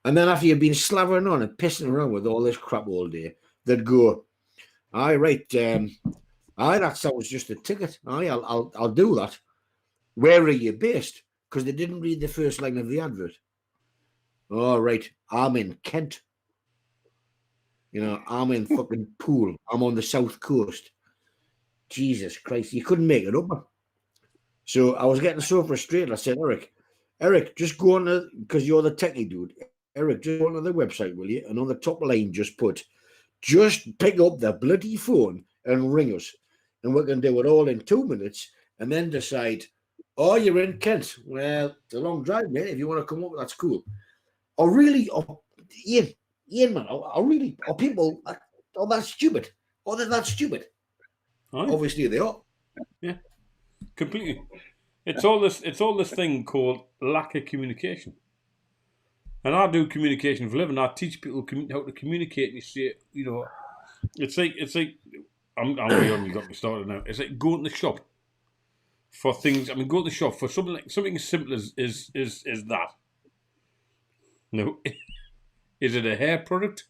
And then after you've been slavering on and pissing around with all this crap all day, they'd go, "Aye, right, aye, that sounds just a ticket. Aye, I'll do that. Where are you based?" Because they didn't read the first line of the advert. "All right, I'm in Kent. You know, I'm in fucking Poole. I'm on the south coast." Jesus Christ, you couldn't make it up, man. So I was getting so frustrated. I said, Eric, just go on because you're the techie dude. Eric, just go on to the website, will you? And on the top line, just pick up the bloody phone and ring us. And we can do it all in 2 minutes and then decide, "Oh, you're in Kent. Well, it's a long drive, mate. If you want to come up, that's cool." Or really, Ian, man, are people that stupid? Or they're that stupid? Aye. Obviously, they are. Yeah, completely. It's all this thing called lack of communication. And I do communication for a living. I teach people how to communicate. And you say, it's like I'm beyond you got me started now. It's like going to the shop for things. I mean, go to the shop for something as simple as that. No, is it a hair product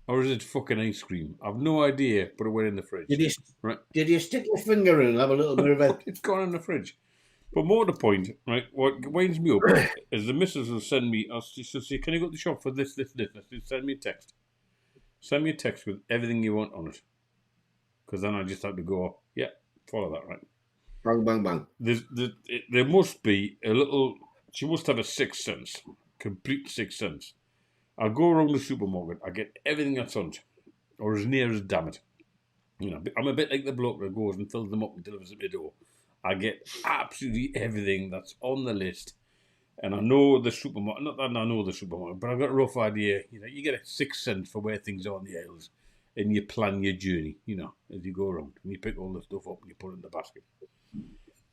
or is it fucking ice cream? I've no idea, but it went in the fridge. Right? Did you stick your finger in and have a little bit of it? It's gone in the fridge. But more to the point, right? What winds me up is the missus will send me. She'll say, "Can you go to the shop for this, this, this?" She'll send me a text. Send me a text with everything you want on it. Because then I just have to go, yeah, follow that, right? Bang, bang, bang. There must be a little. She must have a sixth sense, complete sixth sense. I'll go around the supermarket. I get everything that's on it, or as near as damn it. You know, I'm a bit like the bloke that goes and fills them up and delivers them to the door. I get absolutely everything that's on the list, and I know the supermarket. Not that I know the supermarket, but I've got a rough idea. You know, you get a sixth sense for where things are on the aisles, and you plan your journey. You know, as you go around, and you pick all the stuff up and you put it in the basket.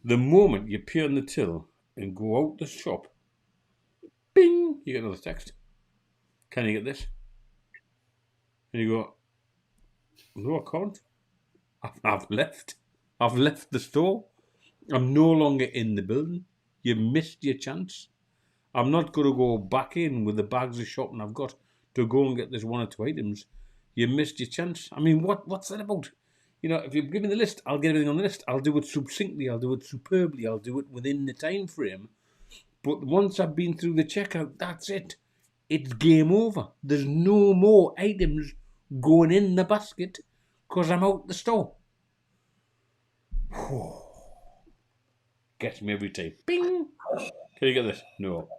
The moment you appear on the till and go out the shop, bing, you get another text. Can you get this? And you go, no, I can't. I've left. I've left the store. I'm no longer in the building. You've missed your chance. I'm not going to go back in with the bags of shopping I've got to go and get this one or two items. You missed your chance. I mean, what's that about? You know, if you give me the list, I'll get everything on the list. I'll do it succinctly. I'll do it superbly. I'll do it within the time frame. But once I've been through the checkout, that's it. It's game over. There's no more items going in the basket because I'm out the store. Gets me every time. Bing! Can you get this? No.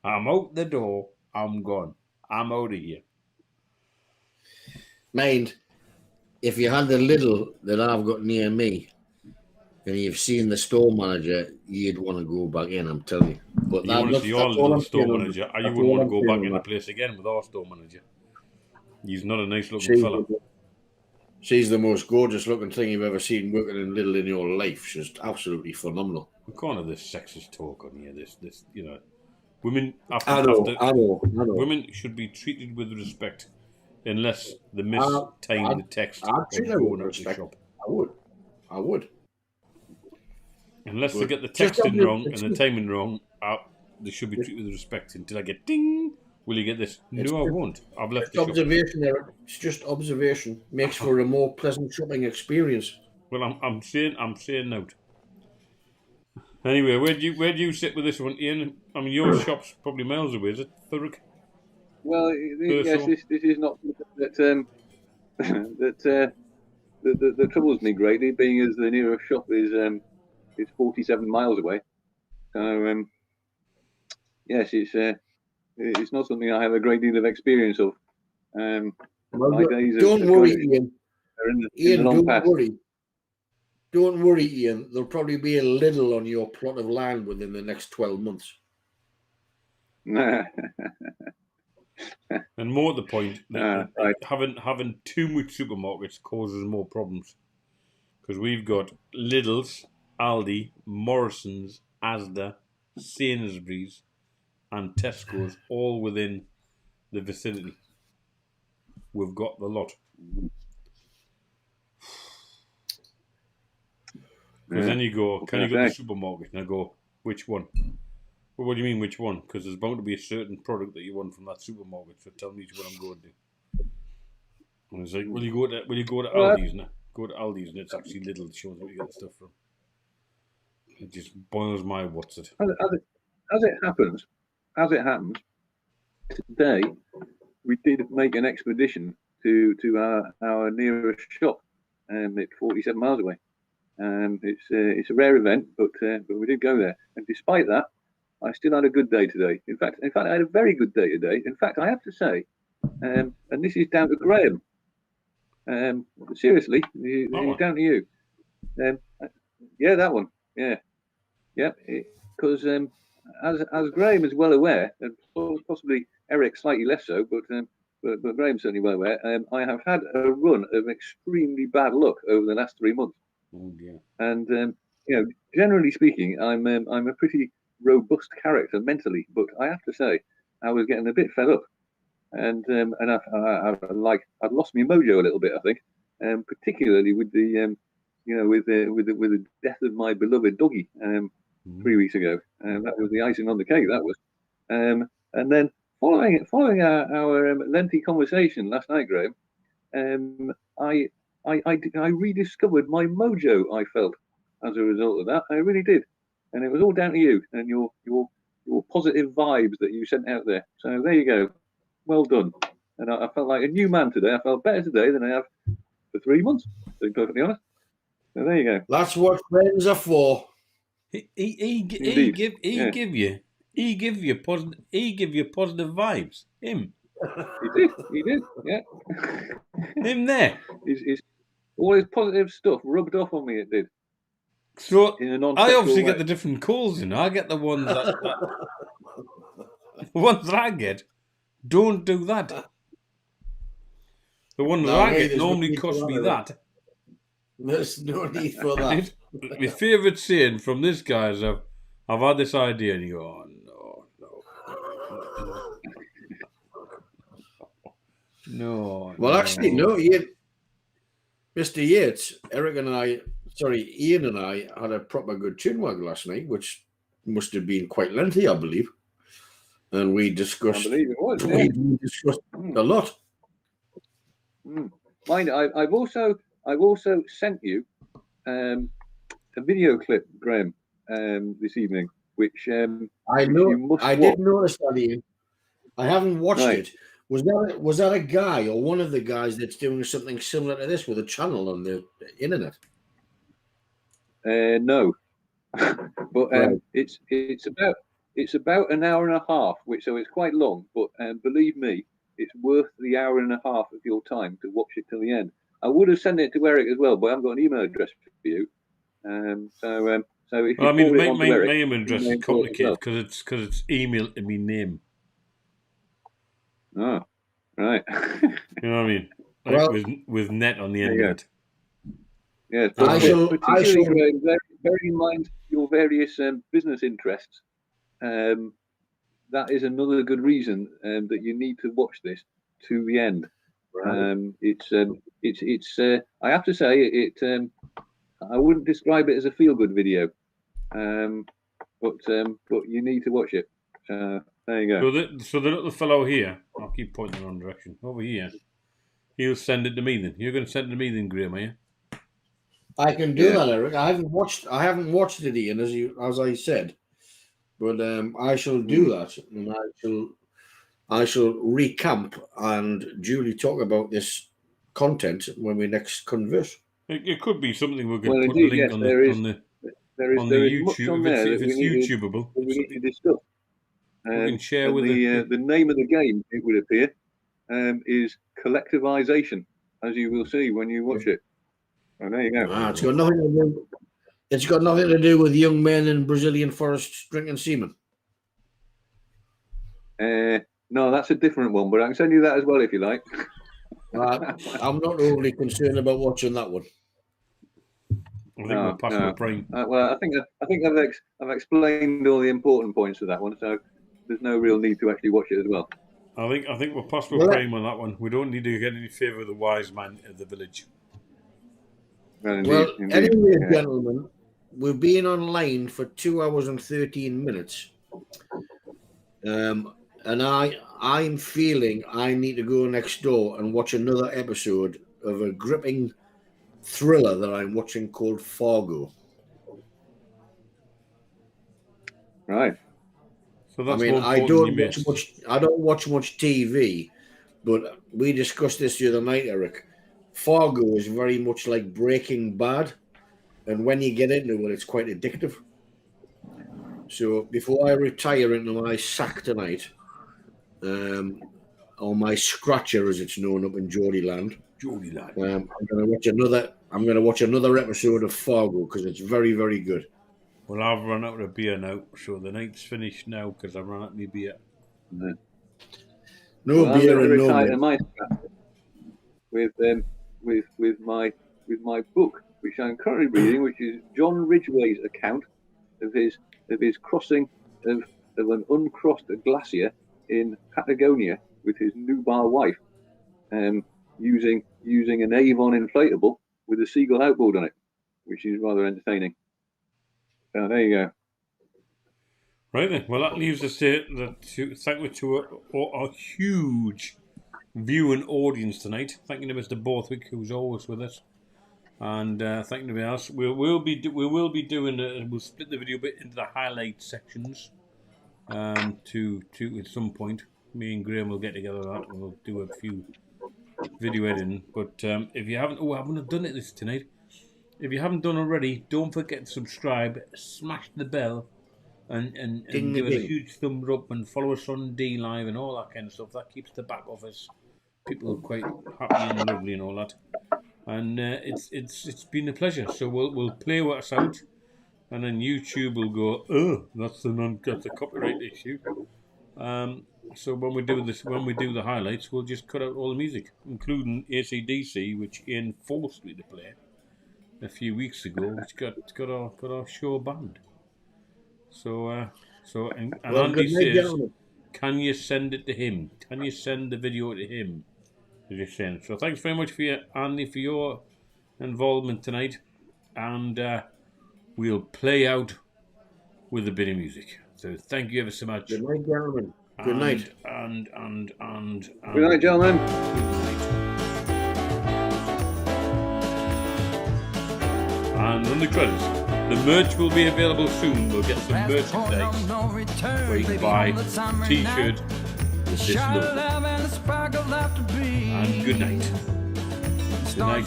I'm out the door. I'm gone. I'm out of here. Mind, if you had the Lidl that I've got near me and you've seen the store manager, you'd want to go back in, I'm telling you. But you want to see your little store manager, you wouldn't want to go back in the place again with our store manager. He's not a nice looking fella. She's the most gorgeous looking thing you've ever seen working in Lidl in your life. She's absolutely phenomenal. We can't have this sexist talk on here. This, you know, women I know. Women should be treated with respect, unless the mistimed the text of going out the shop. I would. Unless they get the texting wrong and the timing wrong, they should be treated with respect until I get ding. Will you get this? No, I won't. I've left the observation, shop. Eric. It's just observation. Makes for a more pleasant shopping experience. Well, I'm saying note. Anyway, where do you sit with this one, Ian? I mean, your shop's probably miles away, is it, Thurrock? Well, yes, this is not that that troubles me greatly, being as the nearest shop is 47 miles away. So yes, it's not something I have a great deal of experience of. Don't worry, Ian. Don't worry, Ian. There'll probably be a Lidl on your plot of land within the next 12 months. And more to the point, having too much supermarkets causes more problems. Because we've got Lidl's, Aldi, Morrison's, Asda, Sainsbury's, and Tesco's all within the vicinity. We've got the lot. Because then you go, can you go to the supermarket? And I go, which one? Well, what do you mean, which one? Because there's bound to be a certain product that you want from that supermarket. So tell me which one I'm going to. And it's like, will you go to Aldi's now? Go to Aldi's and it's actually Lidl that shows where you get the stuff from. It just boils my what's it. As it happens, today we did make an expedition to our nearest shop, it's 47 miles away. It's a rare event, but we did go there, and despite that, I still had a good day today. In fact, I had a very good day today. In fact, I have to say, and this is down to Graham. Seriously, it's down to you. Yeah, that one. Yeah, because as Graham is well aware, and possibly Eric slightly less so, but Graham's certainly well aware. I have had a run of extremely bad luck over the last 3 months. Oh dear. And generally speaking, I'm a pretty robust character mentally, but I have to say, I was getting a bit fed up, and I'd lost my mojo a little bit, I think, particularly with the with the death of my beloved doggy 3 weeks ago. That was the icing on the cake. That was, and then following our lengthy conversation last night, Graham, I rediscovered my mojo. I felt as a result of that. I really did, and it was all down to you and your positive vibes that you sent out there. So there you go. Well done. And I felt like a new man today. I felt better today than I have for 3 months, to be perfectly honest. So there you go. That's what friends are for. He give you positive vibes. Him. He did. Yeah. Him there. All his positive stuff rubbed off on me. It did. So In a I non-sexual obviously way. get the different calls. I get the ones that the ones that I get don't do that. The one that No, I hey, get there's no normally need for costs me that. that. There's no need for that. My favourite saying from this guy is, I've had this idea, and you go, oh, no. Well, actually, no. Mr. Yates, Ian and I had a proper good chinwag last night, which must have been quite lengthy, I believe. And we discussed. I believe it was. We discussed a lot. Mind, I've also sent you a video clip, Graham, this evening, which I know. you must I watch. did notice that, Ian. I haven't watched it. Was that a guy or one of the guys that's doing something similar to this with a channel on the internet? No, but Right. it's about an hour and a half, so it's quite long. But believe me, it's worth the hour and a half of your time to watch it till the end. I would have sent it to Eric as well, but I haven't got an email address for you. So if you Well, I mean, forward it on to Eric, my email address is complicated because it's email in my name. Oh, right. You know what I mean? Like Well, with net on the end of it. Yes, particularly bearing in mind your various business interests, that is another good reason that you need to watch this to the end. Right. It's I have to say it. I wouldn't describe it as a feel-good video, but you need to watch it. There you go. So the little fellow here, I'll keep pointing in the wrong direction. Over here, he'll send it to me then. You're going to send it to me then, Graham, are you? I can do that, Eric. I haven't watched it, Ian, as I said, but I shall do that, and I shall recamp and duly talk about this content when we next converse. It could be something we could Well, put indeed, a link yes, on there is YouTube much on there if it's YouTubeable. that we need to discuss. We can share and with the name of the game, it would appear, is collectivization, as you will see when you watch it. Oh, there you go. It's got nothing to do. It's got nothing to do with young men in Brazilian forests drinking semen. No, that's a different one, but I can send you that as well if you like. I'm not overly concerned about watching that one. I think we'll pass the prime. Well, I think I've explained all the important points of that one, so there's no real need to actually watch it as well. I think we'll pass the prime on that one. We don't need to get any favour of the wise man of the village. Indeed. Anyway, gentlemen, we've been online for 2 hours and 13 minutes. And I'm feeling I need to go next door and watch another episode of a gripping thriller that I'm watching called Fargo. Right. So that's I don't watch much TV, but we discussed this the other night, Eric. Fargo is very much like Breaking Bad, and when you get into it, it's quite addictive. So before I retire into my sack tonight, or my scratcher as it's known up in Geordieland, I'm going to watch another episode of Fargo because it's very, very good. Well, I've run out of beer now, so the night's finished now because I've run out of my beer. No beer and no retire my with my book, which I'm currently reading, which is John Ridgway's account of his crossing of an uncrossed glacier in Patagonia with his nubile wife, using an Avon inflatable with a seagull outboard on it, which is rather entertaining. So there you go. Right then. Well, that leaves us to thank you to our huge viewing audience tonight. Thank you to Mr. Borthwick, who's always with us, and thank you to everybody else. We will be doing. We'll split the video bit into the highlight sections. To at some point, me and Graham will get together. That we'll do a few video editing. But if you haven't, I haven't done it this tonight. If you haven't done already, don't forget to subscribe, smash the bell, and give us a huge thumbs up and follow us on D Live and all that kind of stuff. That keeps the back office people quite happy and lovely and all that. And it's been a pleasure. So we'll play us out, and then YouTube will go, oh, that's a copyright issue. So when we do the highlights, we'll just cut out all the music, including AC/DC, which Ian forced me to play a few weeks ago, which got our show banned. So and Andy says, can you send it to him? Can you send the video to him? As you're saying. So thanks very much Andy, for your involvement tonight, and we'll play out with a bit of music. So thank you ever so much. Good night, gentlemen. Good night. And Good night, gentlemen. And on the credits, the merch will be available soon. We'll get some merchandise where you can buy a t-shirt with this logo. And good night. Good night.